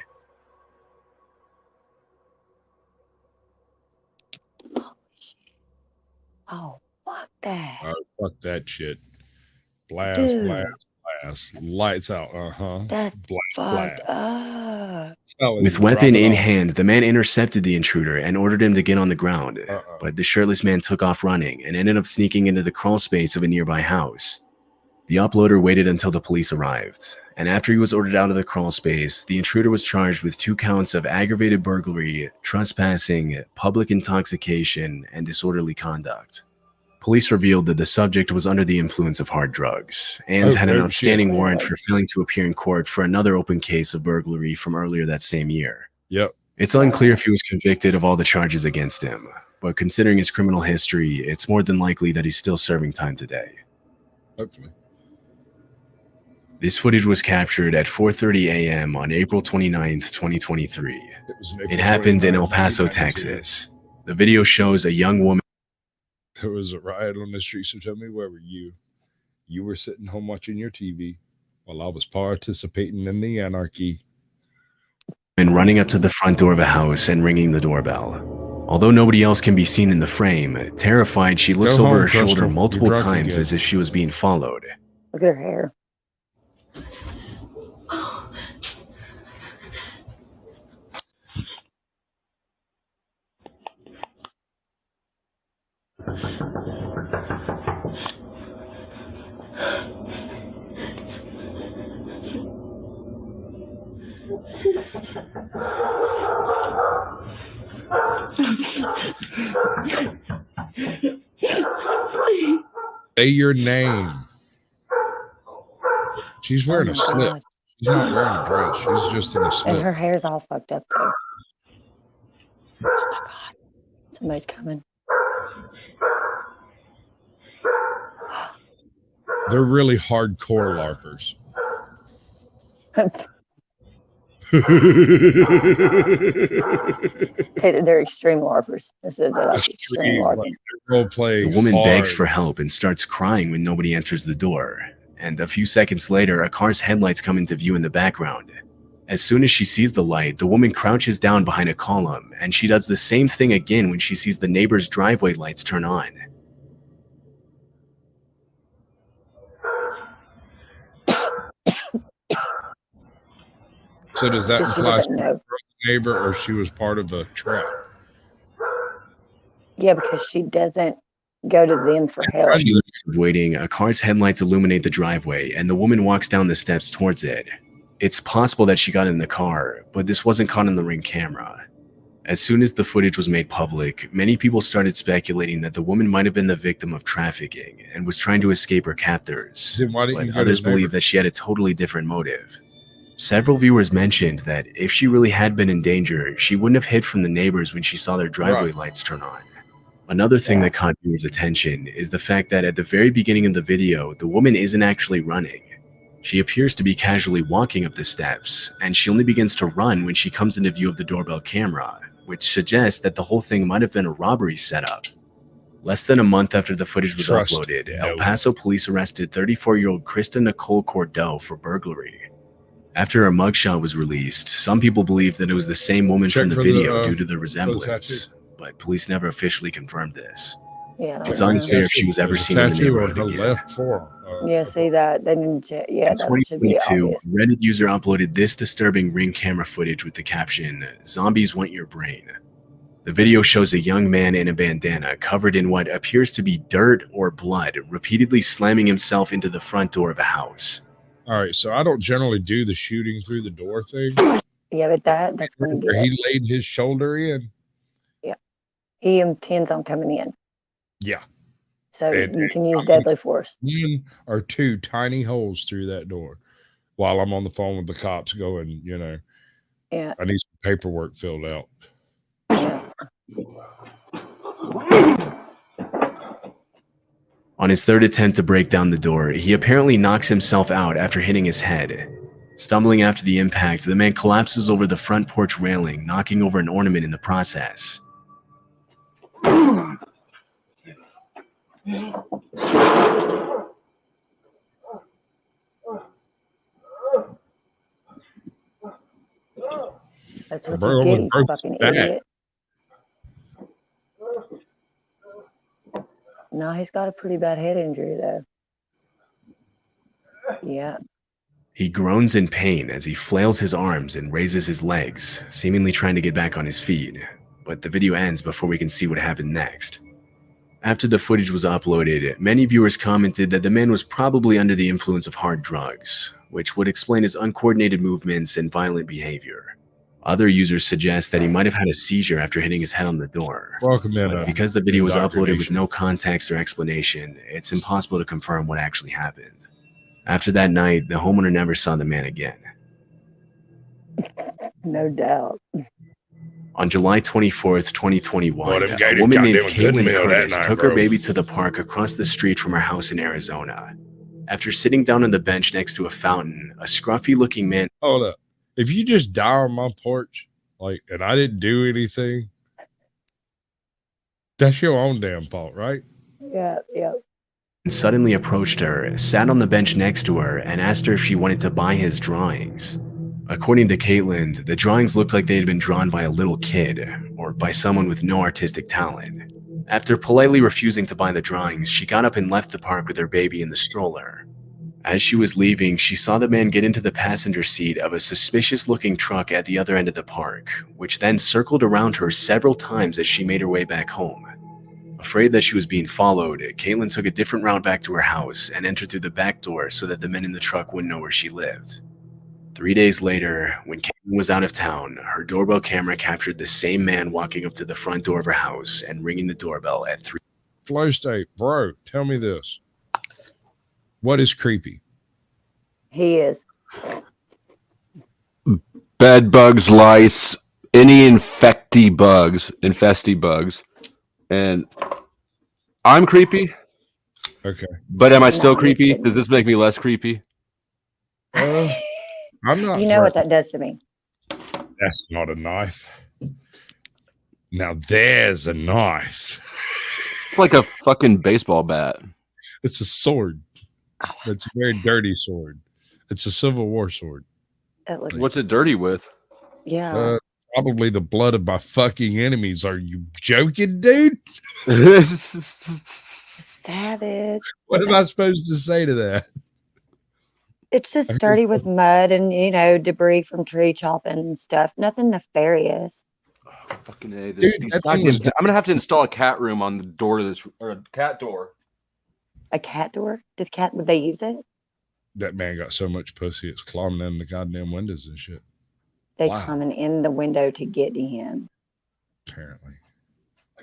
Oh, fuck that. Oh, fuck that shit. Blast, Dude. blast, ass. Lights out. That's Black fucked glass. up. With weapon in hand, the man intercepted the intruder and ordered him to get on the ground. But the shirtless man took off running and ended up sneaking into the crawl space of a nearby house. The uploader waited until the police arrived, and after he was ordered out of the crawl space, the intruder was charged with 2 counts of aggravated burglary, trespassing, public intoxication, and disorderly conduct. Police revealed that the subject was under the influence of hard drugs and had an outstanding warrant for failing to appear in court for another open case of burglary from earlier that same year. Yep. It's unclear if he was convicted of all the charges against him, but considering his criminal history, it's more than likely that he's still serving time today. Hopefully. This footage was captured at 4:30 a.m. on April 29th, 2023. It happened in El Paso, Texas. The video shows a young woman. There was a riot on the street, so tell me, where were you? You were sitting home watching your TV while I was participating in the anarchy. And running up to the front door of a house and ringing the doorbell. Although nobody else can be seen in the frame, terrified, she looks over her shoulder multiple times as if she was being followed. Look at her hair. Say your name. She's wearing a slip. God. She's not wearing a dress. She's just in a slip. And her hair's all fucked up too. Oh my God. Somebody's coming. They're really hardcore LARPers. They're extreme LARPers. They're like extreme LARPing. The woman begs for help and starts crying when nobody answers the door. And a few seconds later, a car's headlights come into view in the background. As soon as she sees the light, the woman crouches down behind a column, and she does the same thing again when she sees the neighbor's driveway lights turn on. So does that imply she was a neighbor or she was part of a trap? Yeah, because she doesn't go to them for help. Waiting, a car's headlights illuminate the driveway, and the woman walks down the steps towards it. It's possible that she got in the car, but this wasn't caught on the Ring camera. As soon as the footage was made public, many people started speculating that the woman might have been the victim of trafficking and was trying to escape her captors. Then why didn't you But go to others the neighbor? believe that she had a totally different motive. Several viewers mentioned that if she really had been in danger, she wouldn't have hid from the neighbors when she saw their driveway lights turn on. Another thing that caught viewers' attention is the fact that at the very beginning of the video, the woman isn't actually running. She appears to be casually walking up the steps, and she only begins to run when she comes into view of the doorbell camera, which suggests that the whole thing might have been a robbery setup. Less than a month after the footage was uploaded, El Paso police arrested 34-year-old Krista Nicole Cordeaux for burglary. After her mugshot was released, some people believed that it was the same woman from the video due to the resemblance, but police never officially confirmed this. Yeah, It's unclear if she was ever seen in the neighborhood again. Left forearm. Yeah, see that? They didn't. Yeah, In that should be 2022, obvious. Reddit user uploaded this disturbing Ring camera footage with the caption, "Zombies want your brain." The video shows a young man in a bandana covered in what appears to be dirt or blood, repeatedly slamming himself into the front door of a house. All right, so I don't generally do the shooting through the door thing. Yeah, but that's going to Where get he it. laid his shoulder in. Yeah. He intends on coming in. Yeah. So And- you can use deadly force. One or two tiny holes through that door while I'm on the phone with the cops going, you know, Yeah. I need some paperwork filled out. On his third attempt to break down the door, he apparently knocks himself out after hitting his head. Stumbling after the impact, the man collapses over the front porch railing, knocking over an ornament in the process. That's what Bro, you get, almost you broke fucking his back. idiot. No, he's got a pretty bad head injury, though. Yeah. He groans in pain as he flails his arms and raises his legs, seemingly trying to get back on his feet, but the video ends before we can see what happened next. After the footage was uploaded, many viewers commented that the man was probably under the influence of hard drugs, which would explain his uncoordinated movements and violent behavior. Other users suggest that he might have had a seizure after hitting his head on the door. Welcome in. But because the video was uploaded with indoctrination. no context or explanation, it's impossible to confirm what actually happened. After that night, the homeowner never saw the man again. No doubt. On July 24th, 2021, Boy, them a gated woman named goddamn good Caitlin meal that Curtis night, took her bro. baby to the park across the street from her house in Arizona. After sitting down on the bench next to a fountain, a scruffy-looking man... Hold up. If you just die on my porch, like, and I didn't do anything, that's your own damn fault, right? Yeah. suddenly approached her, sat on the bench next to her, and asked her if she wanted to buy his drawings. According to Caitlin, the drawings looked like they had been drawn by a little kid, or by someone with no artistic talent. After politely refusing to buy the drawings, she got up and left the park with her baby in the stroller. As she was leaving, she saw the man get into the passenger seat of a suspicious-looking truck at the other end of the park, which then circled around her several times as she made her way back home. Afraid that she was being followed, Caitlin took a different route back to her house and entered through the back door so that the men in the truck wouldn't know where she lived. 3 days later, when Caitlin was out of town, her doorbell camera captured the same man walking up to the front door of her house and ringing the doorbell at 3. Flow State, bro, tell me this. What is creepy? He is. Bed bugs, lice, any infesty bugs. And I'm creepy. Okay. But am I still creepy? Does this make me less creepy? I'm not. You know what that does to me. That's not a knife. Now there's a knife. It's like a fucking baseball bat. It's a sword. It's a very dirty sword. It's a Civil War sword. What's it dirty with? Yeah. Probably the blood of my fucking enemies. Are you joking, dude? Savage. What am I supposed to say to that? It's just dirty with mud and, you know, debris from tree chopping and stuff. Nothing nefarious. Fucking A. Dude, that thing was I'm gonna have to install a cat room on the door to this, or a cat door. A cat door? Would they use it? That man got so much pussy, it's climbing in the goddamn windows and shit. They Wow. coming in the window to get to him. Apparently.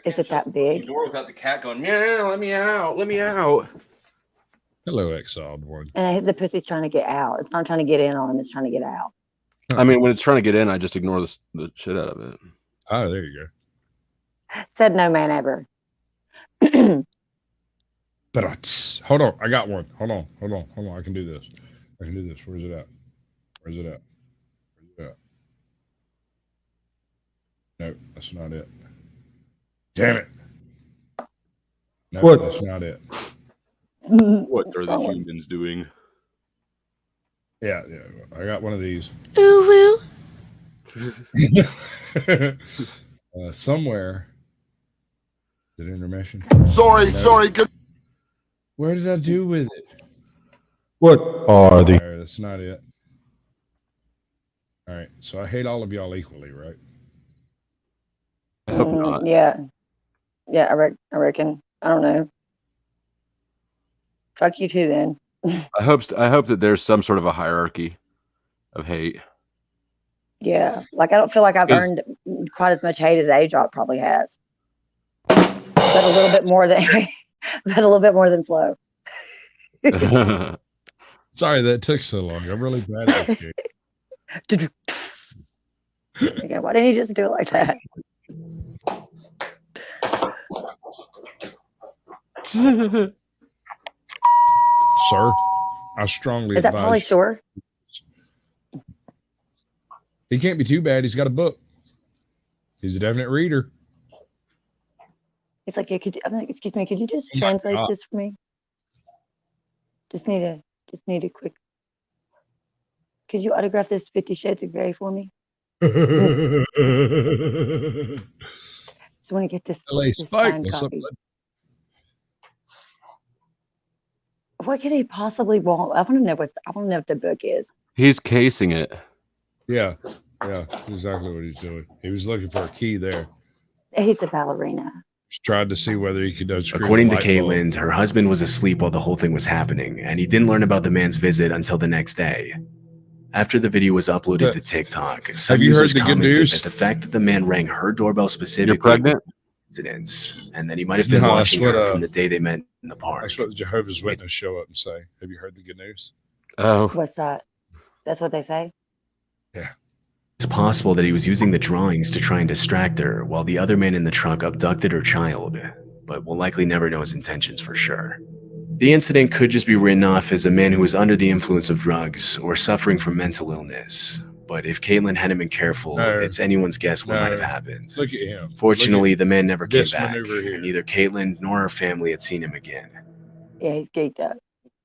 Is it that big? Door without the cat going, meow, let me out, let me out. Hello, exiled one. And the pussy's trying to get out. It's not trying to get in on him. It's trying to get out. I mean, when it's trying to get in, I just ignore the shit out of it. Oh, there you go. Said no man ever. But hold on, I got one. Hold on. I can do this. Where's it at? No, that's not it. Damn it. No, What? That's not it. What are the humans doing? Yeah, I got one of these. Somewhere. Is it intermission? Sorry, good. Where did I do with it? What are the? That's not it. All right, so I hate all of y'all equally, right? I hope not. Yeah. I reckon. I don't know. Fuck you too then. I hope that there's some sort of a hierarchy of hate. Yeah. Like I don't feel like I've earned quite as much hate as A-Drop probably has. But a little bit more than Flo. Sorry that took so long. I'm really bad at this game. Okay, why didn't you just do it like that? Sir, I strongly Is that Pauly advise. Shore? He can't be too bad. He's got a book. He's a definite reader. It's like, yeah, I'm like, excuse me, could you just Oh my translate God. this for me? Just need a quick. Could you autograph this 50 Shades of Grey for me? Just want to get this. LA this Spike. signed What's up, copy. bud? What could he possibly want? I want to know what the book is. He's casing it. Yeah, exactly what he's doing. He was looking for a key there. He's a ballerina. Just tried to see whether he could unscrew According the to light bulb. Caitlin, her husband was asleep while the whole thing was happening, and he didn't learn about the man's visit until the next day. After the video was uploaded to TikTok, some Have you heard users the good commented news? that the fact that the man rang her doorbell specifically You're pregnant? was a coincidence, and that he might have been No, watching that's what, her from the day they met in the park. That's what the Jehovah's Witnesses show up and say. Have you heard the good news? Oh. What's that? That's what they say? Yeah. It's possible that he was using the drawings to try and distract her while the other man in the truck abducted her child, but we'll likely never know his intentions for sure. The incident could just be written off as a man who was under the influence of drugs or suffering from mental illness. But if Caitlin hadn't been careful, it's anyone's guess what might have happened. Look at him. Fortunately, the man never came this back, maneuver here. and neither Caitlin nor her family had seen him again. Yeah, he's geeked up.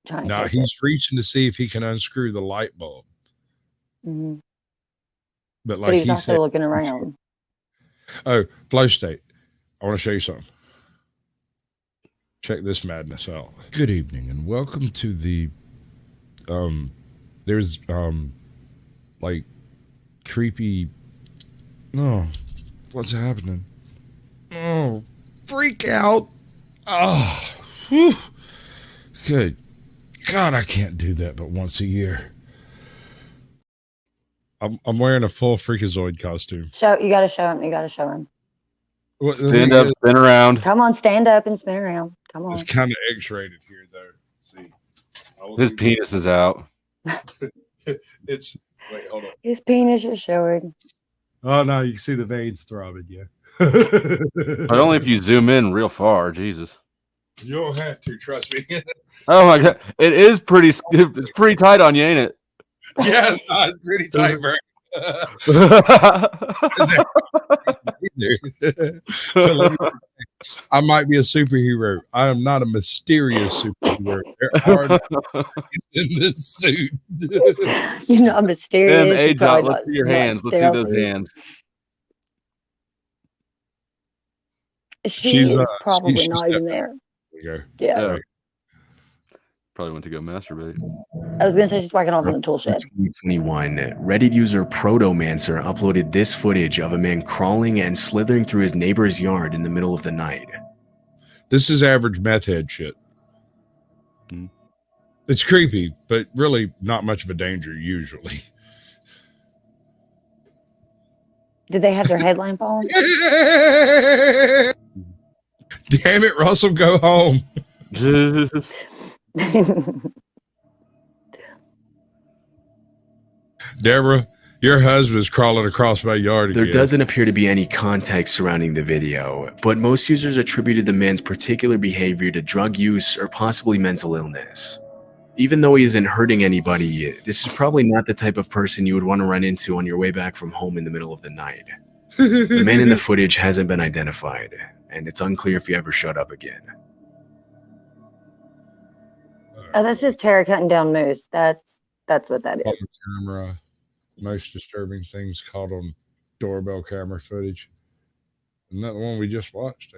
Trying to Now catch he's reaching to see if he can unscrew the light bulb. it. Mhm. But But like he's he also said, looking around. oh, flow state. I want to show you something. Check this madness out. Good evening and welcome to the there's like creepy what's happening? Oh, freak out. Oh, whew. Good God, I can't do that but once a year. I'm wearing a full freakazoid costume. You gotta show him. You gotta show him. What, Stand up, spin around. Come on, stand up and spin around. Come on. It's kind of X-rated here, though. Let's see, His penis is out. It's wait, hold on. His penis is showing. Oh no, you can see the veins throbbing. Yeah, But only if you zoom in real far. Jesus. You don't have to trust me. Oh my God, it is pretty. It's pretty tight on you, ain't it? Yeah, it's pretty tight, bro. I might be a superhero. I am not a mysterious superhero. There are no in this suit. You're not mysterious. Hey, You're John, probably let's not- see your not hands. Let's see those stealthy. hands. She's She's probably she's not even there. There you go. Yeah. Oh. Probably went to go masturbate. I was gonna say she's whacking off in the tool shed. 2021, Reddit user Protomancer uploaded this footage of a man crawling and slithering through his neighbor's yard in the middle of the night. This is average meth head shit. It's creepy, but really not much of a danger usually. Did they have their headlamp on? Damn it, Russell, go home. Deborah, your husband's crawling across my yard again. There doesn't appear to be any context surrounding the video, but most users attributed the man's particular behavior to drug use or possibly mental illness. Even though he isn't hurting anybody, this is probably not the type of person you would want to run into on your way back from home in the middle of the night. The man in the footage hasn't been identified, and it's unclear if he ever showed up again. Oh, that's just Tara cutting down moose. That's what that is. On the camera, most disturbing things caught on doorbell camera footage. Isn't that the one we just watched?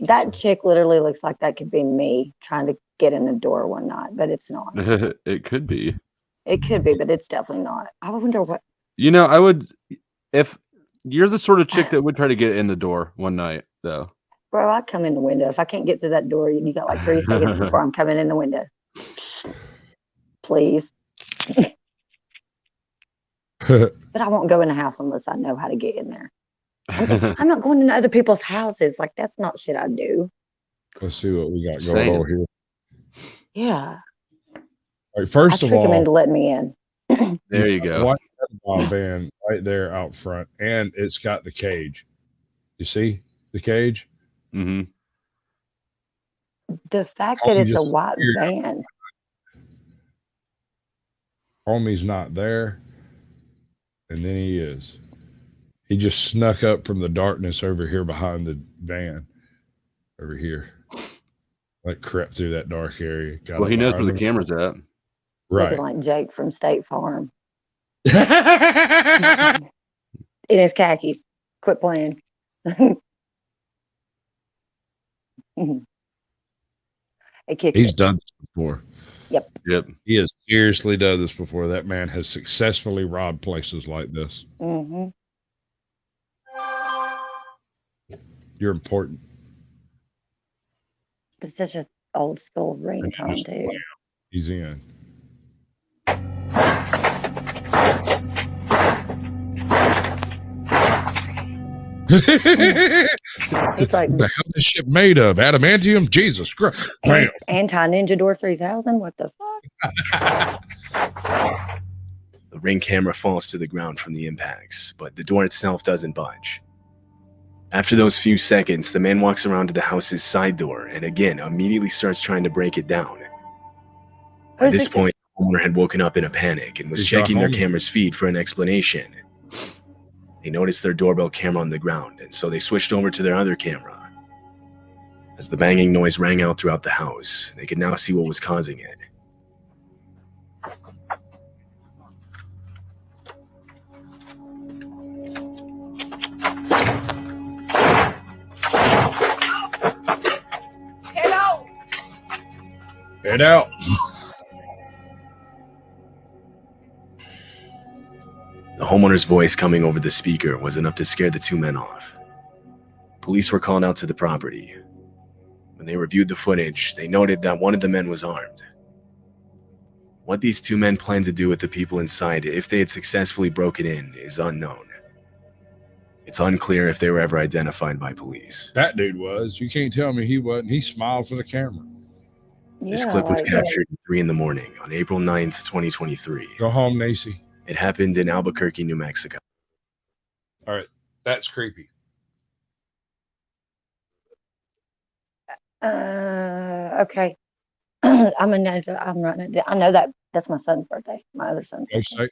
That chick literally looks like that could be me trying to get in the door one night, but it's not. It could be. It could be, but it's definitely not. I wonder what. You know, I would, if you're the sort of chick that would try to get in the door one night, though. Bro, I come in the window. If I can't get to that door, you got like 3 seconds before I'm coming in the window. Please. But I won't go in the house unless I know how to get in there. I'm not going into other people's houses. Like, that's not shit I do. Let's see what we got going on here. Yeah. All right, first I of trick him all, into letting me in. There you go. White van right there out front, and it's got the cage. You see the cage? Mm-hmm. The fact that it's a just white weird. van. Homie's not there, and then he is. He just snuck up from the darkness over here behind the van. Over here. Like crept through that dark area. Got Well, up he knows where behind the him. camera's at. Right. Looking like Jake from State Farm. In his khakis. Quit playing. Hey, kick He's it. done this before. Yep. He has seriously done this before. That man has successfully robbed places like this. Mm-hmm. You're important. It's such an old school ringtone too. He's in. It's like, what the hell is this shit made of? Adamantium? Jesus Christ. Bam. Anti-Ninja Door 3000? What the fuck? The Ring camera falls to the ground from the impacts, but the door itself doesn't budge. After those few seconds, the man walks around to the house's side door and again immediately starts trying to break it down. At this point, the homeowner had woken up in a panic and was checking their camera's feed for an explanation. They noticed their doorbell camera on the ground, and so they switched over to their other camera. As the banging noise rang out throughout the house, they could now see what was causing it. Get out! Get out. The homeowner's voice coming over the speaker was enough to scare the two men off. Police were called out to the property. When they reviewed the footage, they noted that one of the men was armed. What these two men planned to do with the people inside if they had successfully broken in is unknown. It's unclear if they were ever identified by police. That dude was. You can't tell me he wasn't. He smiled for the camera. This clip was captured at 3 in the morning on April 9th, 2023. Go home, Nacy. It happened in Albuquerque, New Mexico. All right. That's creepy. Okay. I'm writing it down. I know that's my son's birthday. My other son's birthday.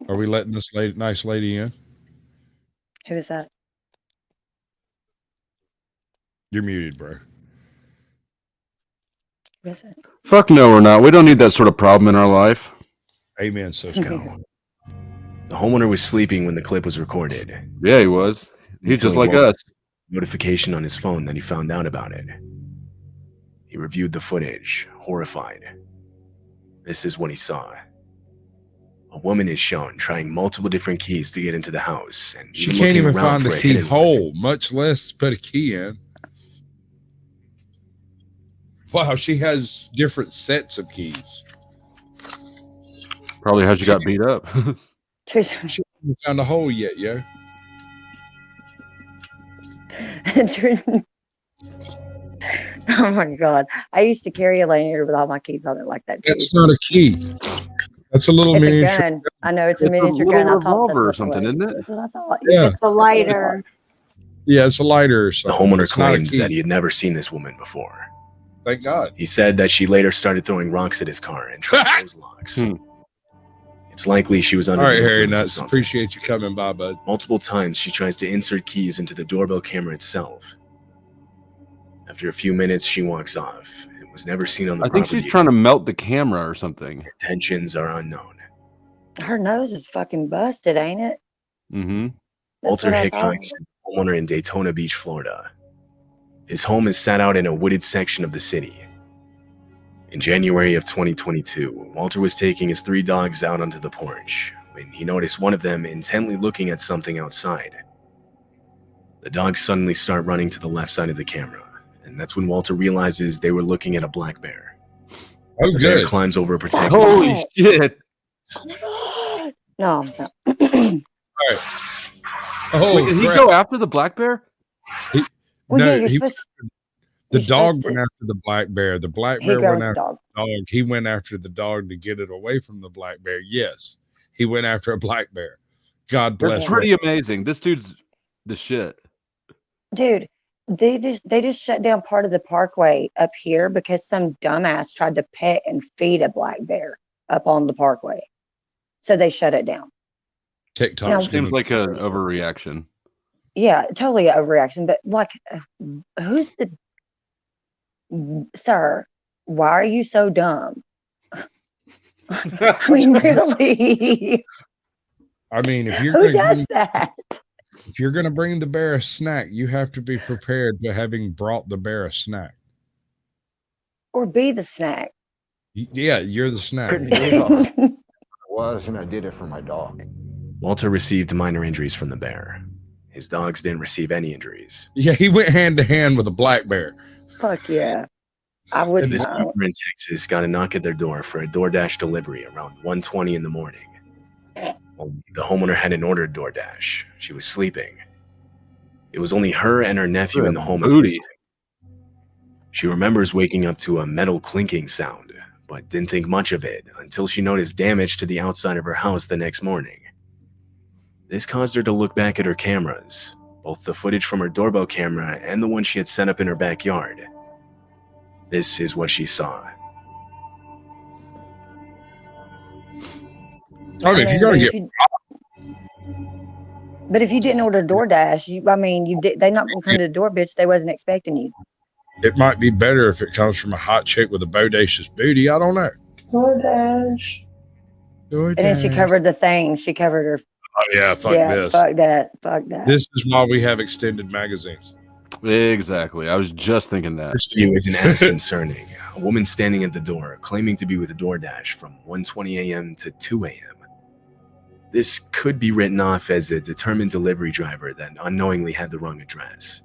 Are we letting this nice lady in? Who is that? You're muted, bro. Who is it? Fuck no, we're not. We don't need that sort of problem in our life. Amen, sister. The homeowner was sleeping when the clip was recorded. Yeah, he was. He's just like us. Notification on his phone that he found out about it. He reviewed the footage, horrified. This is what he saw. A woman is shown trying multiple different keys to get into the house, and She can't even find the keyhole, much less put a key in. Wow, she has different sets of keys. Probably how she got beat up. She hasn't found a hole yet, yo. Oh my god! I used to carry a lanyard with all my keys on it like that too. That's not a key. That's a little It's miniature. a gun. I know it's a miniature little gun. I thought revolver or that's what it something, was. isn't it? That's what I thought. Yeah. It's a lighter. Yeah, it's a lighter or The something. homeowner It's not a claimed key. that he had never seen this woman before. Thank God. He said that she later started throwing rocks at his car and tried those locks. It's likely she was under All right, the Harry influence of Nuts. something. Appreciate you coming by, bud. Multiple times she tries to insert keys into the doorbell camera itself. After a few minutes, she walks off. It was never seen on the I think property. she's trying to melt the camera or something. Intentions are unknown. Her nose is fucking busted, ain't it? Mm-hmm. Walter what I Hickok thought. is a homeowner in Daytona Beach, Florida. His home is set out in a wooded section of the city. In January of 2022, Walter was taking his 3 dogs out onto the porch when he noticed one of them intently looking at something outside. The dogs suddenly start running to the left side of the camera, and that's when Walter realizes they were looking at a black bear. Oh, The bear good. climbs over a protected Holy wall. shit. No. All right. Oh, Wait, did he crap. go after the black bear? Well, No, yeah, you're he, supposed the you're dog supposed went to. after the black bear. The black He bear goes went the after dog. the dog. He went after the dog to get it away from the black bear. Yes, he went after a black bear. God bless That's him. pretty amazing. This dude's the shit. Dude, they just shut down part of the parkway up here because some dumbass tried to pet and feed a black bear up on the parkway. So they shut it down. TikTok Now- Seems like an overreaction. Yeah, totally an overreaction. But like, who's the sir? Why are you so dumb? I mean, really? I mean, if you're Who gonna does that? if you're gonna bring the bear a snack, you have to be prepared to having brought the bear a snack. Or be the snack. Yeah, you're the snack. Couldn't give up. I was, and I did it for my dog. Walter received minor injuries from the bear. His dogs didn't receive any injuries. Yeah, he went hand to hand with a black bear. Fuck yeah. I would This know. neighbor in Texas got a knock at their door for a DoorDash delivery around 1:20 in the morning. Well, the homeowner hadn't ordered DoorDash. She was sleeping. It was only her and her nephew in the home. Booty. She remembers waking up to a metal clinking sound, but didn't think much of it until she noticed damage to the outside of her house the next morning. This caused her to look back at her cameras, both the footage from her doorbell camera and the one she had set up in her backyard. This is what she saw. I mean, if you're gonna get, but if you didn't order DoorDash, they're not gonna come to the door, bitch. They wasn't expecting you. it might be better if it comes from a hot chick with a bodacious booty. I don't know. DoorDash. And then she covered the thing. She covered her. Oh yeah, fuck this. Fuck that. Fuck that. This is why we have extended magazines. Exactly. I was just thinking that. This view isn't as concerning. A woman standing at the door, claiming to be with DoorDash from 1:20 a.m. to 2 a.m. This could be written off as a determined delivery driver that unknowingly had the wrong address.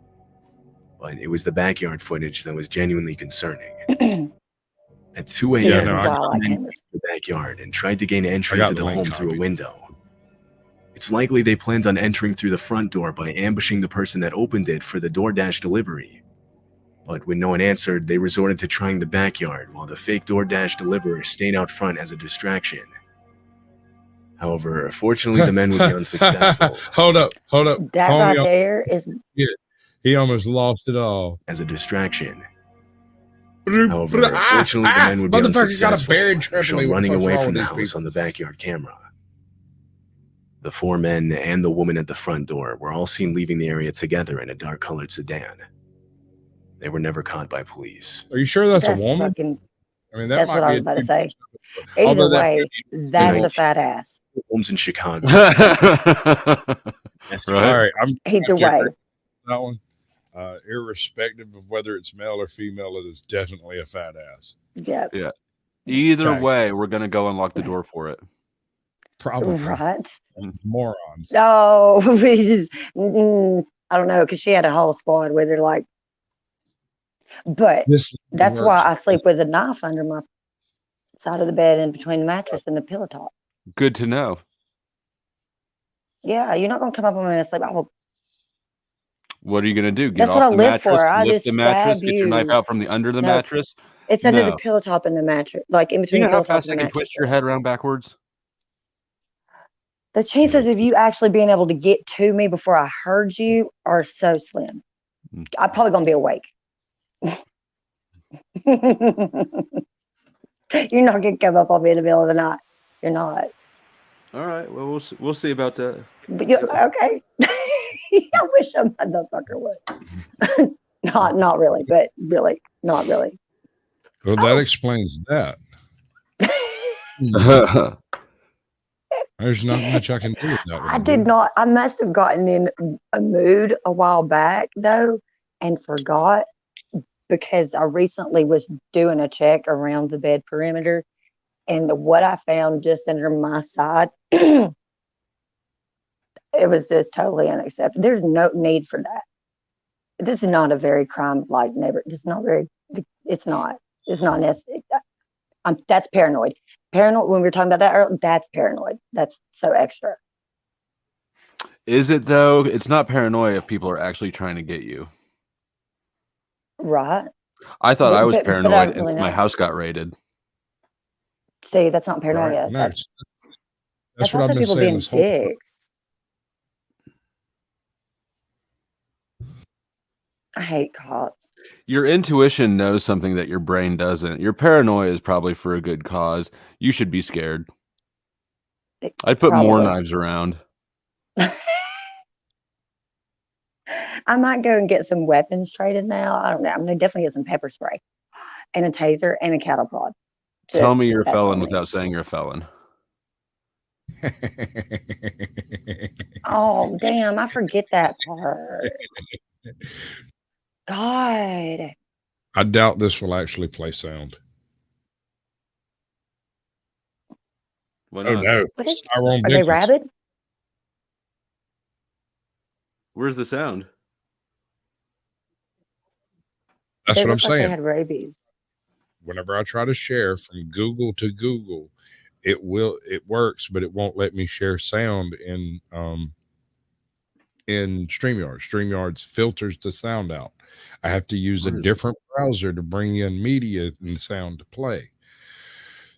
But it was the backyard footage that was genuinely concerning. At 2 a.m., they entered the backyard and tried to gain entry to the home through a window. It's likely they planned on entering through the front door by ambushing the person that opened it for the DoorDash delivery. But when no one answered, they resorted to trying the backyard while the fake DoorDash deliverer stayed out front as a distraction. However, fortunately, the men would be unsuccessful. Hold up. That right there is. Yeah, he almost lost it all. As a distraction. However, fortunately, the men would be unsuccessful, shown running away from the house on the backyard camera. The four men and the woman at the front door were all seen leaving the area together in a dark-colored sedan. They were never caught by police. Are you sure that's a woman? I mean, That's what I was about to say. Either way, that's a fat ass. Homes in Chicago. All right, Either way. That one. Irrespective of whether it's male or female, it is definitely a fat ass. Yeah. Yeah. Either way, we're gonna go unlock the door for it. Probably. Right. Morons. No, we just, I don't know, because she had a whole squad with her, like, but that's why I sleep with a knife under my side of the bed in between the mattress and the pillow top. Good to know. Yeah, you're not going to come up on me and sleep. I will. What are you going to do? Get That's off what I the live mattress, for. I lift just the mattress, stab get your knife you. out from the under the No, mattress? It's under No. the pillow top and the mattress, like in between You the know how pillow top fast and I the can mattress. twist your head around backwards? The chances of you actually being able to get to me before I heard you are so slim. I'm probably going to be awake. You're not going to come up on me in the middle of the night. You're not. All right. Well, we'll see about that. But you okay? I wish some motherfucker would. not really, but really, not really. Well, that explains that. There's not much I can do with that one. I did not. I must have gotten in a mood a while back though, and forgot because I recently was doing a check around the bed perimeter, and what I found just under my side, it was just totally unacceptable. There's no need for that. This is not a very crime-like neighborhood. It's not very. It's not. It's not necessary. That's paranoid. Paranoid. When we were talking about that earlier, that's paranoid. That's so extra. Is it though? It's not paranoia if people are actually trying to get you. Right. I thought I was But I paranoid don't really and my know. house got raided. See, that's not paranoia. Right. That's That's what also I've been people saying being this whole time. dicks. I hate cops. Your intuition knows something that your brain doesn't. Your paranoia is probably for a good cause. You should be scared. I'd put more Probably. knives around. I might go and get some weapons traded now. I don't know. I'm gonna definitely get some pepper spray and a taser and a cattle prod. Tell Just- me you're a that's felon all. without saying you're a felon. Oh damn! I forget that part. God. I doubt this will actually play sound. Why Oh not? no! What is, Tyrone are they Biggums. rabid? Where's the sound? That's They what I'm look like they saying. had rabies. Whenever I try to share from Google to Google, it works, but it won't let me share sound in StreamYard. StreamYard's filters the sound out. I have to use a different browser to bring in media and sound to play.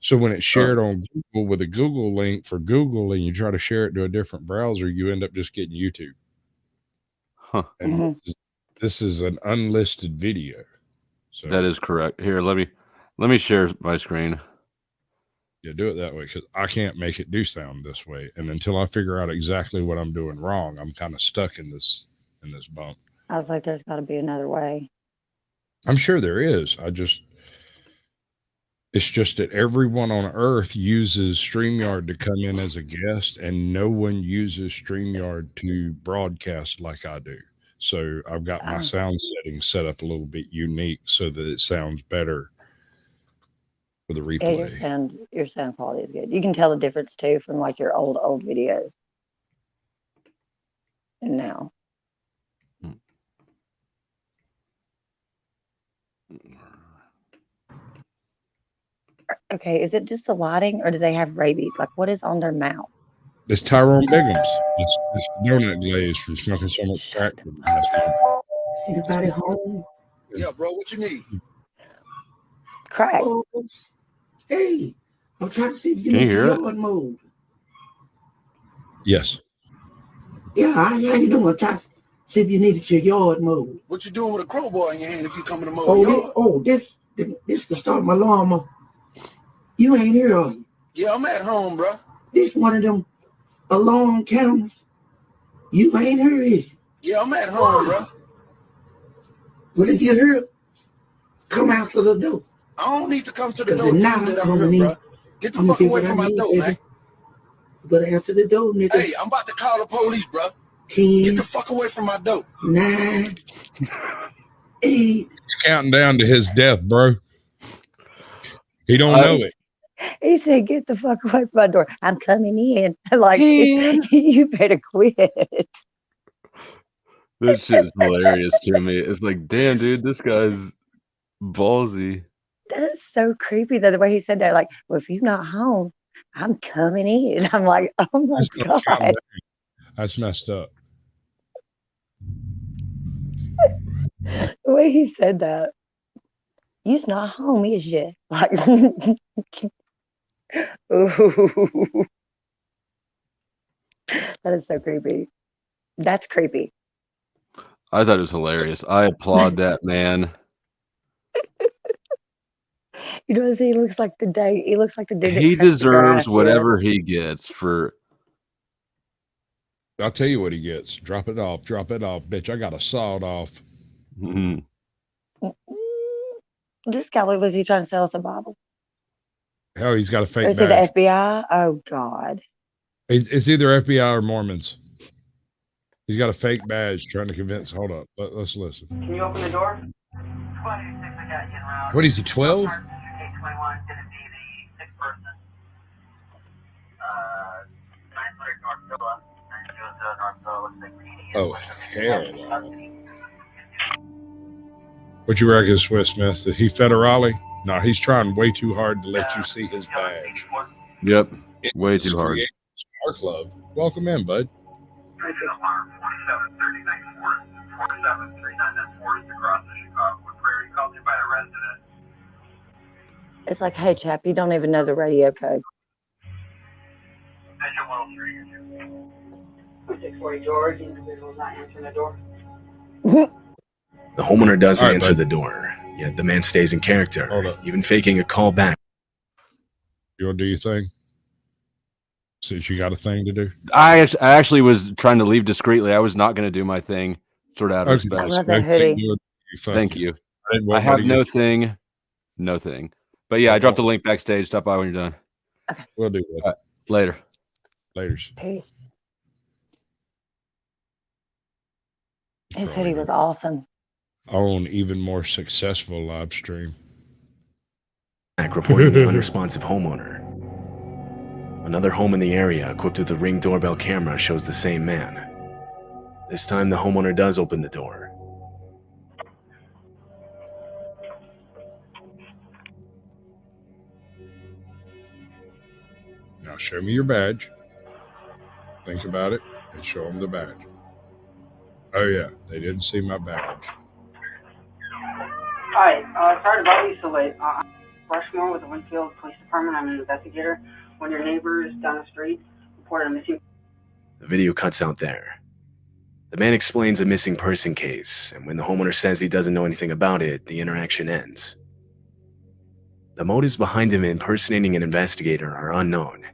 So when it's shared on Google with a Google link for Google and you try to share it to a different browser, you end up just getting YouTube. Huh. And this is an unlisted video. So That is correct. Here, let me share my screen. Yeah, do it that way because I can't make it do sound this way. And until I figure out exactly what I'm doing wrong, I'm kind of stuck in this bump. I was like, there's got to be another way. I'm sure there is. It's just that everyone on earth uses StreamYard to come in as a guest, and no one uses StreamYard to broadcast like I do. So I've got my sound settings set up a little bit unique so that it sounds better for the replay. Yeah, your sound quality is good. You can tell the difference too from like your old videos and now. Okay, is it just the lighting, or do they have rabies? Like, what is on their mouth? It's Tyrone Biggums. It's donut glaze from smoking so much crack. Anybody home? Yeah, bro, what you need? Crack. Oh, hey, I'm trying to see if you Can need you hear your it? yard mowed. Yes. Yeah, how you doing? I'm trying to see if you needed your yard mowed. What you doing with a crowbar in your hand if you coming to mow your yard? This the start of my lawnmower. You ain't here, are you? Yeah, I'm at home, bro. This one of them alarm cameras. You ain't here, is you? Yeah, I'm at home, bro. Well, if you're here, come answer the door. I don't need to come to the door now that I'm here, bro. Get the fuck away from my door, man. You better answer the door, nigga. Hey, I'm about to call the police, bro. 10. Get the fuck away from my door. 9. 8. He's counting down to his death, bro. He don't know it. He said, "Get the fuck away from my door. I'm coming in." Like, you better quit. This shit is hilarious to me. It's like, damn, dude, this guy's ballsy. That is so creepy, though, the way he said that. Like, well, if you're not home, I'm coming in. I'm like, oh my God. That's messed up. The way he said that. You's not home, is you? Like, ooh. That is so creepy. That's creepy. I thought it was hilarious. I applaud that man. You know, he looks like the day. He looks like the dude. He deserves whatever he gets for. I'll tell you what he gets. Drop it off, bitch. I got a sawed off. Mm-hmm. This guy, was he trying to sell us a Bible? Hell, he's got a fake Is it badge. the FBI? Oh God. It's either FBI or Mormons. He's got a fake badge trying to convince. Hold up. Let's listen. Can you open the door? What is he, 12? Oh, hell no. What you reckon, Swiss Smith? Is he federale? No, he's trying way too hard to let you see his badge. Yep, way too hard. Our club. Welcome in, bud. It's like, hey, chap, you don't even know the radio code. 640 George, individual's not answering the door. The homeowner does All right, answer bud. the door, yet the man stays in character, Hold up. even faking a call back. You want to do your thing? Since you got a thing to do? I actually was trying to leave discreetly. I was not going to do my thing, sort of out of Okay. respect. I love that hoodie. Thank you. didn't I want have nobody no thing. But yeah, I dropped the link backstage. Stop by when you're done. We'll do that. Later. Laters. Peace. His hoodie was awesome. own even more successful live stream. Reporting the unresponsive homeowner. Another home in the area equipped with a Ring doorbell camera shows the same man. This time the homeowner does open the door. Now show me your badge. Think about it and show them the badge. Oh yeah, they didn't see my badge. Hi, sorry to bother you so late. I'm Rushmore with the Winfield Police Department. I'm an investigator. One of your neighbors down the street reported a missing. The video cuts out there. The man explains a missing person case, and when the homeowner says he doesn't know anything about it, the interaction ends. The motives behind him impersonating an investigator are unknown.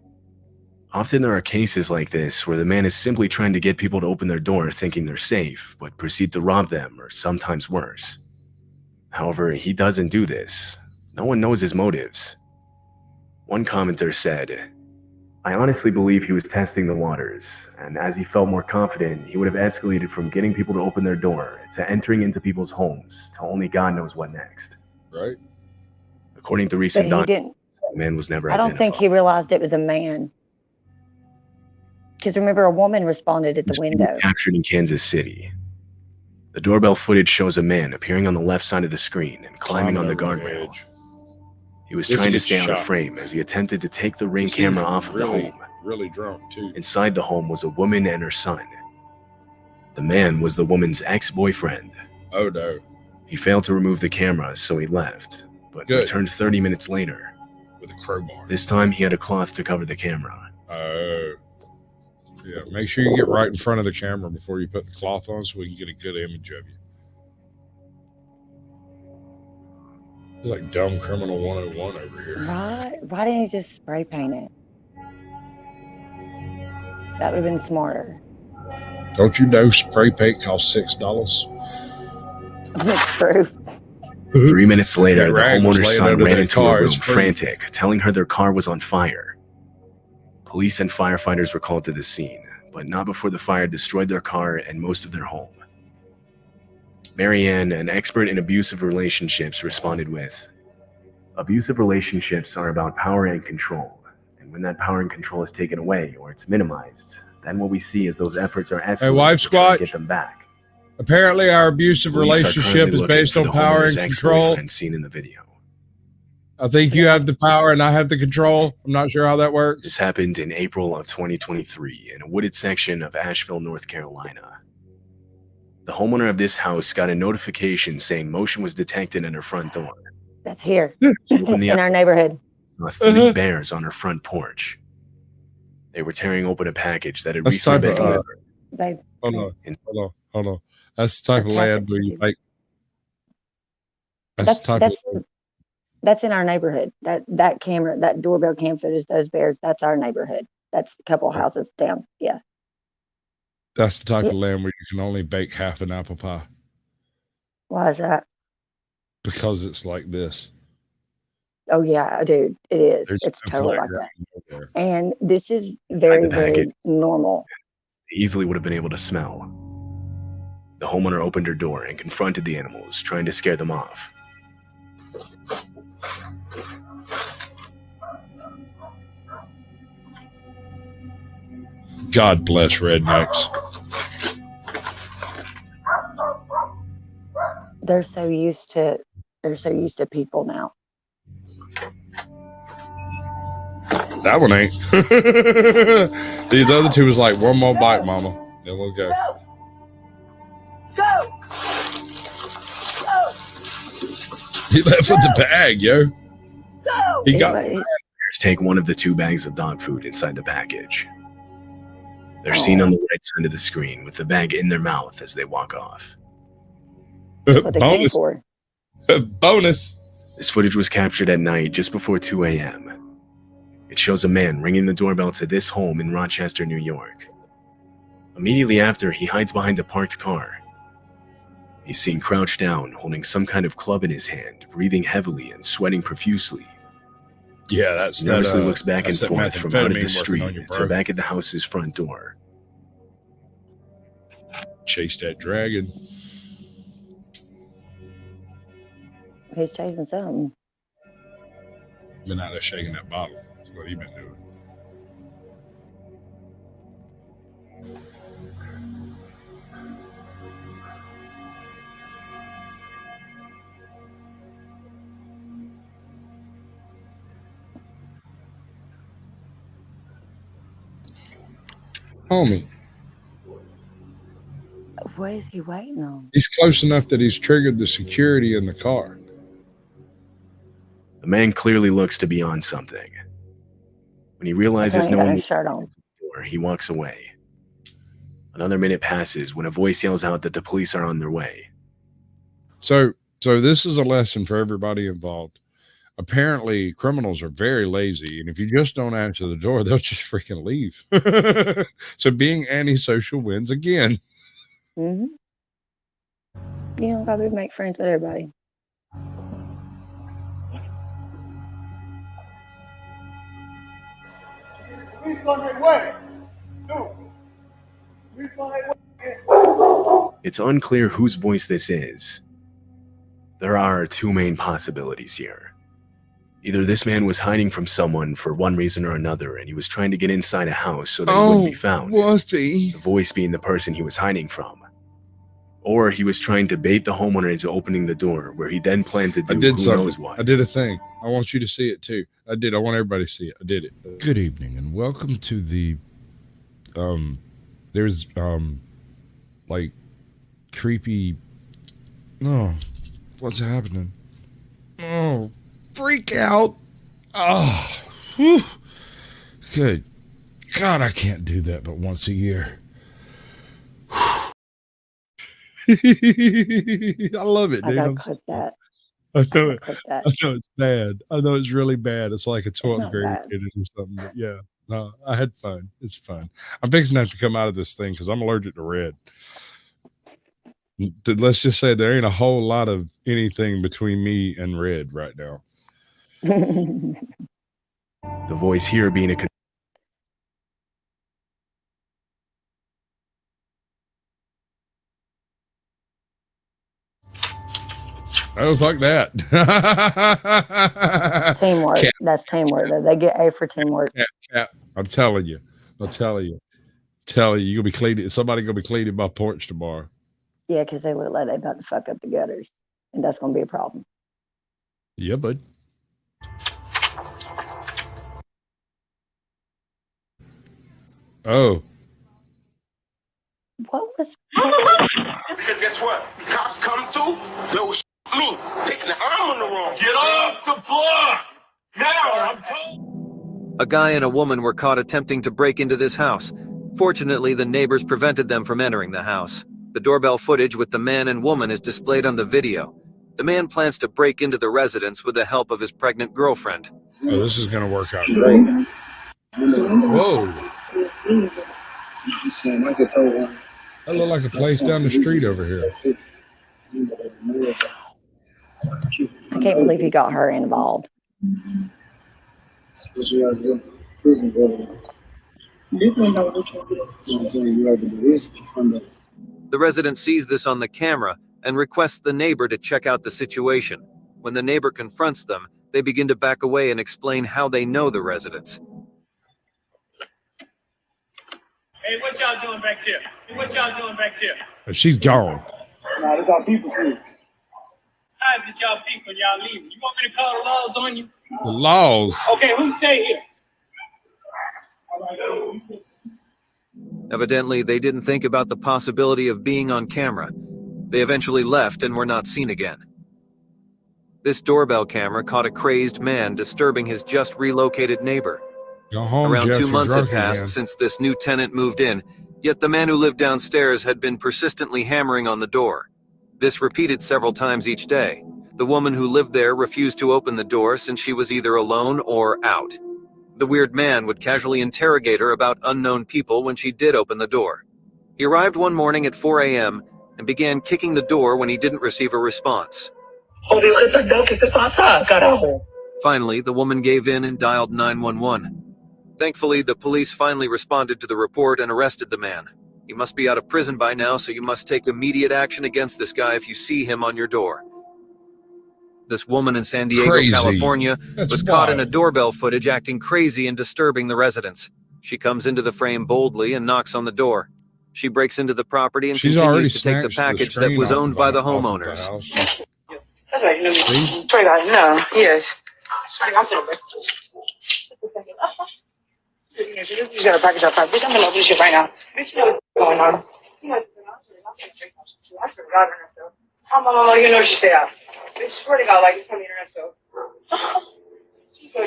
Often there are cases like this where the man is simply trying to get people to open their door thinking they're safe, but proceed to rob them, or sometimes worse. However, he doesn't do this. No one knows his motives. One commenter said, "I honestly believe he was testing the waters, and as he felt more confident, he would have escalated from getting people to open their door to entering into people's homes to only God knows what next." Right. According to recent But he documents, the man was never I don't identified. think he realized it was a man. Because remember, a woman responded at the window. Captured in Kansas City. The doorbell footage shows a man appearing on the left side of the screen and climbing on the guardrail. He was trying to stay out of frame as he attempted to take the Ring camera off of the home. Really drunk too. Inside the home was a woman and her son. The man was the woman's ex-boyfriend. Oh no. He failed to remove the camera, so he left, but returned 30 minutes later. With a crowbar. This time he had a cloth to cover the camera. Oh. Yeah, make sure you get right in front of the camera before you put the cloth on so we can get a good image of you. It's like dumb criminal 101 over here. Why didn't he just spray paint it? That would have been smarter. Don't you know spray paint costs $6? True. 3 minutes later, That the rag was homeowner's laying son under ran that into car. a room It's free. frantic, telling her their car was on fire. Police and firefighters were called to the scene, but not before the fire destroyed their car and most of their home. Marianne, an expert in abusive relationships, responded with, "Abusive relationships are about power and control, and when that power and control is taken away or it's minimized, then what we see is those efforts are Hey, wife escalated to try squatch. to get them back." Apparently our abusive Police are relationship currently is looking based for on the power and homeowner's control. ex-boyfriend seen in the video. I think you have the power and I have the control. I'm not sure how that works. This happened in April of 2023 in a wooded section of Asheville, North Carolina. The homeowner of this house got a notification saying motion was detected at her front door. That's here Opened the in our neighborhood. saw 3 bears on her front porch. They were tearing open a package that had That's recently been type of, delivered. Babe. Hold on. That's the type of land where you like. That's in our neighborhood. That camera, that doorbell cam footage, those bears, that's our neighborhood. That's a couple houses down. Yeah. That's the type of land where you can only bake half an apple pie Why is that? because it's like this. Oh yeah, dude, it is. There's It's no totally like playground that. over And this is very, the very package. normal. They easily would have been able to smell. The homeowner opened her door and confronted the animals, trying to scare them off. God bless rednecks. They're so used to people now. That one ain't. These other two was like, one more bite, mama. Then we'll go. Go! Go! He left with the bag, yo. Go! He got Bears take one of the 2 bags of dog food inside the package. They're seen on the right side of the screen with the bag in their mouth as they walk off. What they came bonus. for. Bonus. This footage was captured at night just before 2 a.m. It shows a man ringing the doorbell to this home in Rochester, New York. Immediately after, he hides behind a parked car. He's seen crouched down, holding some kind of club in his hand, breathing heavily and sweating profusely. Yeah, that's He nervously that, looks back and that's that forth from out of the methamphetamine working on street you, to bro. back at the house's front door. Chase that dragon. He's chasing something. Been out there shaking that bottle. That's what he been doing. Homie. What is he waiting on? He's close enough that he's triggered the security in the car. The man clearly looks to be on something. When he realizes no one shirt on, he walks away. Another minute passes when a voice yells out that the police are on their way. So this is a lesson for everybody involved. Apparently, criminals are very lazy, and if you just don't answer the door, they'll just freaking leave. So being antisocial wins again. Mm-hmm. You don't gotta make friends with everybody. It's unclear whose voice this is. There are two main possibilities here. Either this man was hiding from someone for one reason or another, and he was trying to get inside a house so that he wouldn't be found. Wolfie. The voice being the person he was hiding from. Or he was trying to bait the homeowner into opening the door, where he then planned to do who knows what. I did a thing. I want you to see it too. I did. I want everybody to see it. I did it. Good evening and welcome to the there's like creepy. Oh, what's happening? Oh, freak out. Oh, whew. Good God, I can't do that but once a year. I love it, dude. I gotta clip that. I know it. I know it's bad. I know it's really bad. It's like a 12th grade bad. kid or something. But yeah, no, I had fun. It's fun. I'm fixing to have to come out of this thing because I'm allergic to red. Let's just say there ain't a whole lot of anything between me and red right now. The voice here being a Oh, fuck that. Teamwork. Cap. That's teamwork. They get A for teamwork. Cap. I'm telling you. You're gonna be cleaning. Somebody gonna be cleaning my porch tomorrow. Yeah, because they look like they about to fuck up the gutters, and that's gonna be a problem. Yeah, bud. Oh. What was? Because guess what? Cops come through, they'll shoot me, taking the arm on the wrong. Get off the block! Now I'm told. A guy and a woman were caught attempting to break into this house. Fortunately, the neighbors prevented them from entering the house. The doorbell footage with the man and woman is displayed on the video. The man plans to break into the residence with the help of his pregnant girlfriend. Oh, this is gonna work out great. Whoa. That look like a place down the street over here. I can't believe he got her involved. The resident sees this on the camera and requests the neighbor to check out the situation. When the neighbor confronts them, they begin to back away and explain how they know the residents. Hey, what y'all doing back there? What y'all doing back there? She's gone. Nah, this our people too. How is it y'all people y'all leaving? You want me to call the laws on you? The laws. Okay, who stay here? Evidently, they didn't think about the possibility of being on camera. They eventually left and were not seen again. This doorbell camera caught a crazed man disturbing his just relocated neighbor. Go home, Around Jeff, 2 you're months had drunk passed again. since this new tenant moved in, yet the man who lived downstairs had been persistently hammering on the door. This repeated several times each day. The woman who lived there refused to open the door since she was either alone or out. The weird man would casually interrogate her about unknown people when she did open the door. He arrived one morning at 4 a.m. and began kicking the door when he didn't receive a response. Finally, the woman gave in and dialed 911. Thankfully, the police finally responded to the report and arrested the man. He must be out of prison by now, so you must take immediate action against this guy if you see him on your door. This woman in San Diego, Crazy. California, That's was caught in a wild. doorbell footage acting crazy and disturbing the residents. She comes into the frame boldly and knocks on the door. She breaks into the property and She's already continues to take the snatched the package that screen was off owned of by the off of the homeowners. house. That's right. No, See? swear to God, no. Yes. Swear to God, I'm gonna break. You got a package outside. Bitch, I'm gonna open this shit right now. Bitch, you know what's going on. You know what's going on. I swear to God, internet stuff. Oh, mama, you know what she said. Bitch, swear to God, like, it's coming internet stuff.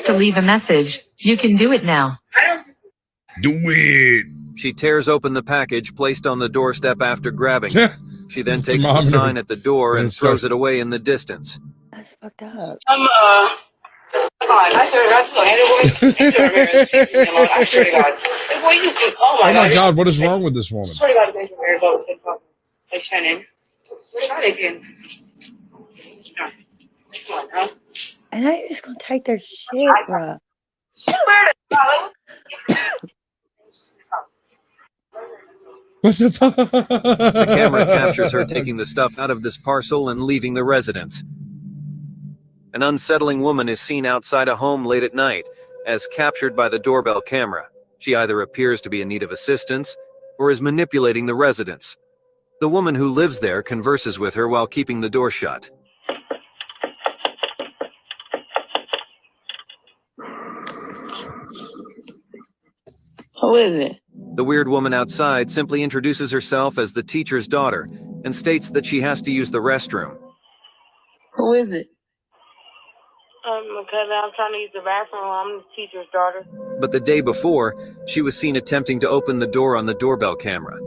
To leave a message, you can do it now. Do it. She tears open the package placed on the doorstep after grabbing it. She then takes the sign at the door and throws it away in the distance. That's fucked up. Fine. I swear to God, this little handle boy. I swear to God. This boy, you think, oh my Oh my God. God, what is wrong with this woman? I swear to God, the Married Boats said fucking. Like Shannon. Swear to God, again. No. Come on, huh? And now you're just gonna take their shit, bruh. Swear to God. What's the The camera captures her taking the stuff out of this parcel and leaving the residence. An unsettling woman is seen outside a home late at night, as captured by the doorbell camera. She either appears to be in need of assistance or is manipulating the residents. The woman who lives there converses with her while keeping the door shut. Who is it? The weird woman outside simply introduces herself as the teacher's daughter and states that she has to use the restroom. Who is it? Because I'm trying to use the bathroom. I'm the teacher's daughter. But the day before, she was seen attempting to open the door on the doorbell camera.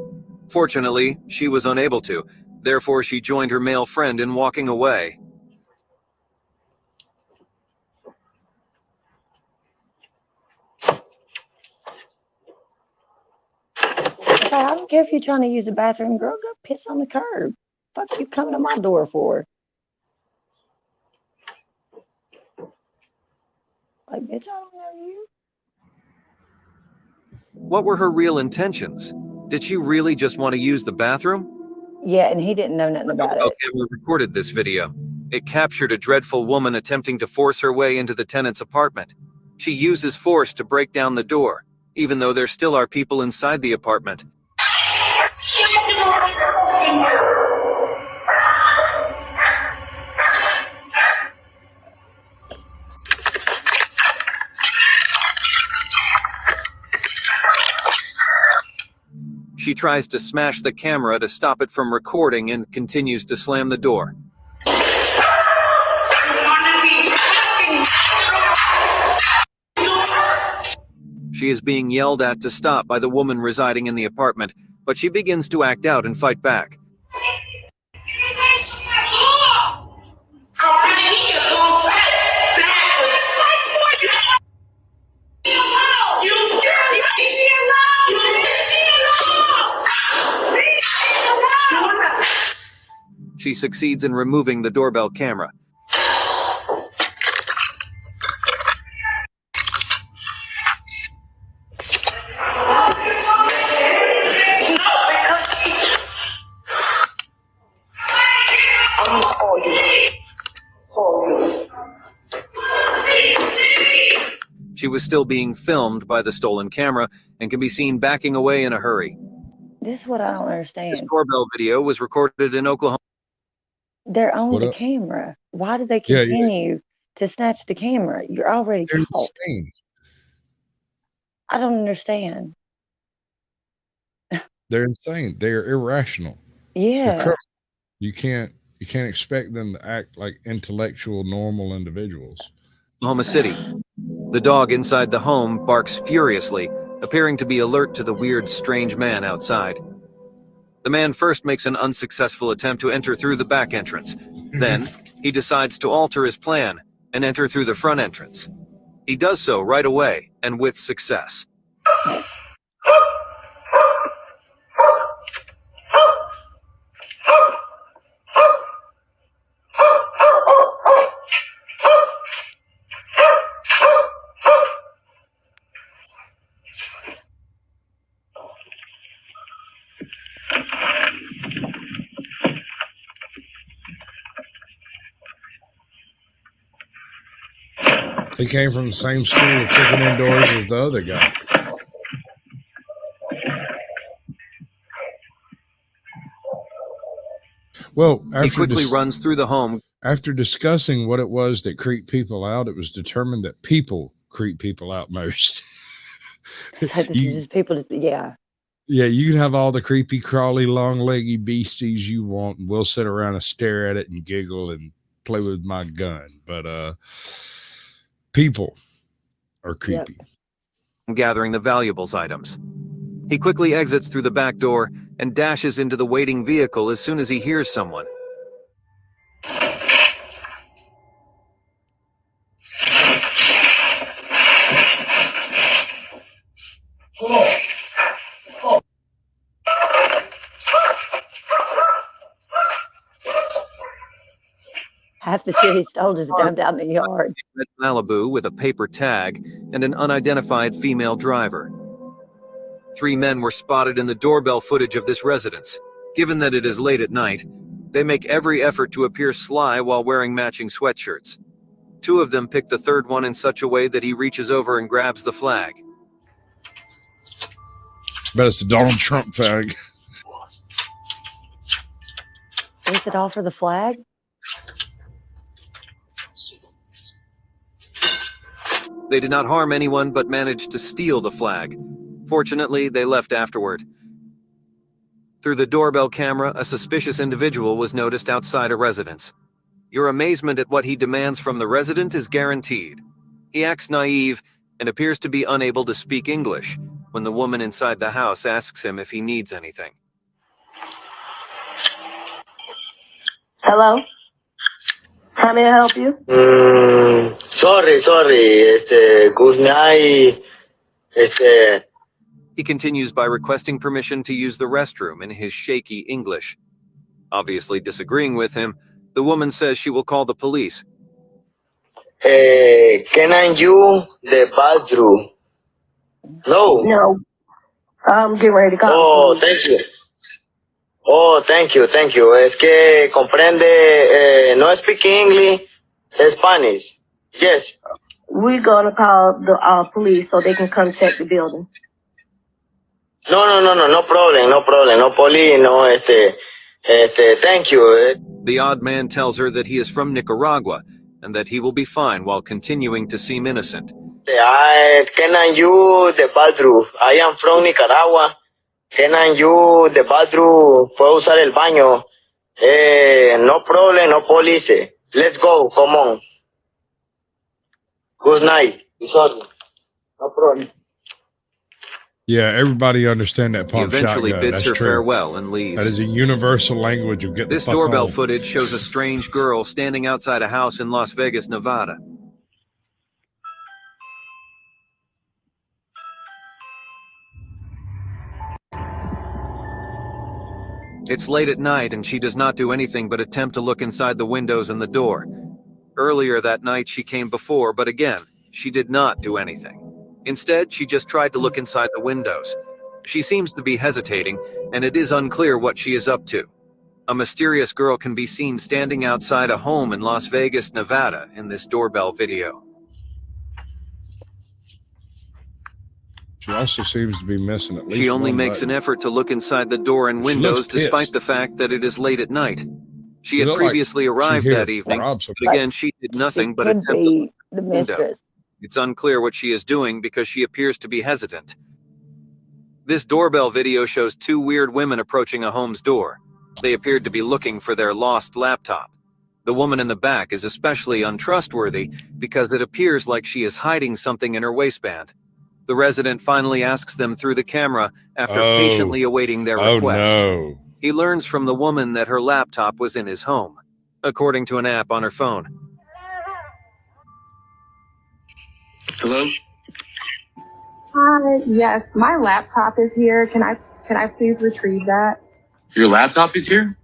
Fortunately, she was unable to. Therefore, she joined her male friend in walking away. I don't care if you're trying to use the bathroom, girl. Go piss on the curb. Fuck you coming to my door for? Like, bitch, I don't know you. What were her real intentions? Did she really just want to use the bathroom? Yeah, and he didn't know nothing about The it. camera recorded this video. It captured a dreadful woman attempting to force her way into the tenant's apartment. She uses force to break down the door, even though there still are people inside the apartment. She tries to smash the camera to stop it from recording and continues to slam the door. She is being yelled at to stop by the woman residing in the apartment, but she begins to act out and fight back. She succeeds in removing the doorbell camera. She was still being filmed by the stolen camera and can be seen backing away in a hurry. This is what I don't This understand. doorbell video was recorded in Oklahoma. They're on What the up? camera. Why did they Yeah, continue to snatch the camera? You're already They're caught. insane. I don't understand. They're insane. They're irrational. They're Yeah. criminal. You can't expect them to act like intellectual, normal individuals. Oklahoma City. The dog inside the home barks furiously, appearing to be alert to the weird, strange man outside. The man first makes an unsuccessful attempt to enter through the back entrance. Then, he decides to alter his plan and enter through the front entrance. He does so right away and with success. He came from the same school of kicking indoors as the other guy. Well, he quickly runs through the home. After discussing what it was that creeped people out, it was determined that people creep people out most. So this is just people just, yeah. Yeah, you can have all the creepy, crawly, long-leggy beasties you want, and we'll sit around and stare at it and giggle and play with my gun. But people are creepy. Gathering the valuables items. He quickly exits through the back door and dashes into the waiting vehicle as soon as he hears someone. Half the shit he stole just dumped out in the yard. Malibu with a paper tag and an unidentified female driver. 3 men were spotted in the doorbell footage of this residence. Given that it is late at night, they make every effort to appear sly while wearing matching sweatshirts. 2 of them pick the third one in such a way that he reaches over and grabs the flag. Bet it's the Donald Trump flag. Is it all for the flag? They did not harm anyone but managed to steal the flag. Fortunately, they left afterward. Through the doorbell camera, a suspicious individual was noticed outside a residence. Your amazement at what he demands from the resident is guaranteed. He acts naive and appears to be unable to speak English when the woman inside the house asks him if he needs anything. Hello? How may I help you? Sorry, good night, He continues by requesting permission to use the restroom in his shaky English. Obviously disagreeing with him, the woman says she will call the police. can I use the bathroom? No. No. I'm getting ready to call. Oh, thank you. Oh, thank you. Es que comprende, no speak English, Spanish. Yes. We're gonna call the police so they can come check the building. No problem, no police, no, thank you. The odd man tells her that he is from Nicaragua and that he will be fine while continuing to seem innocent. Can I use the bathroom? I am from Nicaragua. Can I use the bathroom? ¿Puedo usar el baño? No problem, no police. Let's go, come on. Good night. Sorry. No problem. Yeah, everybody understand that He pump eventually shotgun. bids That's her true. farewell and leaves. That is a universal language of get This the fuck doorbell home. footage shows a strange girl standing outside a house in Las Vegas, Nevada. It's late at night and she does not do anything but attempt to look inside the windows and the door. Earlier that night she came before, but again, she did not do anything. Instead, she just tried to look inside the windows. She seems to be hesitating, and it is unclear what she is up to. A mysterious girl can be seen standing outside a home in Las Vegas, Nevada in this doorbell video. She also seems to be missing at least She only one makes an button. effort to look inside the door and She windows looks despite pissed. the fact that it is late at night. She had looked like previously she arrived here that to evening, rob but somebody. again she did nothing but Could attempt to be look the out the window. mistress. It's unclear what she is doing because she appears to be hesitant. This doorbell video shows 2 weird women approaching a home's door. They appeared to be looking for their lost laptop. The woman in the back is especially untrustworthy because it appears like she is hiding something in her waistband. The resident finally asks them through the camera after patiently awaiting their request. No. He learns from the woman that her laptop was in his home, according to an app on her phone. Hello? Hi, yes, my laptop is here. Can I please retrieve that? Your laptop is here?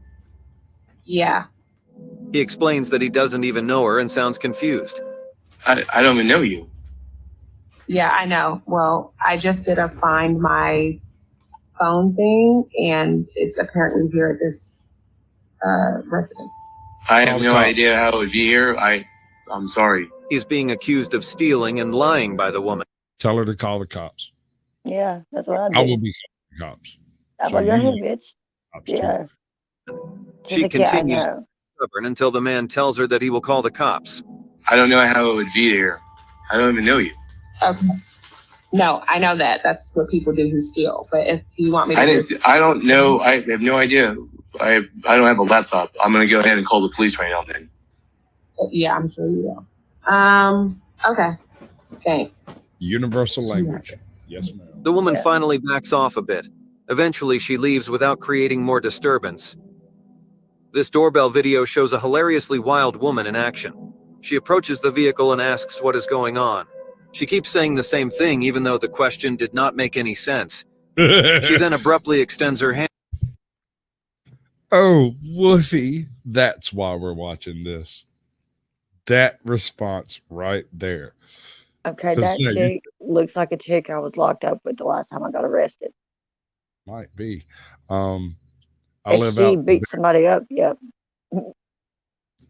Yeah. He explains that he doesn't even know her and sounds confused. I don't even know you. Yeah, I know. Well, I just did a find my phone thing and it's apparently here at this residence. I have no idea how it would be here. I'm sorry. He's being accused of stealing and lying by the woman. Tell her to call the cops. Yeah, that's what I do. I will be calling the cops. I'm So like, go you ahead, need bitch. cops too. Yeah. She She's like, yeah, I continues know. stubborn until the man tells her that he will call the cops. I don't know how it would be there. I don't even know you. Okay. No, I know that. That's what people do who steal. But if you want me to I don't know. I have no idea. I don't have a laptop. I'm going to go ahead and call the police right now then. Yeah, I'm sure you will. Okay. Thanks. Universal language. Yes, ma'am. The woman finally backs off a bit. Eventually, she leaves without creating more disturbance. This doorbell video shows a hilariously wild woman in action. She approaches the vehicle and asks what is going on. She keeps saying the same thing even though the question did not make any sense. She then abruptly extends her hand. Oh, Woofy. That's why we're watching this. That response right there. Okay, that chick looks like a chick I was locked up with the last time I got arrested. Might be. If she beat somebody up, yep.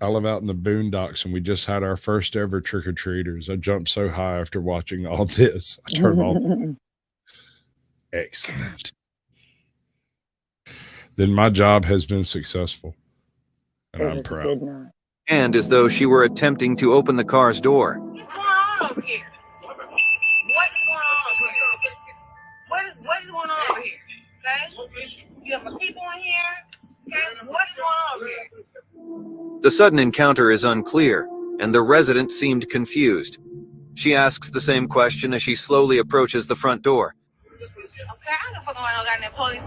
I live out in the boondocks, and we just had our first ever trick-or-treaters. I jumped so high after watching all this. I turned all excellent. Then my job has been successful, and I'm proud. And as though she were attempting to open the car's door. What's going on over here? What is going on over here? Okay? You have my people in here. Okay? What is going on over here? The sudden encounter is unclear, and the resident seemed confused. She asks the same question as she slowly approaches the front door. Okay, I don't know what's going on, goddamn police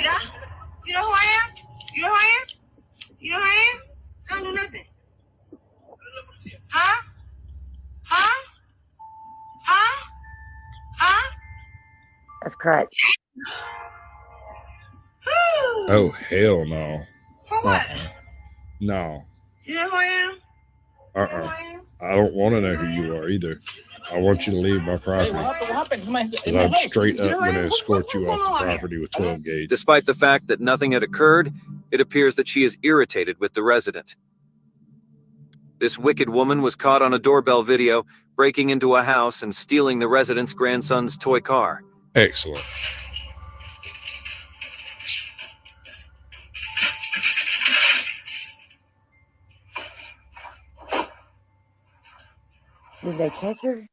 guy. You know who I am? You know who I am? You know who I am? I don't do nothing. Huh? Huh? Huh? Huh? That's correct. Oh, hell no. For what? No. You know who I am? I don't want to know who you are either. I want you to leave my property. Because I'm straight up going to escort you off the property with 12 gauge. Despite the fact that nothing had occurred, it appears that she is irritated with the resident. This wicked woman was caught on a doorbell video, breaking into a house and stealing the resident's grandson's toy car. Excellent. Did they catch her?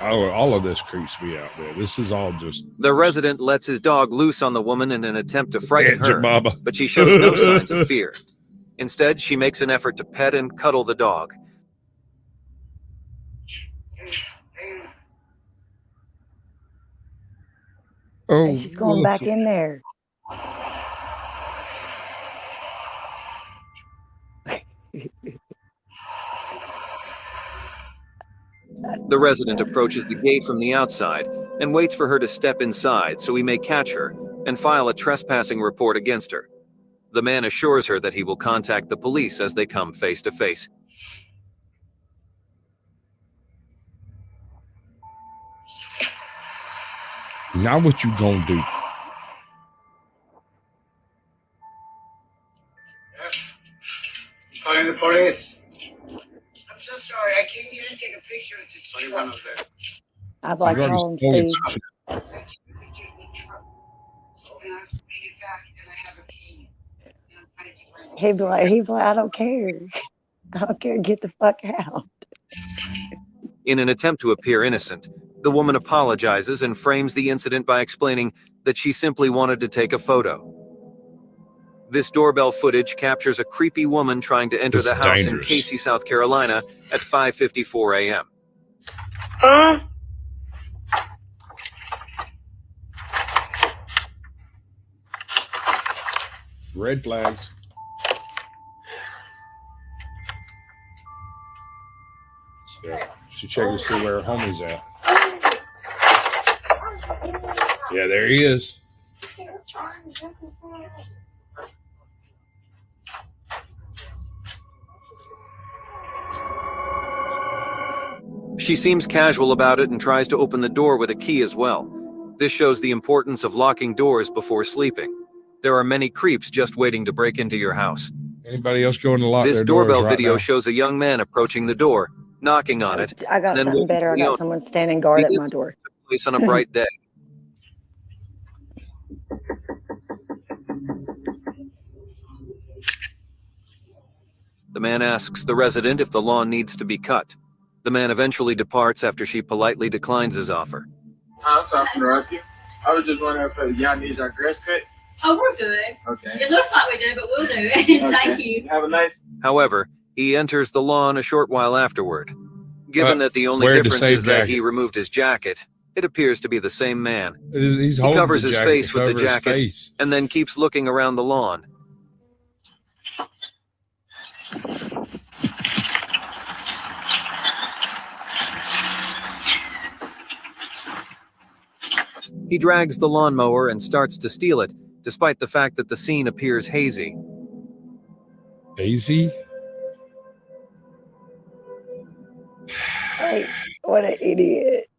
Oh, all of this creeps me out, man. This is all just... The resident lets his dog loose on the woman in an attempt to frighten her, Mama. but she shows no signs of fear. Instead, she makes an effort to pet and cuddle the dog. Oh, and she's going back in there. The resident approaches the gate from the outside and waits for her to step inside so he may catch her and file a trespassing report against her. The man assures her that he will contact the police as they come face to face. Now what you gonna do? Calling the police. I'm so sorry. I came here to take a picture of this truck. I'd like home, Steve. He'd be like, I don't care. I don't care. Get the fuck out. In an attempt to appear innocent, the woman apologizes and frames the incident by explaining that she simply wanted to take a photo. This doorbell footage captures a creepy woman trying to enter the house in Casey, South Carolina at 5:54 a.m. Huh? Red flags. Yeah, she checking to see where her homie's at. Yeah, there he is. She seems casual about it and tries to open the door with a key as well. This shows the importance of locking doors before sleeping. There are many creeps just waiting to break into your house. Anybody else going to lock This their doors doorbell right video now? shows a young man approaching the door, knocking on it, I got and then something better. I walking got out. someone standing guard at my This door. took place on a bright day. The man asks the resident if the lawn needs to be cut. The man eventually departs after she politely declines his offer. I'm sorry for interrupting you. I was just wondering if y'all need our grass cut. Oh, we're good. Okay. It looks like we do, but we'll do it. Thank you. Have a nice. However, he enters the lawn a short while afterward. Given that the only wear the difference same is that jacket. he removed his jacket, it appears to be the same man. He's He holding covers the his jacket face to with the cover his jacket face. and then keeps looking around the lawn. He drags the lawnmower and starts to steal it, despite the fact that the scene appears hazy. Hazy? Like, what an idiot.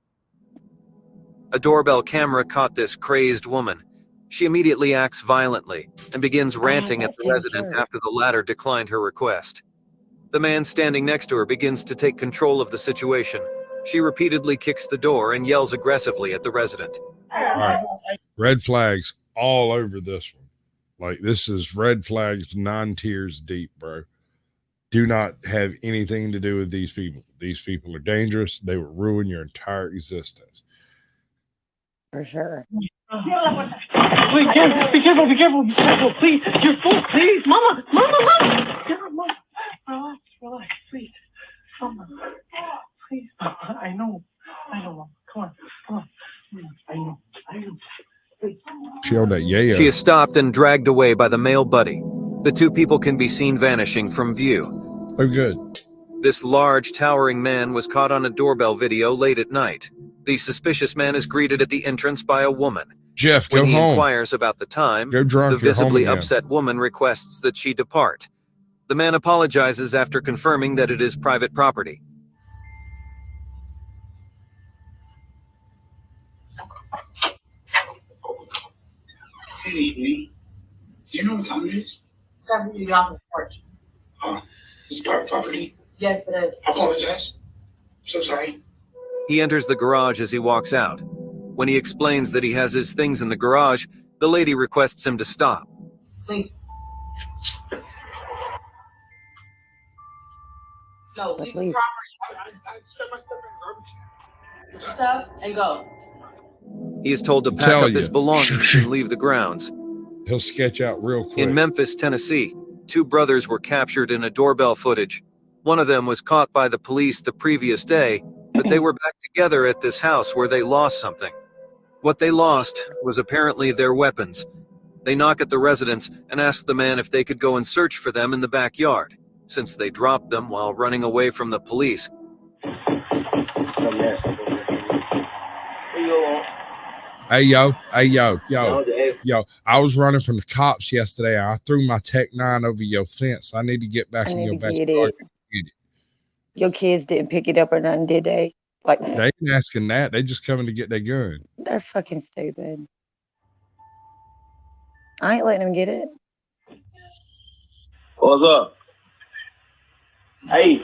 A doorbell camera caught this crazed woman. She immediately acts violently and begins ranting at the resident after the latter declined her request. The man standing next to her begins to take control of the situation. She repeatedly kicks the door and yells aggressively at the resident. All right. Red flags all over this one. Like, this is red flags 9 tiers deep, bro. Do not have anything to do with these people. These people are dangerous. They will ruin your entire existence. For sure. Wait, be careful, please. You're full, please. Mama. Get up, Mama. Relax, please. Mama, please. I know, Mama. Come on. I know. Please. She yelled at Yayo. She is stopped and dragged away by the male buddy. The two people can be seen vanishing from view. Oh, good. This large, towering man was caught on a doorbell video late at night. The suspicious man is greeted at the entrance by a woman. Jeff, when go he home. inquires about the time, Go drunk, the you're home visibly again. upset woman requests that she depart. The man apologizes after confirming that it is private property. Good evening. Do you know what time it is? It's time for you to get off the porch. It's private property. Yes, it is. I apologize. So sorry. He enters the garage as he walks out. When he explains that he has his things in the garage, the lady requests him to stop. Leave. No, leave the property. I stuck my stuff in the garbage. Stuff and go. He is told to pack Tell up his you. belongings and leave the grounds. He'll sketch out real quick. In Memphis, Tennessee, 2 brothers were captured in a doorbell footage. One of them was caught by the police the previous day, but they were back together at this house where they lost something. What they lost was apparently their weapons. They knock at the residence and ask the man if they could go and search for them in the backyard, since they dropped them while running away from the police. Hey, yo. I was running from the cops yesterday. I threw my Tech 9 over your fence. I need to get back in your backyard. Your kids didn't pick it up or nothing, did they? Like, They ain't asking that. They just coming to get their gun. they're fucking stupid. I ain't letting them get it. What's up? Hey,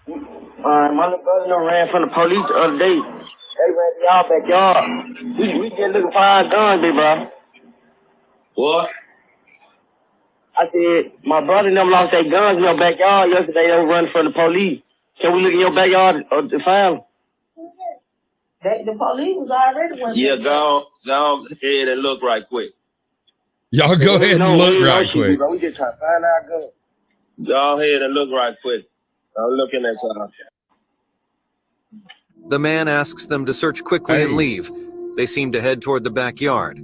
my little brother ran from the police the other day. They ran to y'all backyard. We just looking for our guns, big bro. What? I said, my brother and them lost their guns in your backyard yesterday. They were running from the police. Can we look in your backyard to find them? The police was already one. Yeah, go ahead and look right quick. Y'all go ahead and look right quick. Bro. We just trying to find our guns. Go ahead and look right quick. I'm looking at y'all. The man asks them to search quickly and leave. They seem to head toward the backyard.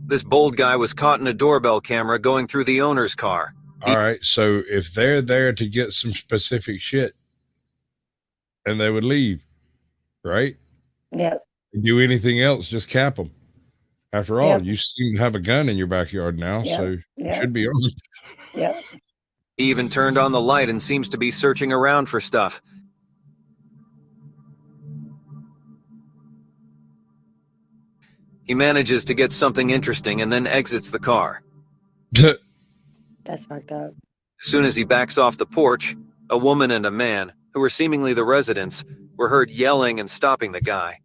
This bold guy was caught in a doorbell camera going through the owner's car. All right. So if they're there to get some specific shit and they would leave, right? Yeah. Do anything else, just cap them. After all, Yep. you seem to have a gun in your backyard now, Yep. so you Yep. should be armed. Yep. He even turned on the light and seems to be searching around for stuff. He manages to get something interesting and then exits the car. That's fucked up. As soon as he backs off the porch, a woman and a man, who were seemingly the residents, were heard yelling and stopping the guy.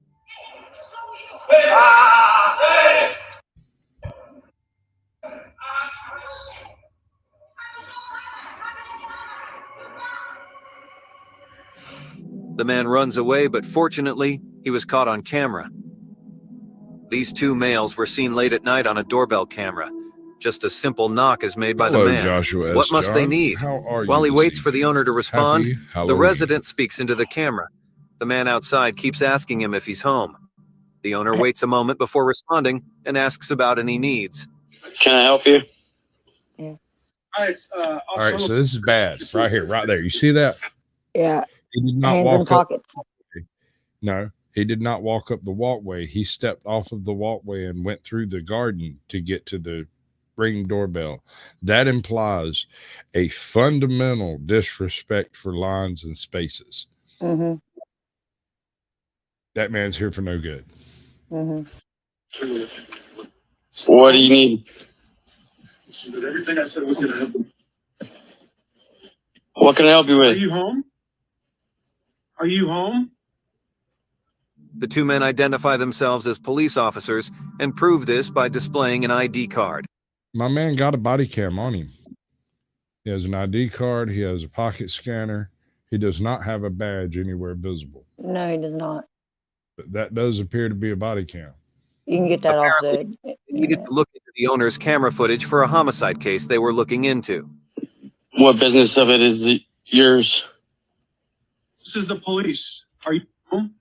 The man runs away, but fortunately, he was caught on camera. These two males were seen late at night on a doorbell camera. Just a simple knock is made by Hello, the man. Joshua What S. must they John. need? How are While you he this waits for the owner to respond, Happy the Halloween. resident speaks into the camera. The man outside keeps asking him if he's home. The owner waits a moment before responding and asks about any needs. Can I help you? Yeah. All right, so this is bad. Right here, right there. You see that? Yeah. He did not Hands in walk up. pockets. No, he did not walk up the walkway. He stepped off of the walkway and went through the garden to get to the Ring doorbell. That implies a fundamental disrespect for lines and spaces. Mm-hmm. That man's here for no good. Mm-hmm. What do you need? Everything I said was going to happen. What can I help you with? Are you home? Are you home? The two men identify themselves as police officers and prove this by displaying an ID card. My man got a body cam on him. He has an ID card. He has a pocket scanner. He does not have a badge anywhere visible. No, he does not. But that does appear to be a body cam. You can get that off Apparently, the. They needed to look into the owner's camera footage for a homicide case they were looking into. What business of it is yours? This is the police. Are you home?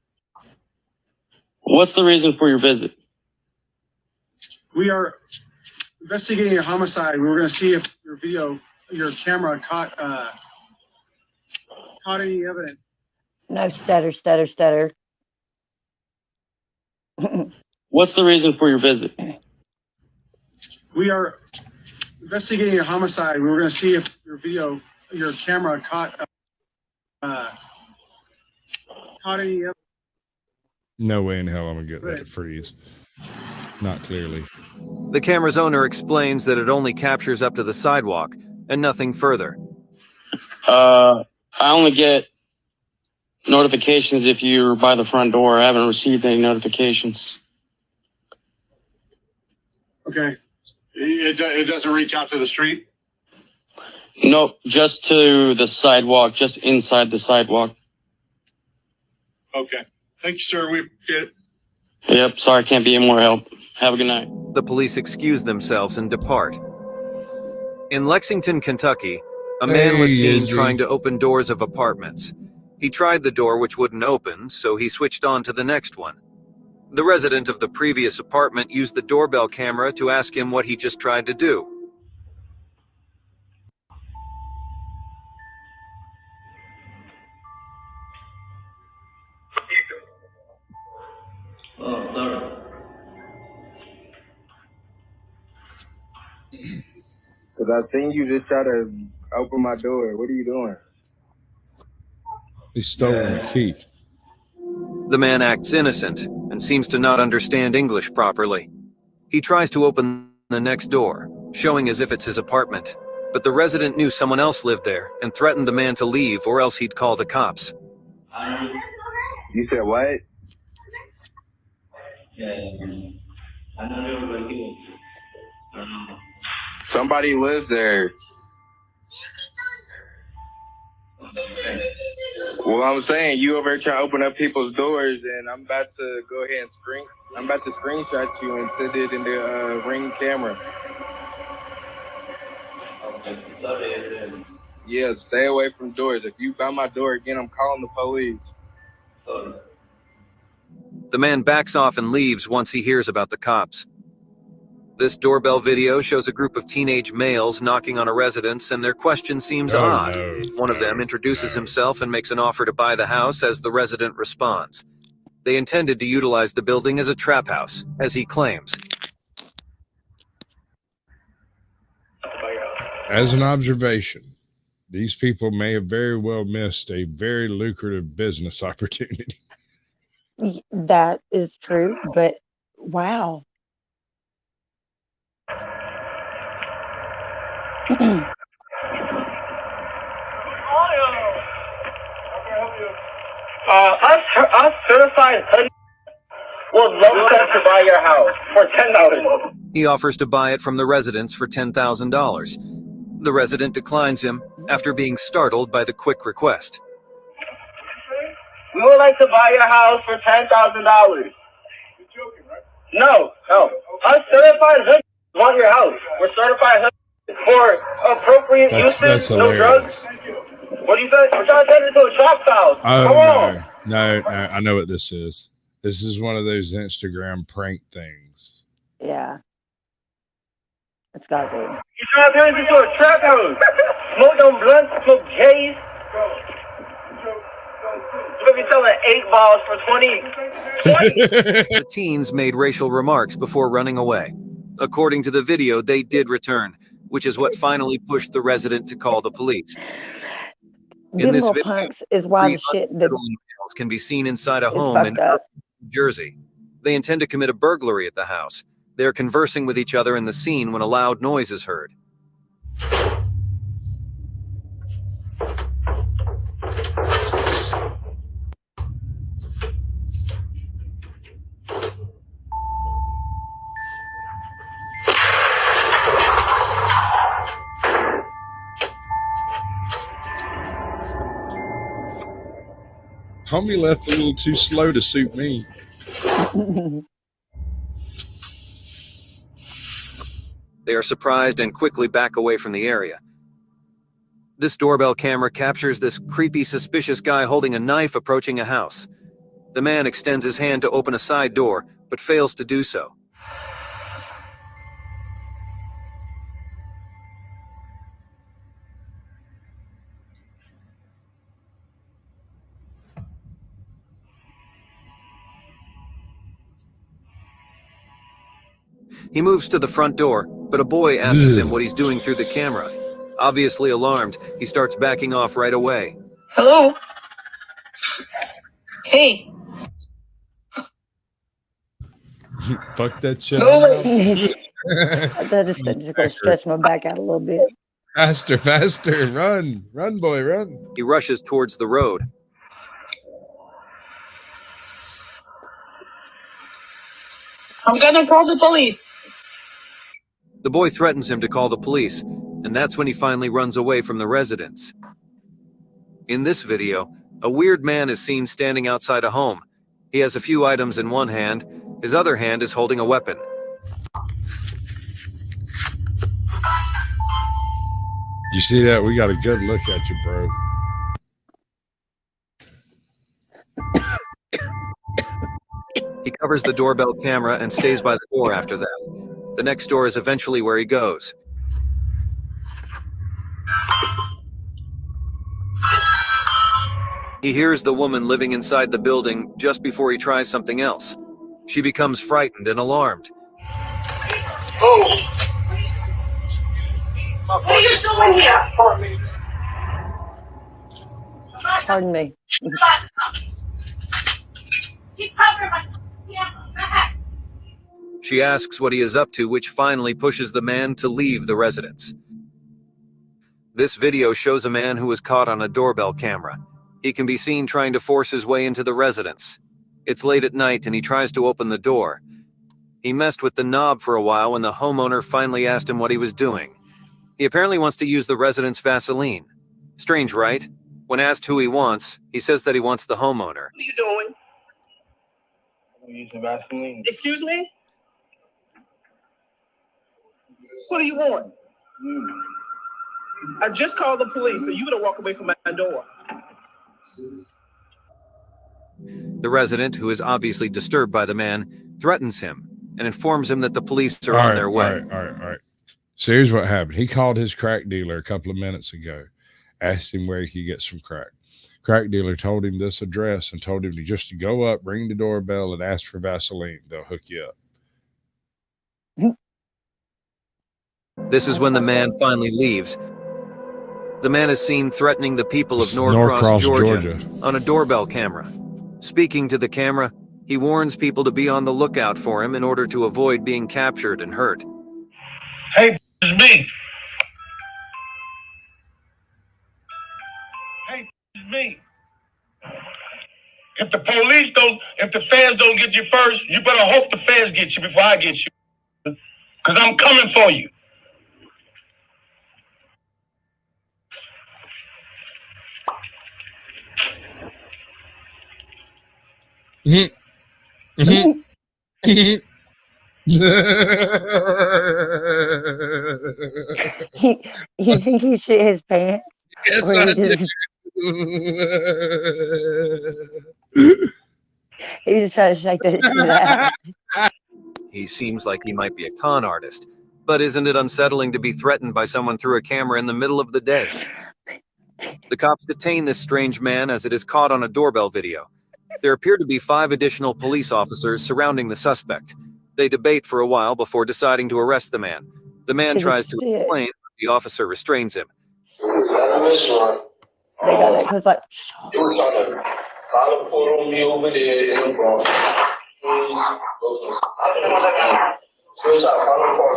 What's the reason for your visit? We are investigating a homicide. We were going to see if your camera caught any evidence. No, stutter. What's the reason for your visit? We are investigating a homicide. We were going to see if your camera caught any evidence. No way in hell I'm going to get that to freeze. Not clearly. The camera's owner explains that it only captures up to the sidewalk and nothing further. I only get notifications if you're by the front door. I haven't received any notifications. Okay. It doesn't reach out to the street? Nope, just to the sidewalk, just inside the sidewalk. Okay. Thank you, sir. We get it. Yep, sorry, can't be any more help. Have a good night. The police excuse themselves and depart. In Lexington, Kentucky, a man was seen trying to open doors of apartments. He tried the door which wouldn't open, so he switched on to the next one. The resident of the previous apartment used the doorbell camera to ask him what he just tried to do. Oh, sorry. Because I seen you just try to open my door. What are you doing? He's stolen a key. The man acts innocent and seems to not understand English properly. He tries to open the next door, showing as if it's his apartment. But the resident knew someone else lived there and threatened the man to leave or else he'd call the cops. You said what? Somebody lives there. Well, I'm saying you over here trying to open up people's doors, and I'm about to go ahead and I'm about to screenshot you and send it in the Ring camera. Yeah, stay away from doors. If you by my door again, I'm calling the police. The man backs off and leaves once he hears about the cops. This doorbell video shows a group of teenage males knocking on a residence, and their question seems odd. One of them introduces himself and makes an offer to buy the house as the resident responds. They intended to utilize the building as a trap house, as he claims. As an observation, these people may have very well missed a very lucrative business opportunity. That is true, but wow. Us certified hoodie will love to buy your house for $10. He offers to buy it from the residents for $10,000. The resident declines him after being startled by the quick request. We would like to buy your house for $10,000. No. Us certified hoodies want your house. We're certified hoodies for appropriate uses, That's no hilarious. drugs. What do you say? We're trying to turn it into a trap house. Come on. No, I know what this is. This is one of those Instagram prank things. Yeah. It's got to be. You're trying to turn it into a trap house. Smoke them blunts, smoke J's. You're going to be selling 8 balls for 20. The teens made racial remarks before running away. According to the video, they did return, which is what finally pushed the resident to call the police. Them little punks is why the shit that can be seen inside a it's home in fucked up. New Jersey. They intend to commit a burglary at the house. They're conversing with each other in the scene when a loud noise is heard. Homie left a little too slow to suit me. They are surprised and quickly back away from the area. This doorbell camera captures this creepy, suspicious guy holding a knife approaching a house. The man extends his hand to open a side door, but fails to do so. He moves to the front door, but a boy asks him what he's doing through the camera. Obviously alarmed, he starts backing off right away. Hello? Hey. Fuck that shit. I just gonna stretch my back out a little bit. Faster, run, boy, run. He rushes towards the road. I'm gonna call the police. The boy threatens him to call the police, and that's when he finally runs away from the residence. In this video, a weird man is seen standing outside a home. He has a few items in one hand. His other hand is holding a weapon. You see that? We got a good look at you, bro. He covers the doorbell camera and stays by the door after that. The next door is eventually where he goes. He hears the woman living inside the building just before he tries something else. She becomes frightened and alarmed. Oh. What are you doing here? Pardon me. She asks what he is up to, which finally pushes the man to leave the residence. This video shows a man who was caught on a doorbell camera. He can be seen trying to force his way into the residence. It's late at night and he tries to open the door. He messed with the knob for a while when the homeowner finally asked him what he was doing. He apparently wants to use the resident's Vaseline. Strange, right? When asked who he wants, he says that he wants the homeowner. What are you doing? I'm using Vaseline. Excuse me? What do you want? I just called the police, so you better walk away from my door. The resident, who is obviously disturbed by the man, threatens him and informs him that the police are on their way. All right. So here's what happened. He called his crack dealer a couple of minutes ago, asked him where he could get some crack. Crack dealer told him this address and told him to just go up, ring the doorbell, and ask for Vaseline. They'll hook you up. This is when the man finally leaves. The man is seen threatening the people of Norcross, Georgia, on a doorbell camera. Speaking to the camera, he warns people to be on the lookout for him in order to avoid being captured and hurt. Hey, it's me. Me. If the police don't, if the feds don't get you first, you better hope the feds get you before I get you. Because I'm coming for you. You think he shit his pants? Yes, Or he I just, do. he was just trying to shake that shit out. He seems like he might be a con artist, but isn't it unsettling to be threatened by someone through a camera in the middle of the day? The cops detain this strange man as it is caught on a doorbell video. There appear to be 5 additional police officers surrounding the suspect. They debate for a while before deciding to arrest the man. The man tries to explain, but the officer restrains him. They got that because like, They were trying to follow photo me over there in the Bronx.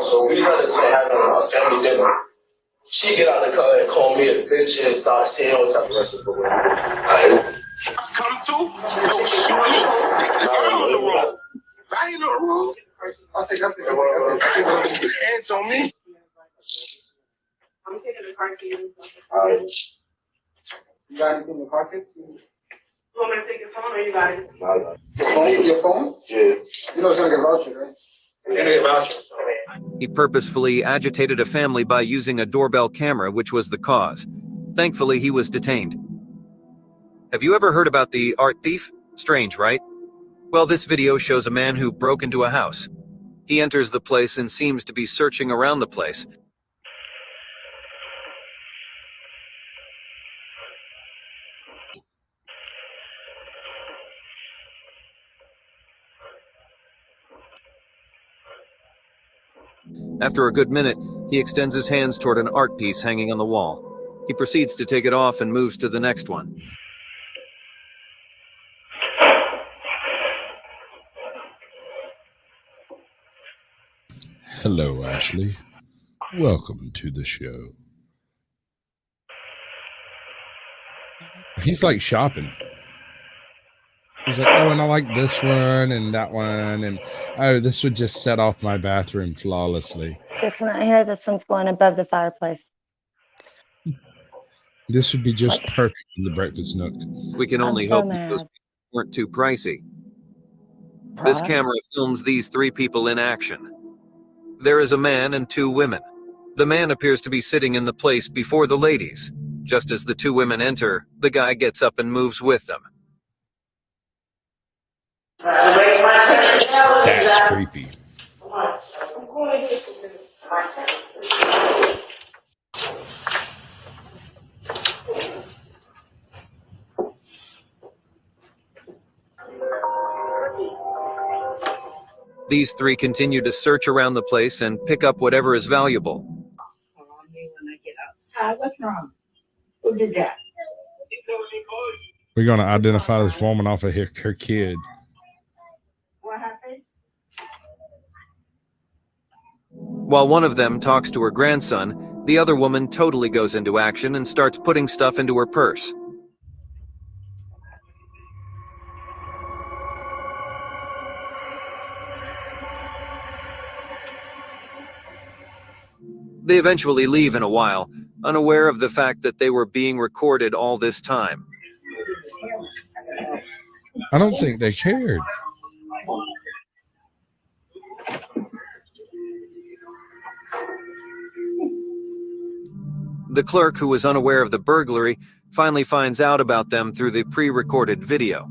So we had to have a family dinner. She get out of the car and call me a bitch and start saying all type of rest of the way. Cops come through, don't shoot me. I'm on the road. I ain't on the road. I'll take hands on me. I'm taking the car keys. You got anything in the pockets? You want me to take your phone or you got it? Your phone? Yeah. You know it's gonna get voucher, right? He purposefully agitated a family by using a doorbell camera, which was the cause. Thankfully, he was detained. Have you ever heard about the art thief? Strange, right? Well, this video shows a man who broke into a house. He enters the place and seems to be searching around the place. After a good minute, he extends his hands toward an art piece hanging on the wall. He proceeds to take it off and moves to the next one. Hello, Ashley. Welcome to the show. He's like shopping. He's like, oh, and I like this one and that one. And oh, this would just set off my bathroom flawlessly. this one right here, this one's going above the fireplace. This would be just perfect in the breakfast nook. We can only hope that those weren't too pricey. This camera films these 3 people in action. There is a man and 2 women. The man appears to be sitting in the place before the ladies. Just as the 2 women enter, the guy gets up and moves with them. That's creepy. These 3 continue to search around the place and pick up whatever is valuable. What's wrong? Who did that? We're going to identify this woman off of her kid. What happened? While one of them talks to her grandson, the other woman totally goes into action and starts putting stuff into her purse. They eventually leave in a while, unaware of the fact that they were being recorded all this time. I don't think they cared. The clerk, who was unaware of the burglary, finally finds out about them through the pre-recorded video.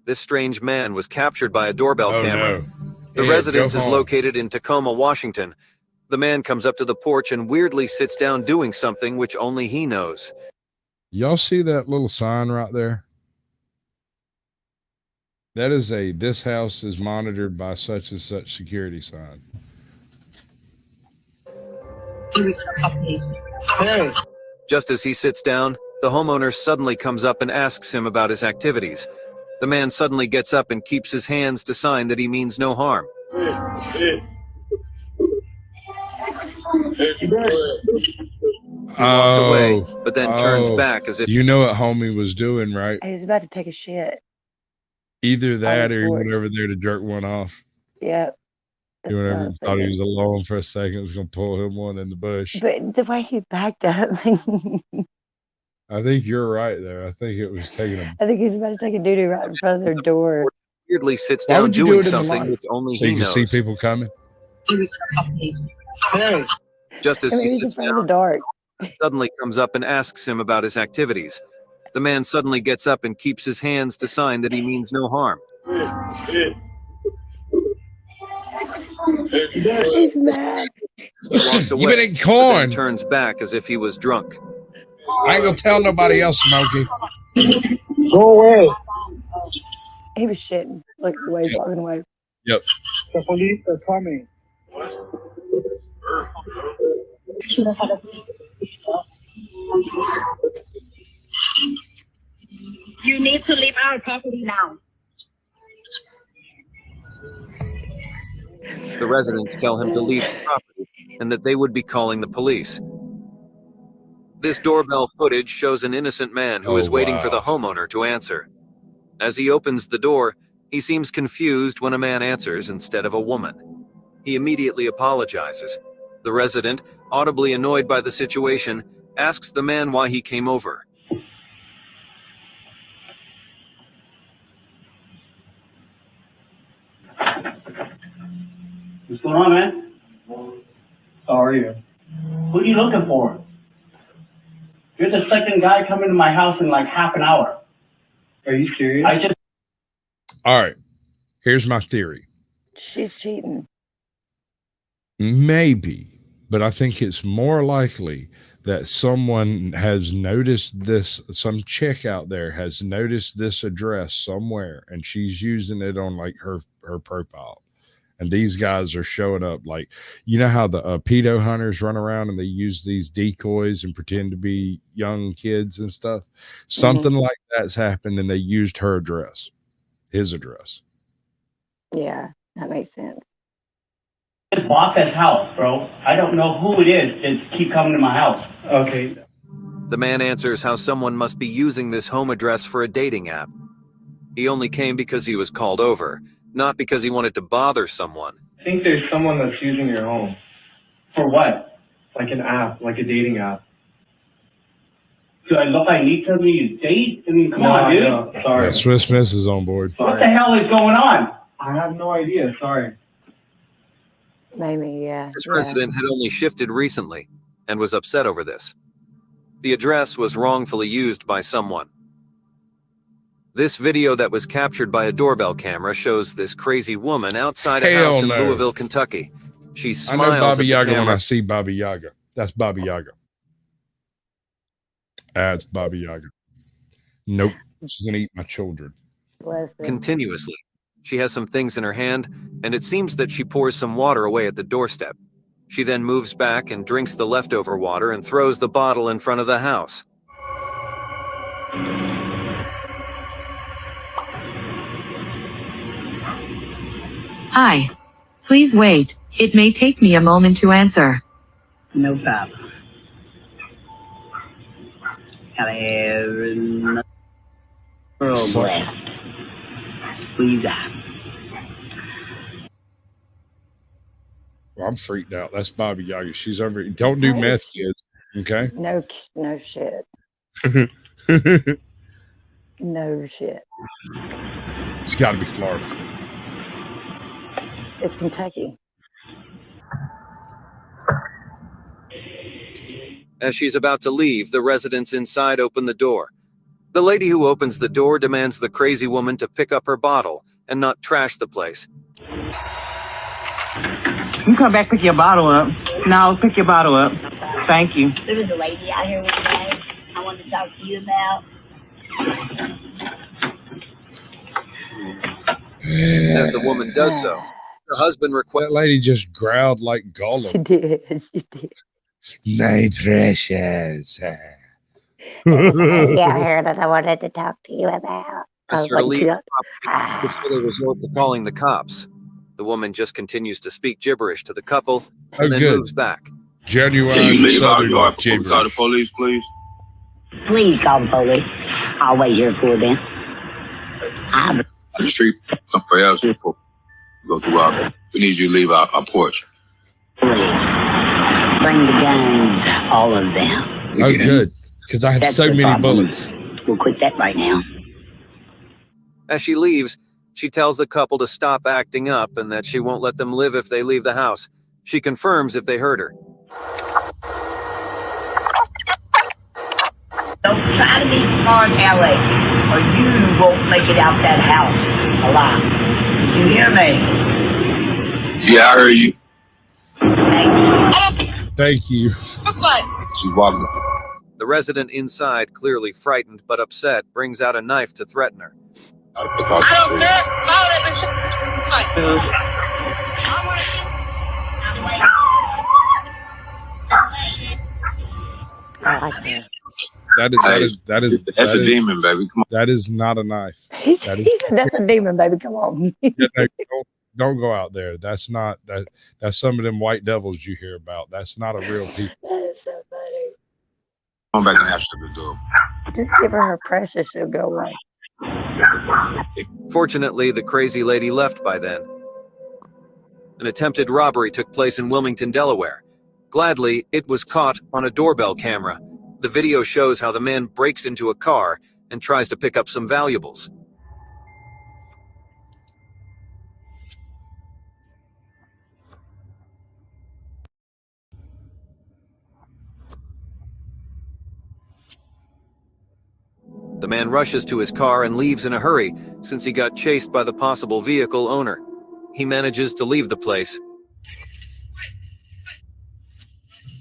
This strange man was captured by a doorbell camera. No. The residence is located in Tacoma, Washington. The man comes up to the porch and weirdly sits down doing something which only he knows. Y'all see that little sign right there? That is a "this house is monitored by such and such" security sign. Just as he sits down, the homeowner suddenly comes up and asks him about his activities. The man suddenly gets up and keeps his hands to sign that he means no harm. He walks away, but then turns back as if You know what homie was doing, right? He was about to take a shit. Either that his or he porch. went over there to jerk one off. Yep. He went over and thought he was alone for a second, was going to pull him one in the bush. But the way he backed up, I think you're right there. I think it was taking him. I think he's about to take a doo-doo right in front of their door. weirdly sits Why down would you do doing it in the something light? which only So he you can knows. see people coming? Just as I he mean, he's in sits front of down, the dark. suddenly comes up and asks him about his activities. The man suddenly gets up and keeps his hands to sign that he means no harm. He's mad. He walks away, You been eating but corn. then turns back as if he was drunk. I ain't going to tell nobody else, Smokey. Go away. He was shitting. Look, the way he's walking away. Yep. The police are coming. You need to leave our property now. The residents tell him to leave the property and that they would be calling the police. This doorbell footage shows an innocent man who is waiting for the homeowner to answer. As he opens the door, he seems confused when a man answers instead of a woman. He immediately apologizes. The resident, audibly annoyed by the situation, asks the man why he came over. What's going on, man? How are you? Who are you looking for? You're the second guy coming to my house in like half an hour. Are you serious? I just... All right. Here's my theory. She's cheating. Maybe, but I think it's more likely that someone has noticed this, some chick out there has noticed this address somewhere, and she's using it on like her profile. And these guys are showing up like, you know how the pedo hunters run around and they use these decoys and pretend to be young kids and stuff. Something like that's happened, and they used her address, his address. Yeah, that makes sense. Just bought this house, bro. I don't know who it is. Just keep coming to my house. Okay. The man answers how someone must be using this home address for a dating app. He only came because he was called over, not because he wanted to bother someone. I think there's someone that's using your home. For what? Like an app, like a dating app. Do I look I need somebody to date? I mean, come on, dude. No, sorry. Yeah, Swiss Miss is on board. What the hell is going on? I have no idea. Sorry. Maybe, yeah. This resident had only shifted recently and was upset over this. The address was wrongfully used by someone. This video that was captured by a doorbell camera shows this crazy woman outside a house in Louisville, Kentucky. She smiles I know Baba at Yaga the when camera. I see Baba Yaga. That's Baba Yaga. That's Baba Yaga. Nope. She's going to eat my children. Continuously. She has some things in her hand, and it seems that she pours some water away at the doorstep. She then moves back and drinks the leftover water and throws the bottle in front of the house. Hi. Please wait. It may take me a moment to answer. No problem. Hello. Oh boy. Please. Well, I'm freaked out. That's Baba Yaga. She's over. Don't do meth, kids. Okay. No shit. No shit. It's got to be Florida. It's Kentucky. As she's about to leave, the residents inside open the door. The lady who opens the door demands the crazy woman to pick up her bottle and not trash the place. You come back, pick your bottle up. No, pick your bottle up. Thank you. There was a lady out here one day I wanted to talk to you about. As the woman does so, her husband requests. That lady just growled like Gollum. She did. She did. My precious. Yeah, I heard that I wanted to talk to you about. Asks her to leave the property before they resort to calling the cops. The woman just continues to speak gibberish to the couple and then moves back. Genuine Southern Call the gibberish. police, please. Please call the police. I'll wait here for them. On the street, somewhere else. Go through our. We need you to leave our porch. Please. Bring the guns, all of them. Oh, good. Because I have That's so the many problem. bullets. We'll quit that right now. As she leaves, she tells the couple to stop acting up and that she won't let them live if they leave the house. She confirms if they hurt her. Don't try to be smart, Ellie, or you won't make it out that house alive. You hear me? Yeah, I heard you. Thank you. She's walking. The resident inside, clearly frightened but upset, brings out a knife to threaten her. I don't care. I like that. That's a demon, baby. Come on. That is not a knife. That is, That's a demon, baby. Come on. don't go out there. That's not that. That's some of them white devils you hear about. That's not a real people. That is so funny. Come back and answer the door. Just give her precious, she'll go away. Fortunately, the crazy lady left by then. An attempted robbery took place in Wilmington, Delaware. Gladly, it was caught on a doorbell camera. The video shows how the man breaks into a car and tries to pick up some valuables. The man rushes to his car and leaves in a hurry since he got chased by the possible vehicle owner. He manages to leave the place.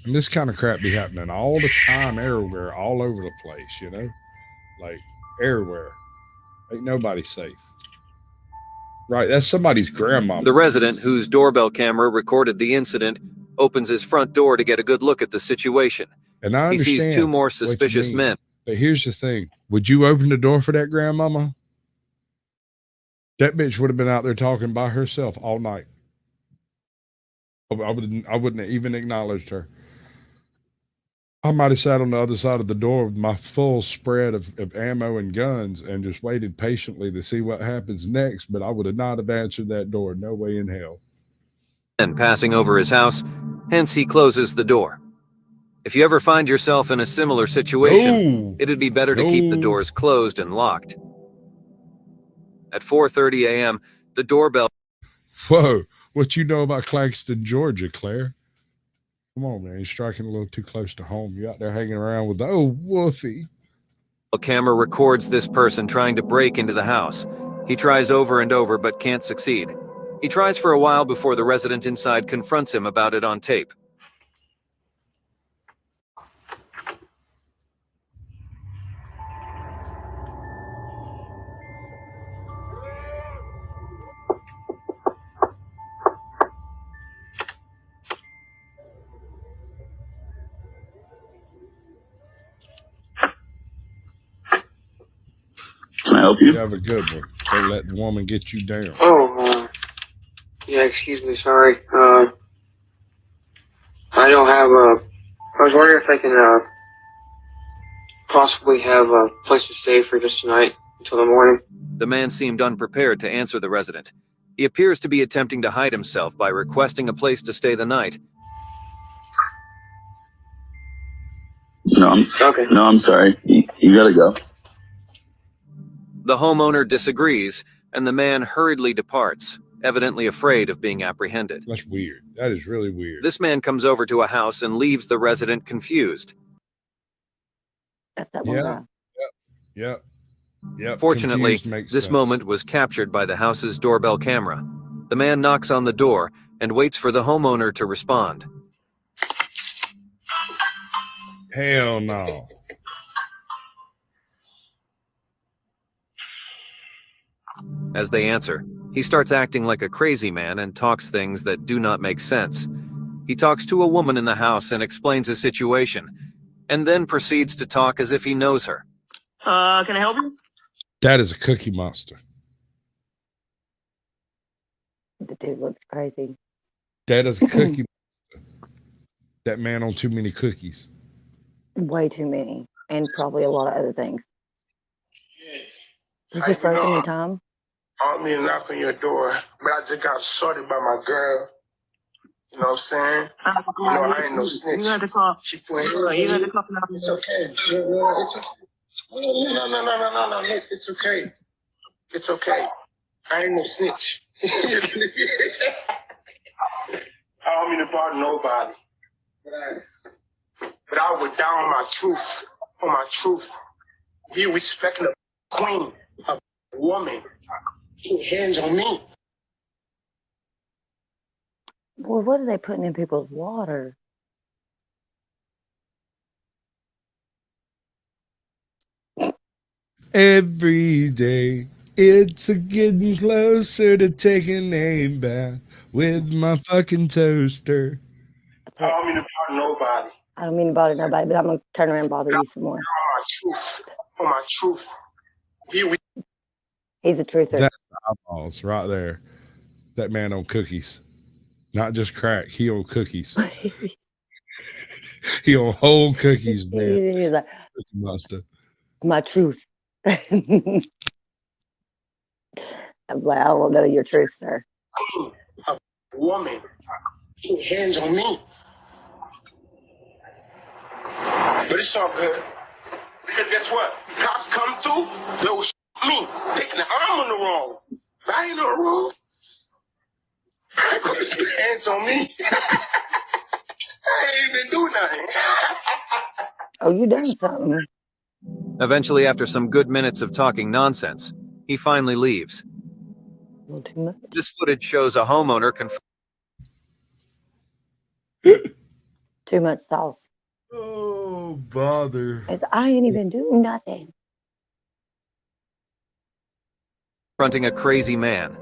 And this kind of crap be happening all the time, everywhere, all over the place, you know? Like, everywhere. Ain't nobody safe. Right, that's somebody's grandma. The resident, whose doorbell camera recorded the incident, opens his front door to get a good look at the situation. And I He understand sees two more what you suspicious mean. men. But here's the thing. Would you open the door for that grandmama? That bitch would have been out there talking by herself all night. I wouldn't have even acknowledged her. I might have sat on the other side of the door with my full spread of ammo and guns and just waited patiently to see what happens next, but I would have not have answered that door. No way in hell. And passing over his house, hence he closes the door. If you ever find yourself in a similar situation, it'd be better to keep the doors closed and locked. At 4:30 a.m., the doorbell... Whoa, what you know about Claxton, Georgia, Claire? Come on, man. You're striking a little too close to home. You're out there hanging around with the old Wolfie. A camera records this person trying to break into the house. He tries over and over but can't succeed. He tries for a while before the resident inside confronts him about it on tape. Can I help you? You have a good one. Don't let the woman get you down. Oh, yeah, excuse me, sorry. I don't have I was wondering if I can, possibly have a place to stay for just tonight until the morning. The man seemed unprepared to answer the resident. He appears to be attempting to hide himself by requesting a place to stay the night. No, I'm sorry. You gotta go. The homeowner disagrees, and the man hurriedly departs, evidently afraid of being apprehended. That's weird. That is really weird. This man comes over to a house and leaves the resident confused. That's that one guy. Yeah. Fortunately, Confused makes this sense. moment was captured by the house's doorbell camera. The man knocks on the door and waits for the homeowner to respond. Hell no. As they answer, he starts acting like a crazy man and talks things that do not make sense. He talks to a woman in the house and explains his situation, and then proceeds to talk as if he knows her. Can I help you? That is a cookie monster. The dude looks crazy. That is a cookie monster. That man on too many cookies. Way too many, and probably a lot of other things. Was I he even frozen know in time? I don't mean to knock on your door, but I just got sorted by my girl. You know what I'm saying? You know, I ain't no snitch. You had to call. She put You had to call. It's okay. It's okay. No. It's okay. It's okay. I ain't no snitch. I don't mean to bother nobody. But I was down on my truth. On my truth. He respecting a queen, a woman. He hands on me. Boy, what are they putting in people's water? Every day, it's a getting closer to taking a bath with my fucking toaster. I don't mean to bother nobody. I don't mean to bother nobody, but I'm gonna turn around and bother you some more. On my truth. On my truth. He's a truther. That's the eyeballs right there. That man on cookies. Not just crack. He on cookies. He on whole cookies, man. He's like, Cookie Monster. my truth. I'm like, I don't know your truth, sir. A woman. He hands on me. But it's all good. Because guess what? Cops come through, they'll shoot me. Taking the arm on the wrong. I ain't no wrong. Hands on me. I ain't even do nothing. Oh, you done something. Eventually, after some good minutes of talking nonsense, he finally leaves. A little too much. This footage shows a homeowner Too much sauce. Oh, bother. I ain't even doing nothing. confronting a crazy man.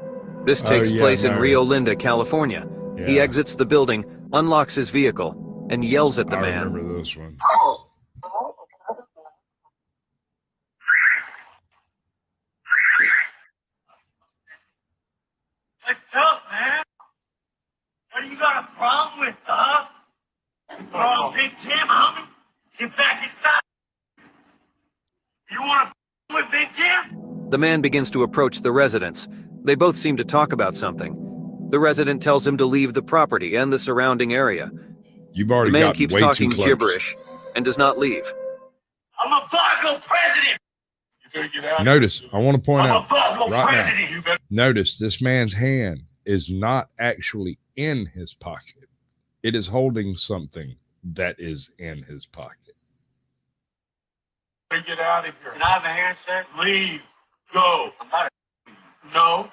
This takes place in Rio Linda, California. He exits the building, unlocks his vehicle, and yells at the man. I remember this one. What's up, man? What do you got a problem with, dog? Oh, Big Jim, homie. Get back inside. You want to with Big Jim? The man begins to approach the residence. They both seem to talk about something. The resident tells him to leave the property and the surrounding area. You've already the man gotten keeps way talking too close. gibberish and does not leave. I'm a Vargo president. You better get out. Notice, I want to point I'm out a Vargo right president. You now. Notice this man's hand is not actually in his pocket. It is holding something that is in his pocket. Get out of here. Can I have a handshake? Leave. Go. I'm not No.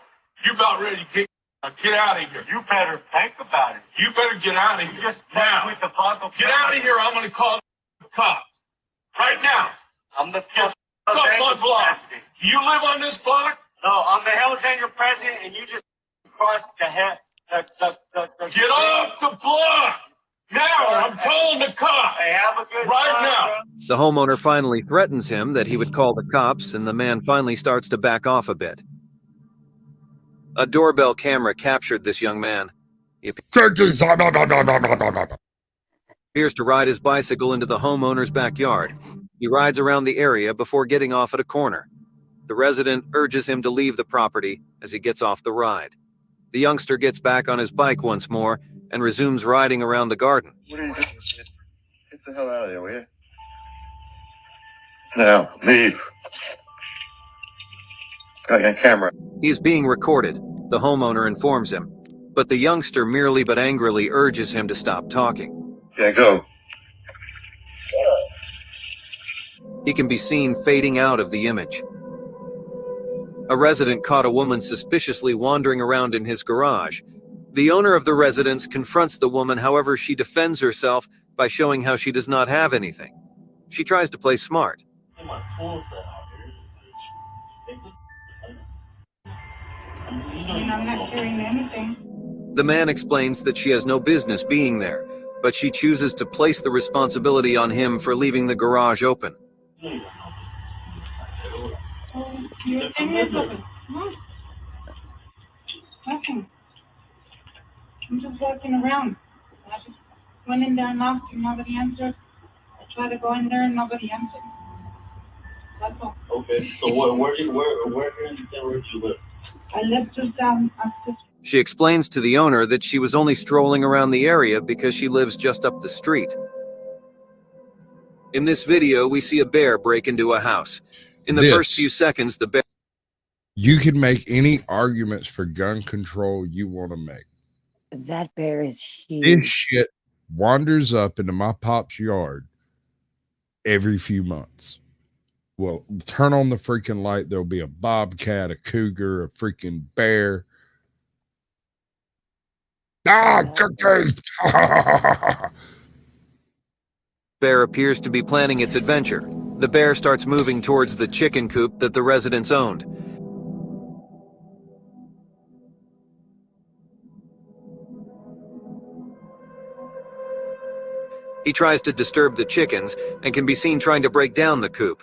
You about ready to get out of here. You better think about it. You better get out of here. Just now. With the get out of here. I'm going to call the cops. Right now. I'm the block. Do you live on this block? No, I'm the Hell's Angel president, and you just crossed the head. Get off the block. Now, I'm calling the cops. Hey, have a good right now. The homeowner finally threatens him that he would call the cops, and the man finally starts to back off a bit. A doorbell camera captured this young man. He appears to ride his bicycle into the homeowner's backyard. He rides around the area before getting off at a corner. The resident urges him to leave the property as he gets off the ride. The youngster gets back on his bike once more and resumes riding around the garden. What are you doing? Get the hell out of there, will you? Now, leave. Got your camera. He's being recorded, the homeowner informs him, but the youngster merely but angrily urges him to stop talking. Yeah, go. He can be seen fading out of the image. A resident caught a woman suspiciously wandering around in his garage. The owner of the residence confronts the woman, however, she defends herself by showing how she does not have anything. She tries to play smart. I'm not carrying anything. The man explains that she has no business being there, but she chooses to place the responsibility on him for leaving the garage open. Nothing. I'm just walking around. Went in there and knocked and nobody answered. I tried to go in there and nobody answered. That's all. Okay, so where in Denver did you live? I lived just down on Fifth. She explains to the owner that she was only strolling around the area because she lives just up the street. In this video, we see a bear break into a house. In the first few seconds, the bear... You can make any arguments for gun control you want to make. That bear is huge. This shit wanders up into my pop's yard every few months. Well, turn on the freaking light. There'll be a bobcat, a cougar, a freaking bear. Cookie! bear appears to be planning its adventure. The bear starts moving towards the chicken coop that the residents owned. He tries to disturb the chickens and can be seen trying to break down the coop.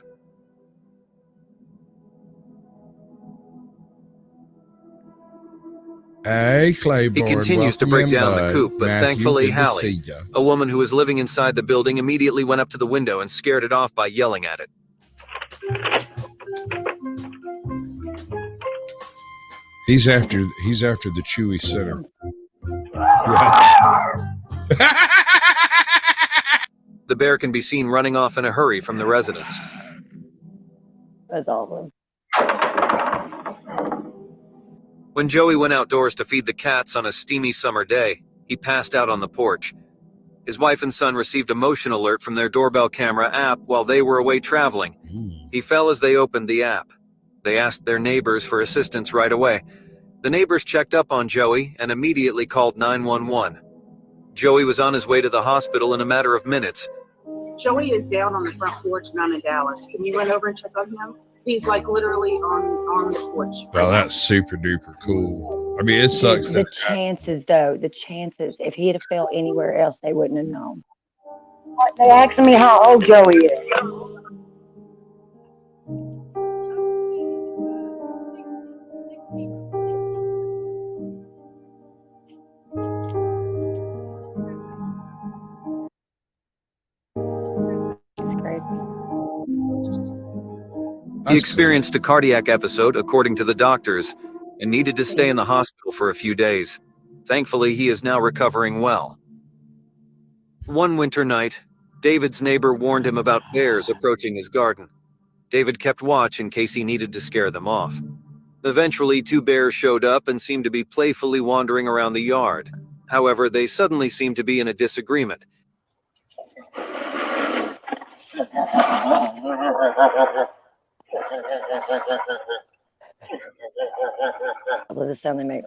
Hey, Claiborne, He continues to break down the coop, but thankfully Hallie, a woman who was living inside the building, immediately went up to the window and scared it off by yelling at it. He's after the Chewy Center. Yeah. The bear can be seen running off in a hurry from the residence. That's awesome. When Joey went outdoors to feed the cats on a steamy summer day, he passed out on the porch. His wife and son received a motion alert from their doorbell camera app while they were away traveling. He fell as they opened the app. They asked their neighbors for assistance right away. The neighbors checked up on Joey and immediately called 911. Joey was on his way to the hospital in a matter of minutes. Joey is down on the front porch down in Dallas. Can you run over and check on him? He's like literally on the porch. Well, that's super duper cool. I mean, it sucks. The chances, though, if he had fell anywhere else, they wouldn't have known. They asked me how old Joey is. He experienced a cardiac episode, according to the doctors, and needed to stay in the hospital for a few days. Thankfully, he is now recovering well. One winter night, David's neighbor warned him about bears approaching his garden. David kept watch in case he needed to scare them off. Eventually, 2 bears showed up and seemed to be playfully wandering around the yard. However, they suddenly seemed to be in a disagreement. I love the sound they make.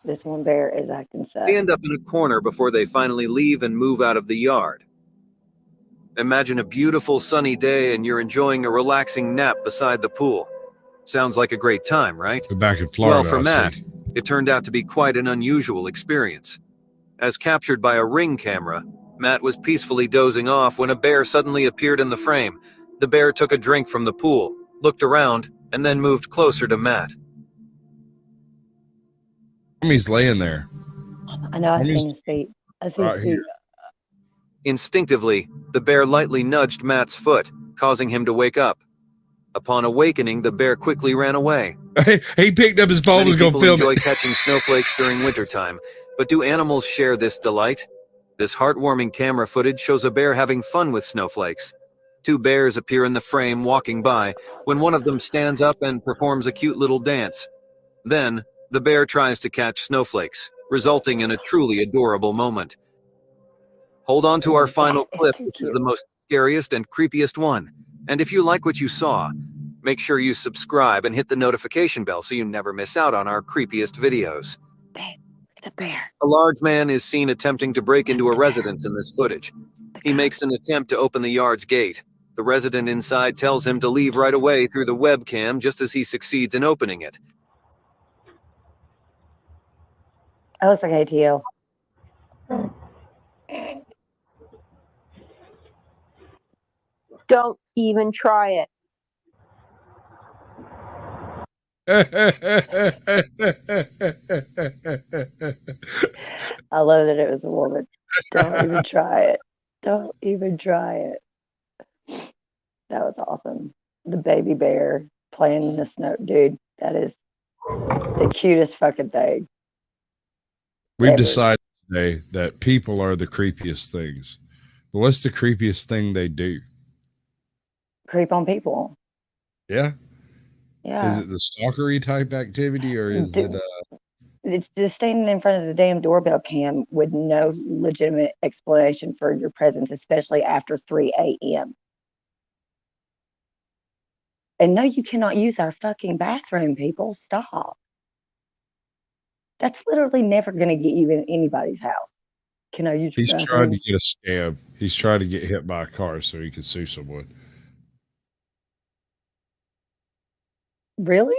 This one bear is acting sad. They end up in a corner before they finally leave and move out of the yard. Imagine a beautiful sunny day and you're enjoying a relaxing nap beside the pool. Sounds like a great time, right? We're back in Florida. Well, for Matt, it turned out to be quite an unusual experience. As captured by a Ring camera, Matt was peacefully dozing off when a bear suddenly appeared in the frame. The bear took a drink from the pool, looked around, and then moved closer to Matt. He's laying there. I know, I've seen his feet. I've seen his feet. Instinctively, the bear lightly nudged Matt's foot, causing him to wake up. Upon awakening, the bear quickly ran away. He picked up his phone and was going to film enjoy it. catching snowflakes during wintertime, but do animals share this delight? This heartwarming camera footage shows a bear having fun with snowflakes. 2 bears appear in the frame walking by, when one of them stands up and performs a cute little dance. Then, the bear tries to catch snowflakes, resulting in a truly adorable moment. Hold on to our final clip, which is the most scariest and creepiest one. And if you like what you saw, make sure you subscribe and hit the notification bell so you never miss out on our creepiest videos. The bear. A large man is seen attempting to break into a residence in this footage. He makes an attempt to open the yard's gate. The resident inside tells him to leave right away through the webcam just as he succeeds in opening it. That looks like ATL. Don't even try it. I love that it was a woman. Don't even try it. Don't even try it. That was awesome. The baby bear playing in the snow. Dude, that is the cutest fucking thing. We've decided today that people are the creepiest things. But what's the creepiest thing they do? Creep on people. Yeah? Yeah. Is it the stalkery type activity or is it... It's just standing in front of the damn doorbell cam with no legitimate explanation for your presence, especially after 3 a.m. And no, you cannot use our fucking bathroom, people. Stop. That's literally never going to get you in anybody's house. Can I use your He's bathroom? trying to get a scam. He's trying to get hit by a car so he can sue someone. Really?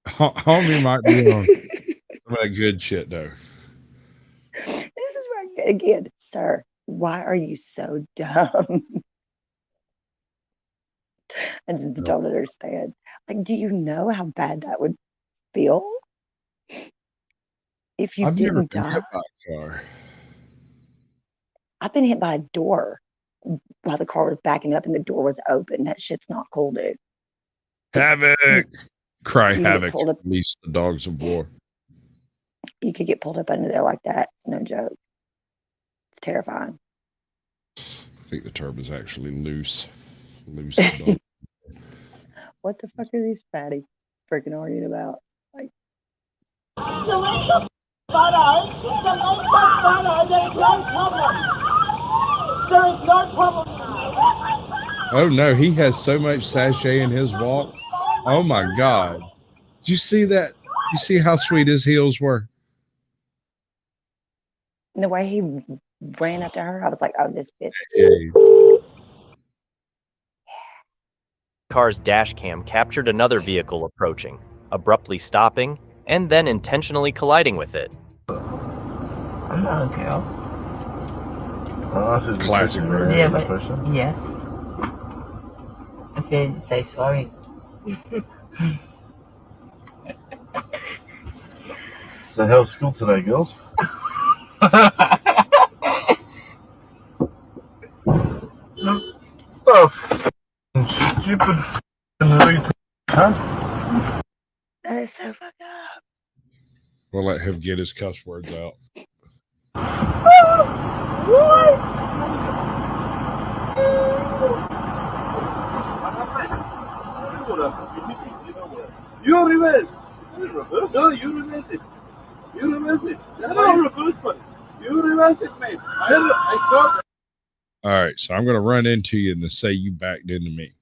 Homie might be on some of that good shit, though. This is right again, sir. Why are you so dumb? I just don't understand. Like, do you know how bad that would feel if you I've never didn't been die? hit by a car. I've been hit by a door while the car was backing up and the door was open. That shit's not cool, dude. Havoc! Cry You get havoc. pulled up. Release the dogs of war. You could get pulled up under there like that. It's no joke. It's terrifying. I think the term is actually loose. Loose the dog. What the fuck are these fatties freaking arguing about? Like, Oh no, he has so much sachet in his walk. Oh my God. Did you see that? You see how sweet his heels were? the way he ran up to her, I was like, oh, this bitch. Car's dash cam captured another vehicle approaching, abruptly stopping, and then intentionally colliding with it. I'm not okay. Classic road. Yeah, but yeah. Okay, say sorry. So how's school today, girls? Oh, stupid huh? That is so fucked up. We'll let him get his cuss words out. You reverse. No, you reverse it. You reverse it. No, reverse one. You reverse it, mate. I thought. All right, so I'm going to run into you and then say you backed into me.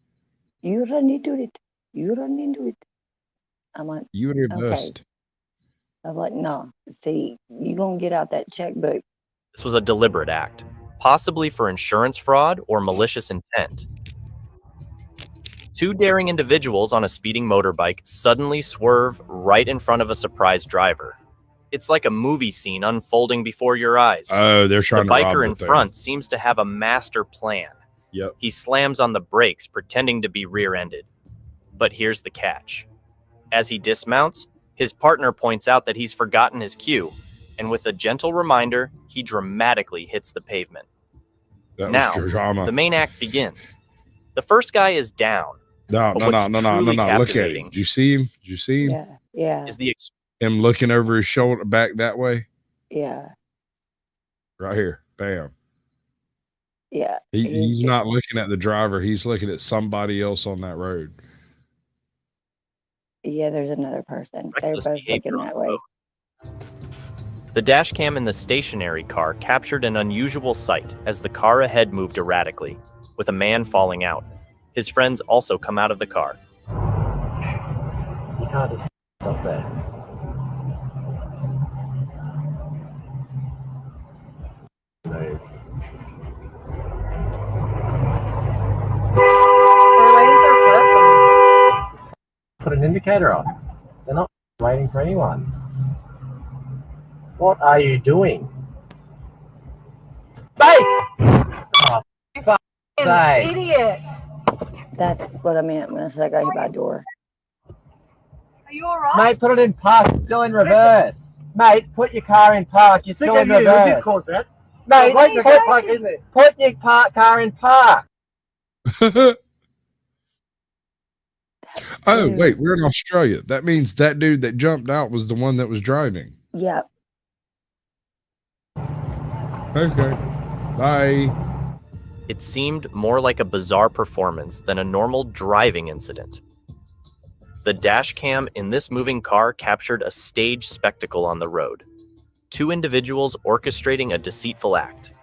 You run into it. You run into it. I'm like, You reversed. Okay. I'm like, no. See, you gonna get out that checkbook. This was a deliberate act, possibly for insurance fraud or malicious intent. Two daring individuals on a speeding motorbike suddenly swerve right in front of a surprised driver. It's like a movie scene unfolding before your eyes. Oh, they're trying the to rob biker the in thing. front seems to have a master plan. Yep. He slams on the brakes, pretending to be rear-ended. But here's the catch. As he dismounts, his partner points out that he's forgotten his cue, and with a gentle reminder, he dramatically hits the pavement. That was Now, drama. the main act begins. The first guy is down. No. Look at him. Did you see him? Did you see him? Yeah. Yeah. Is the Him looking over his shoulder back that way? Yeah. Right here. Bam. Yeah. He's not looking at the driver. He's looking at somebody else on that road. Yeah, there's another person. They're Reckless both behavior looking that way. The dash cam in the stationary car captured an unusual sight as the car ahead moved erratically, with a man falling out. His friends also come out of the car. the car just up there. Put an indicator on. They're not waiting for anyone. What are you doing? Bates! Oh, fuck's sake. Idiot! That's what I meant when I said I got hit by a door. Are you alright? Mate, put it in park. It's still in reverse. Mate, put your car in park. You're still in reverse. You did cause that. Mate, Wait, the park, isn't it? put your car in park. Oh, wait, we're in Australia. That means that dude that jumped out was the one that was driving. Yep. Okay. Bye. It seemed more like a bizarre performance than a normal driving incident. The dash cam in this moving car captured a stage spectacle on the road. Two individuals orchestrating a deceitful act.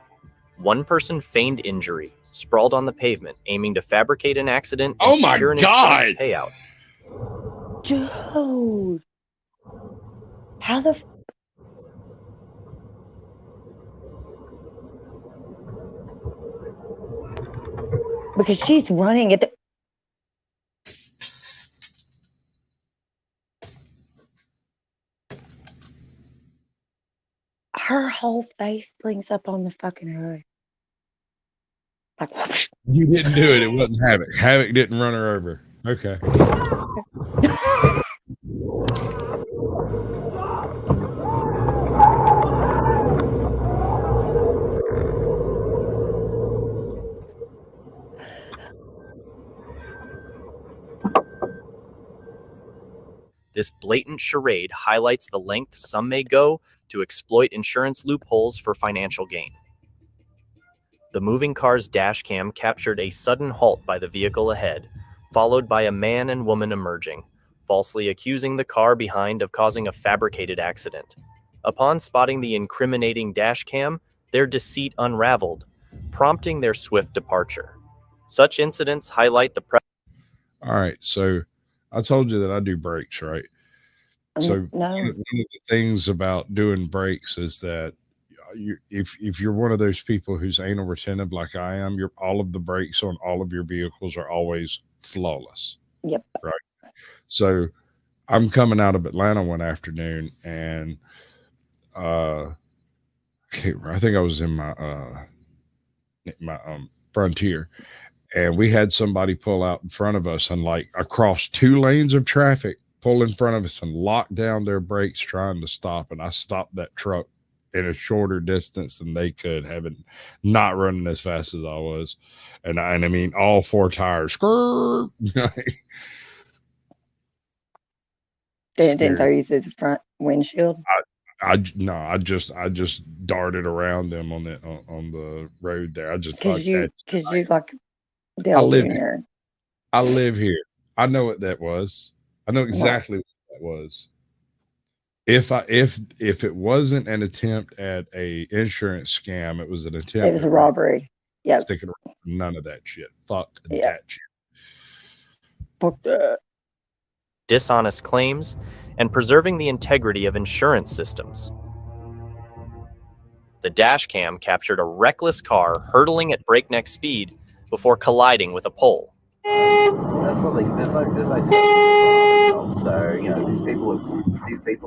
One person feigned injury, sprawled on the pavement, aiming to fabricate an accident and Oh my secure an God! insurance payout. Dude. How the because she's running at the her whole face flings up on the fucking road. Like whoosh. You didn't do it. It wasn't Havoc. Havoc didn't run her over. Okay. This blatant charade highlights the lengths some may go to exploit insurance loopholes for financial gain. The moving car's dash cam captured a sudden halt by the vehicle ahead, followed by a man and woman emerging, falsely accusing the car behind of causing a fabricated accident. Upon spotting the incriminating dash cam, their deceit unraveled, prompting their swift departure. Such incidents highlight the All right. So I told you that I do brakes, right? So one of the things about doing brakes is that if you're one of those people who's anal retentive like I am, all of the brakes on all of your vehicles are always flawless. Yep. Right. So I'm coming out of Atlanta one afternoon, and I think I was in my Frontier, and we had somebody pull out in front of us and like across 2 lanes of traffic, pull in front of us and lock down their brakes trying to stop. And I stopped that truck in a shorter distance than they could, having not running as fast as I was. And I mean, all 4 tires. They didn't throw you through the front windshield. I just darted around them on the road there. I just because you like I live here. I live here. I know what that was. I know exactly what that was. If it wasn't an attempt at a insurance scam, it was an attempt. It was a robbery. Yeah. Sticking around. None of that shit. Fuck that shit. Fuck that. dishonest claims, and preserving the integrity of insurance systems. The dash cam captured a reckless car hurtling at breakneck speed before colliding with a pole. That's not like there's no jobs. So you know these people have spent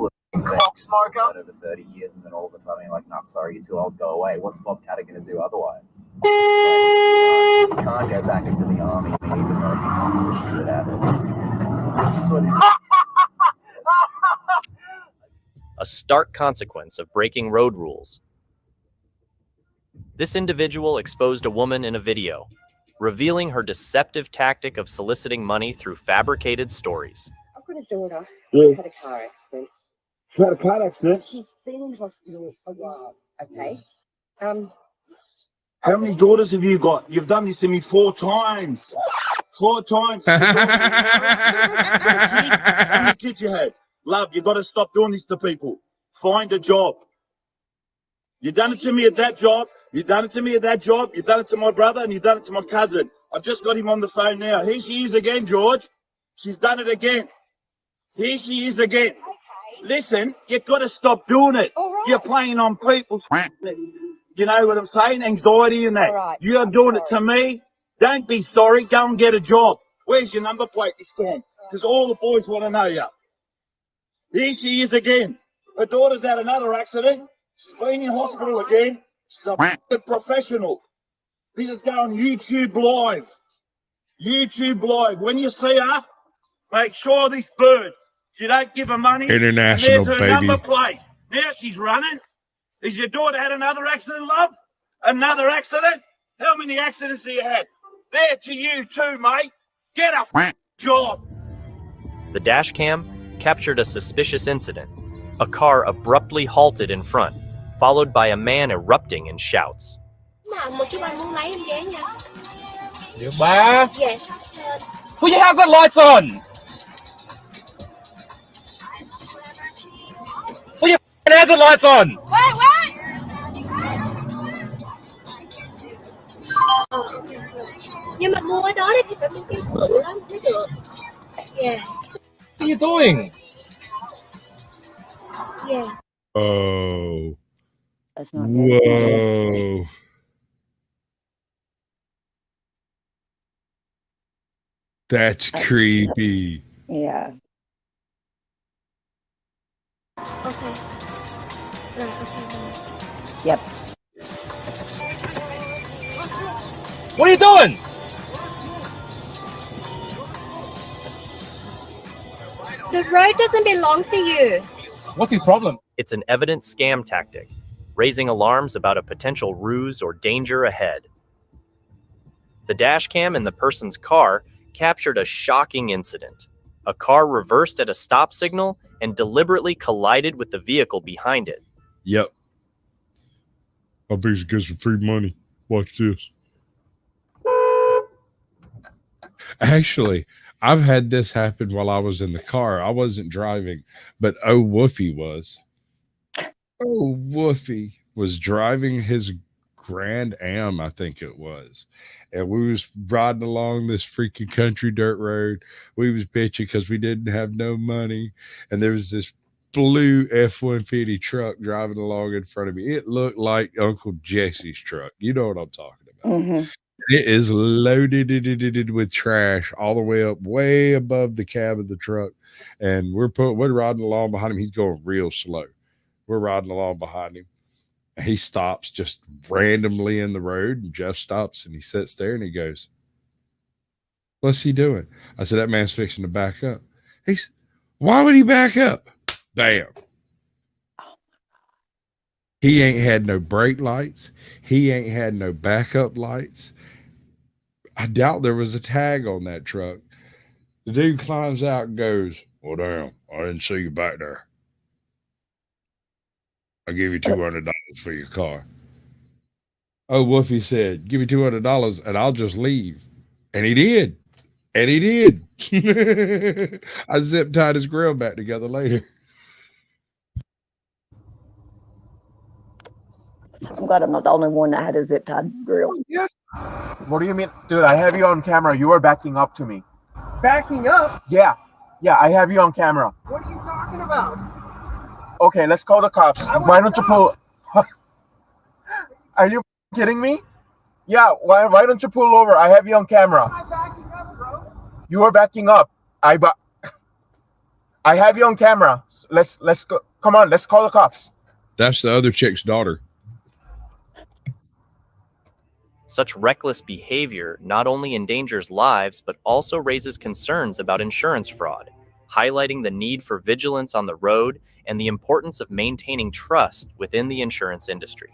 over 30 years, and then all of a sudden you're like, no, I'm sorry, you're too old, go away. What's Bob Catter going to do otherwise? You can't go back into the army and even know it happened. That's what he's. A stark consequence of breaking road rules. This individual exposed a woman in a video, revealing her deceptive tactic of soliciting money through fabricated stories. I've got a daughter Yeah. who's had a car accident. She had a car accident? She's been in hospital a while, okay? How many daughters have you got? You've done this to me 4 times. 4 times. How many kids you had? Love, you got to stop doing this to people. Find a job. You done it to me at that job. You done it to me at that job. You done it to my brother, and you done it to my cousin. I've just got him on the phone now. Here she is again, George. She's done it again. Here she is again. Okay. Listen, you got to stop doing it. Right. You're playing on people. You know what I'm saying? Anxiety and that. All right, You are I'm doing it sorry. to me. Don't be sorry. Go and get a job. Where's your number plate this time? Because all the boys want to know you. Here she is again. Her daughter's had another accident. She's been in hospital again. She's a f***ing professional. This is going YouTube Live. YouTube Live. When you see her, make sure this bird, you don't give her money. International, and there's her baby. number plate. Now she's running. Has your daughter had another accident, love? Another accident? How many accidents have you had? There to you too, mate. Get a f***ing job. The dash cam captured a suspicious incident. A car abruptly halted in front, followed by a man erupting in shouts. Yes. Put your hazard lights on! Put your hazard lights on! Nhưng mà mua ở đó thì phải mua cái bự lắm mới được. Yeah. What are you doing? Yeah. Oh. That's not good. Whoa. That's creepy. Yeah. Okay. Right, okay. Yep. What are you doing? The road doesn't belong to you. What's his problem? It's an evident scam tactic, raising alarms about a potential ruse or danger ahead. The dash cam in the person's car captured a shocking incident. A car reversed at a stop signal and deliberately collided with the vehicle behind it. Yep. I'll be to get some free money. Watch this. Actually, I've had this happen while I was in the car. I wasn't driving, but Woofy was. Woofy was driving his Grand Am, I think it was. And we was riding along this freaking country dirt road. We was bitching because we didn't have no money. And there was this blue F-150 truck driving along in front of me. It looked like Uncle Jesse's truck. You know what I'm talking about. Mm-hmm. It is loaded with trash all the way up, way above the cab of the truck. And we're riding along behind him. He's going real slow. We're riding along behind him. He stops just randomly in the road, and Jeff stops and he sits there and he goes, "What's he doing?" I said, "That man's fixing to back up." He's, "Why would he back up?" Bam. He ain't had no brake lights. He ain't had no backup lights. I doubt there was a tag on that truck. The dude climbs out and goes, "Well, damn, I didn't see you back there. I'll give you $200 for your car." Woofy said, "Give me $200 and I'll just leave." And he did. And he did. I zip tied his grill back together later. I'm glad I'm not the only one that had a zip tied grill. Yeah. What do you mean? Dude, I have you on camera. You are backing up to me. Backing up? Yeah. Yeah, I have you on camera. What are you talking about? Okay, let's call the cops. Why don't you pull... Are you kidding me? Yeah, why don't you pull over? I have you on camera. I'm backing up, bro. You are backing up. I have you on camera. Let's go. Come on, let's call the cops. That's the other chick's daughter. Such reckless behavior not only endangers lives, but also raises concerns about insurance fraud, highlighting the need for vigilance on the road and the importance of maintaining trust within the insurance industry.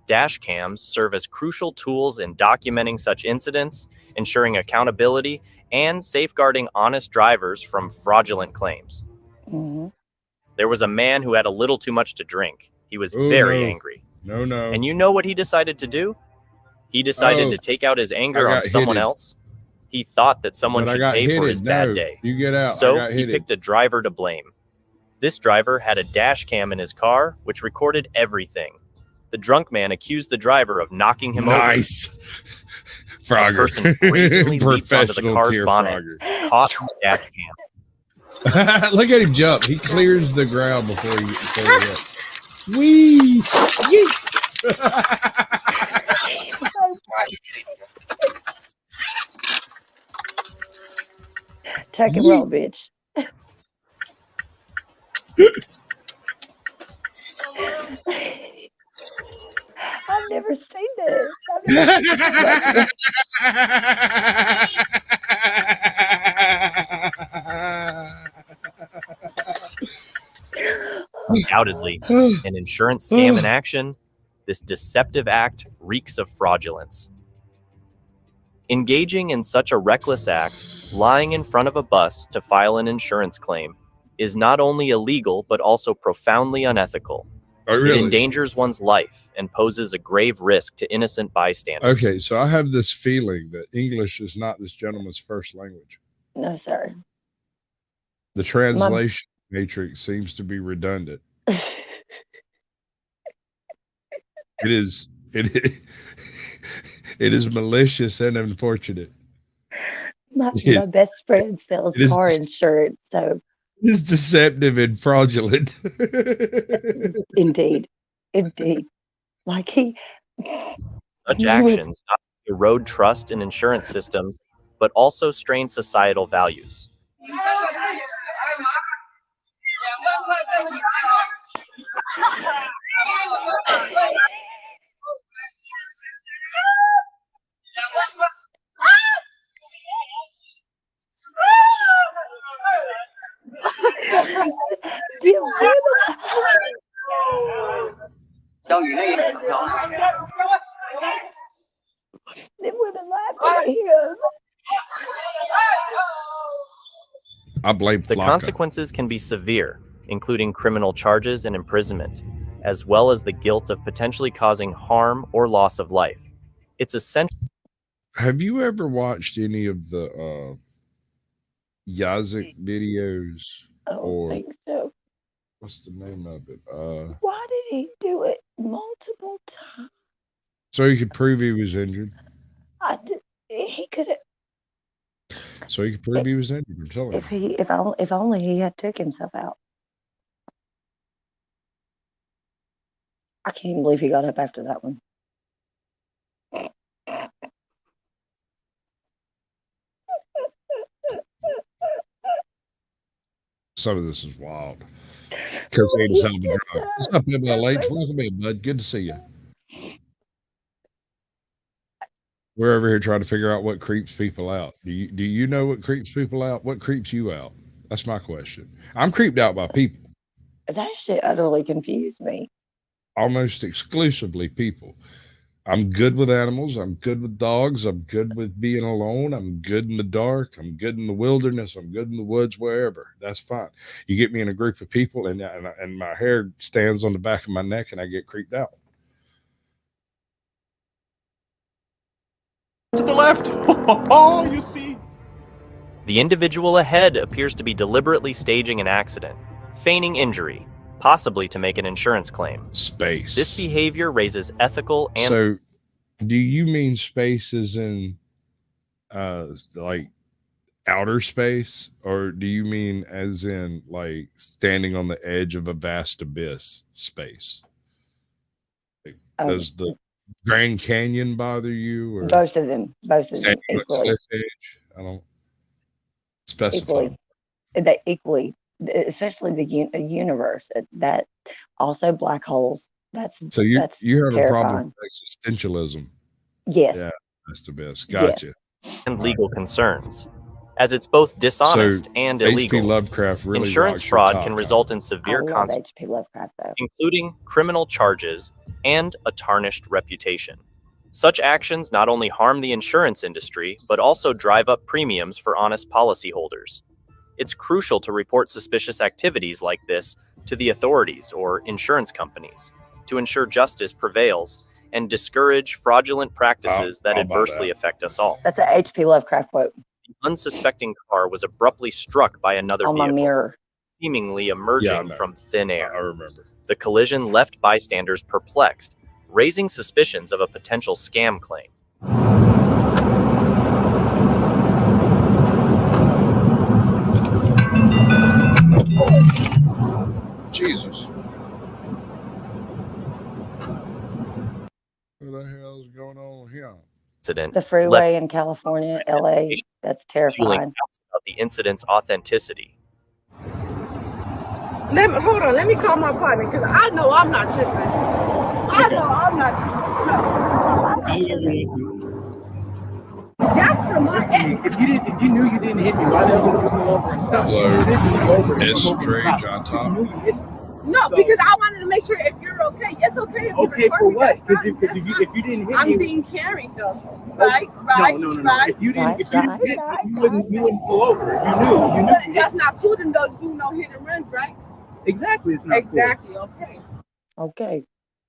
Dash cams serve as crucial tools in documenting such incidents, ensuring accountability, and safeguarding honest drivers from fraudulent claims. Mm-hmm. There was a man who had a little too much to drink. He was very angry. No. And you know what he decided to do? He decided to take out his anger on someone else. He thought that someone should pay for his bad day. You get out. So he picked a driver to blame. This driver had a dash cam in his car, which recorded everything. The drunk man accused the driver of knocking him over. Nice. Frogger. The person brazenly leaped onto the car's bonnet, caught the dash cam. Look at him jump. He clears the ground before he hits. Wee! Yeet! Tuck and roll, bitch. I've never seen this. I've never seen this much. Undoubtedly, an insurance scam in action, this deceptive act reeks of fraudulence. Engaging in such a reckless act, lying in front of a bus to file an insurance claim, is not only illegal but also profoundly unethical. Oh, really? It endangers one's life and poses a grave risk to innocent bystanders. Okay, so I have this feeling that English is not this gentleman's first language. No, sir. The translation matrix seems to be redundant. It is malicious and unfortunate. My best friend sells car insurance, so it's deceptive and fraudulent. Indeed. Like Such actions not only erode trust in insurance systems, but also strain societal values. The women laugh at him. I blame The Flocka. consequences can be severe, including criminal charges and imprisonment, as well as the guilt of potentially causing harm or loss of life. It's essential. Have you ever watched any of the Yazik videos? I don't think so. What's the name of it? Why did he do it multiple times? So he could prove he was injured. He could have. So he could prove he was injured. I'm telling you. If only he had took himself out. I can't even believe he got up after that one. Some of this is wild. Cocaine is out of the drug. What's up, MLH? Welcome in, bud. Good to see you. We're over here trying to figure out what creeps people out. Do you know what creeps people out? What creeps you out? That's my question. I'm creeped out by people. That shit utterly confused me. Almost exclusively people. I'm good with animals. I'm good with dogs. I'm good with being alone. I'm good in the dark. I'm good in the wilderness. I'm good in the woods, wherever. That's fine. You get me in a group of people and my hair stands on the back of my neck and I get creeped out. To the left. Oh, you see. The individual ahead appears to be deliberately staging an accident, feigning injury, possibly to make an insurance claim. Space. This behavior raises ethical and... So, do you mean space is in, like, outer space? Or do you mean as in, like, standing on the edge of a vast abyss space? Like, does the Grand Canyon bother you? Or Both of them equally. Edge? I don't specify. They equally, especially the universe. That also black holes. So you have terrifying. a problem with existentialism. Yes. Yeah, that's the best. Gotcha. And legal concerns. As it's both dishonest and illegal. H.P. Lovecraft really insurance rocks fraud your can top, result in huh? severe I love consequences, H.P. Lovecraft, though. including criminal charges and a tarnished reputation. Such actions not only harm the insurance industry, but also drive up premiums for honest policyholders. It's crucial to report suspicious activities like this to the authorities or insurance companies to ensure justice prevails and discourage fraudulent practices that adversely affect us all. That's an H.P. Lovecraft quote. The unsuspecting car was abruptly struck by another On my vehicle, mirror. seemingly emerging from thin air. I remember. The collision left bystanders perplexed, raising suspicions of a potential scam claim. Jesus. What the hell is going on here? Incident. The freeway in California, LA, that's Fueling terrifying. doubts about the incident's authenticity. Hold on, let me call my partner because I know I'm not tripping. I know I'm not tripping. That's from my ex. If you knew you didn't hit me, why the hell did you pull over and stop? It's strange on top. No, because I wanted to make sure if you're okay. It's okay if you Okay, record for me, what? that's Because fine, if you didn't hit me, I'm being caring though. Right? No. Right? If you didn't hit me, you wouldn't pull over. You knew. But that's not cool to do no hit and runs, right? Exactly, it's not exactly. Okay. Okay.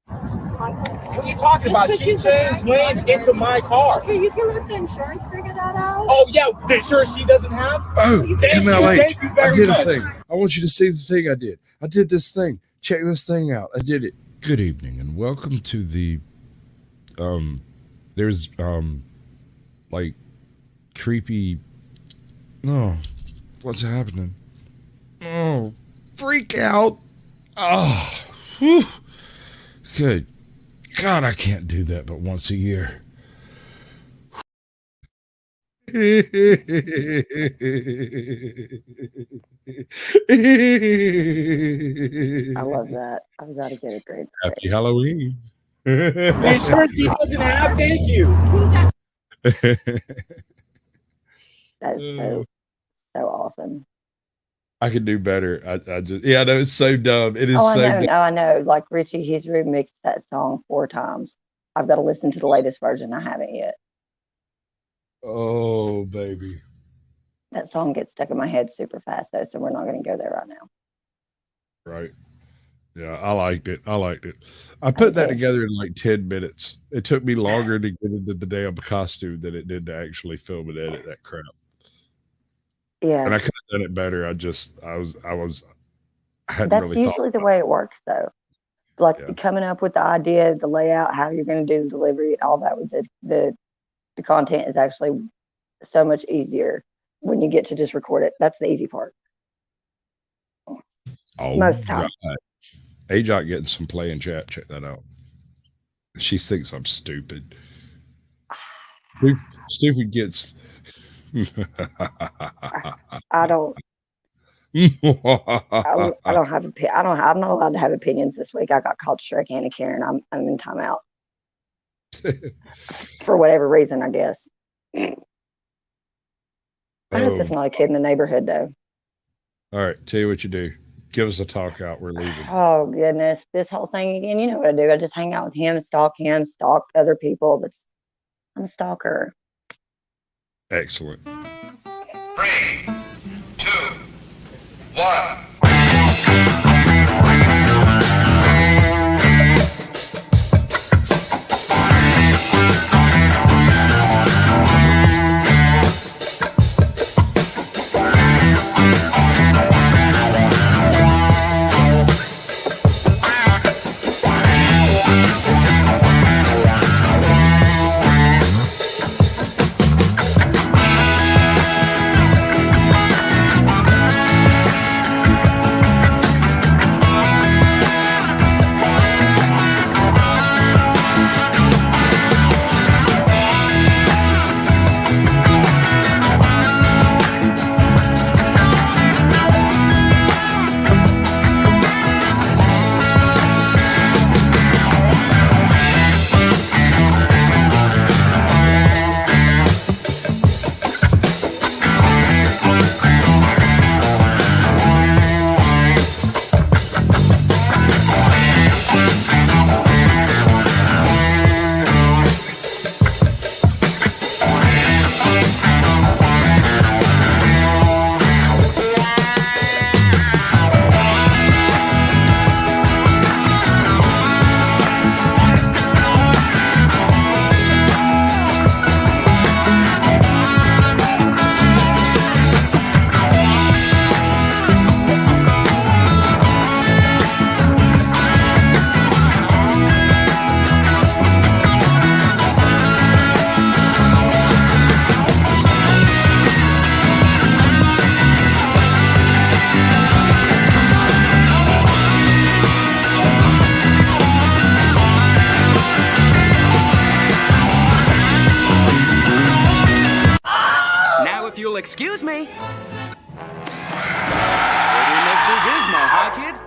What are you talking about? She changed lanes into my car. Okay, you can let the insurance figure that out. Oh yeah, the insurance she doesn't have. Oh, Thank you MLH. I very did much. a thing. I want you to see the thing I did. I did this thing. Check this thing out. I did it. Good evening and welcome to the there's like creepy what's happening? Oh, freak out. Oh, whew. Good God, I can't do that but once a year. I love that. I've got to get a great. Happy Halloween. The insurance he doesn't have. Thank you. That is so awesome. I could do better. I just I know it's so dumb. It is so dumb. I know. Like Richie, he's remixed that song 4 times. I've got to listen to the latest version. I haven't yet. Oh, baby. That song gets stuck in my head super fast though, so we're not going to go there right now. Right. Yeah, I liked it. I put that together in like 10 minutes. It took me longer to get into the damn costume than it did to actually film and edit that crap. Yeah. And I could have done it better. I hadn't That's really thought. usually the way it works though. Like coming up with the idea, the layout, how you're going to do the delivery, and all that with the content is actually so much easier when you get to just record it. That's the easy part. Oh, most times. AJOC getting some play in chat. Check that out. She thinks I'm stupid. Stupid gets. I don't. I don't have. I'm not allowed to have opinions this week. I got called Shrek and a Karen. I'm in timeout for whatever reason. I guess. I hope there's not a kid in the neighborhood though. All right, tell you what you do. Give us a talk out. We're leaving. Oh goodness, this whole thing again. You know what I do? I just hang out with him, stalk other people. I'm a stalker. Excellent. 3, 2, 1. If you'll excuse me. Ready Mr. Gizmo, huh, kids?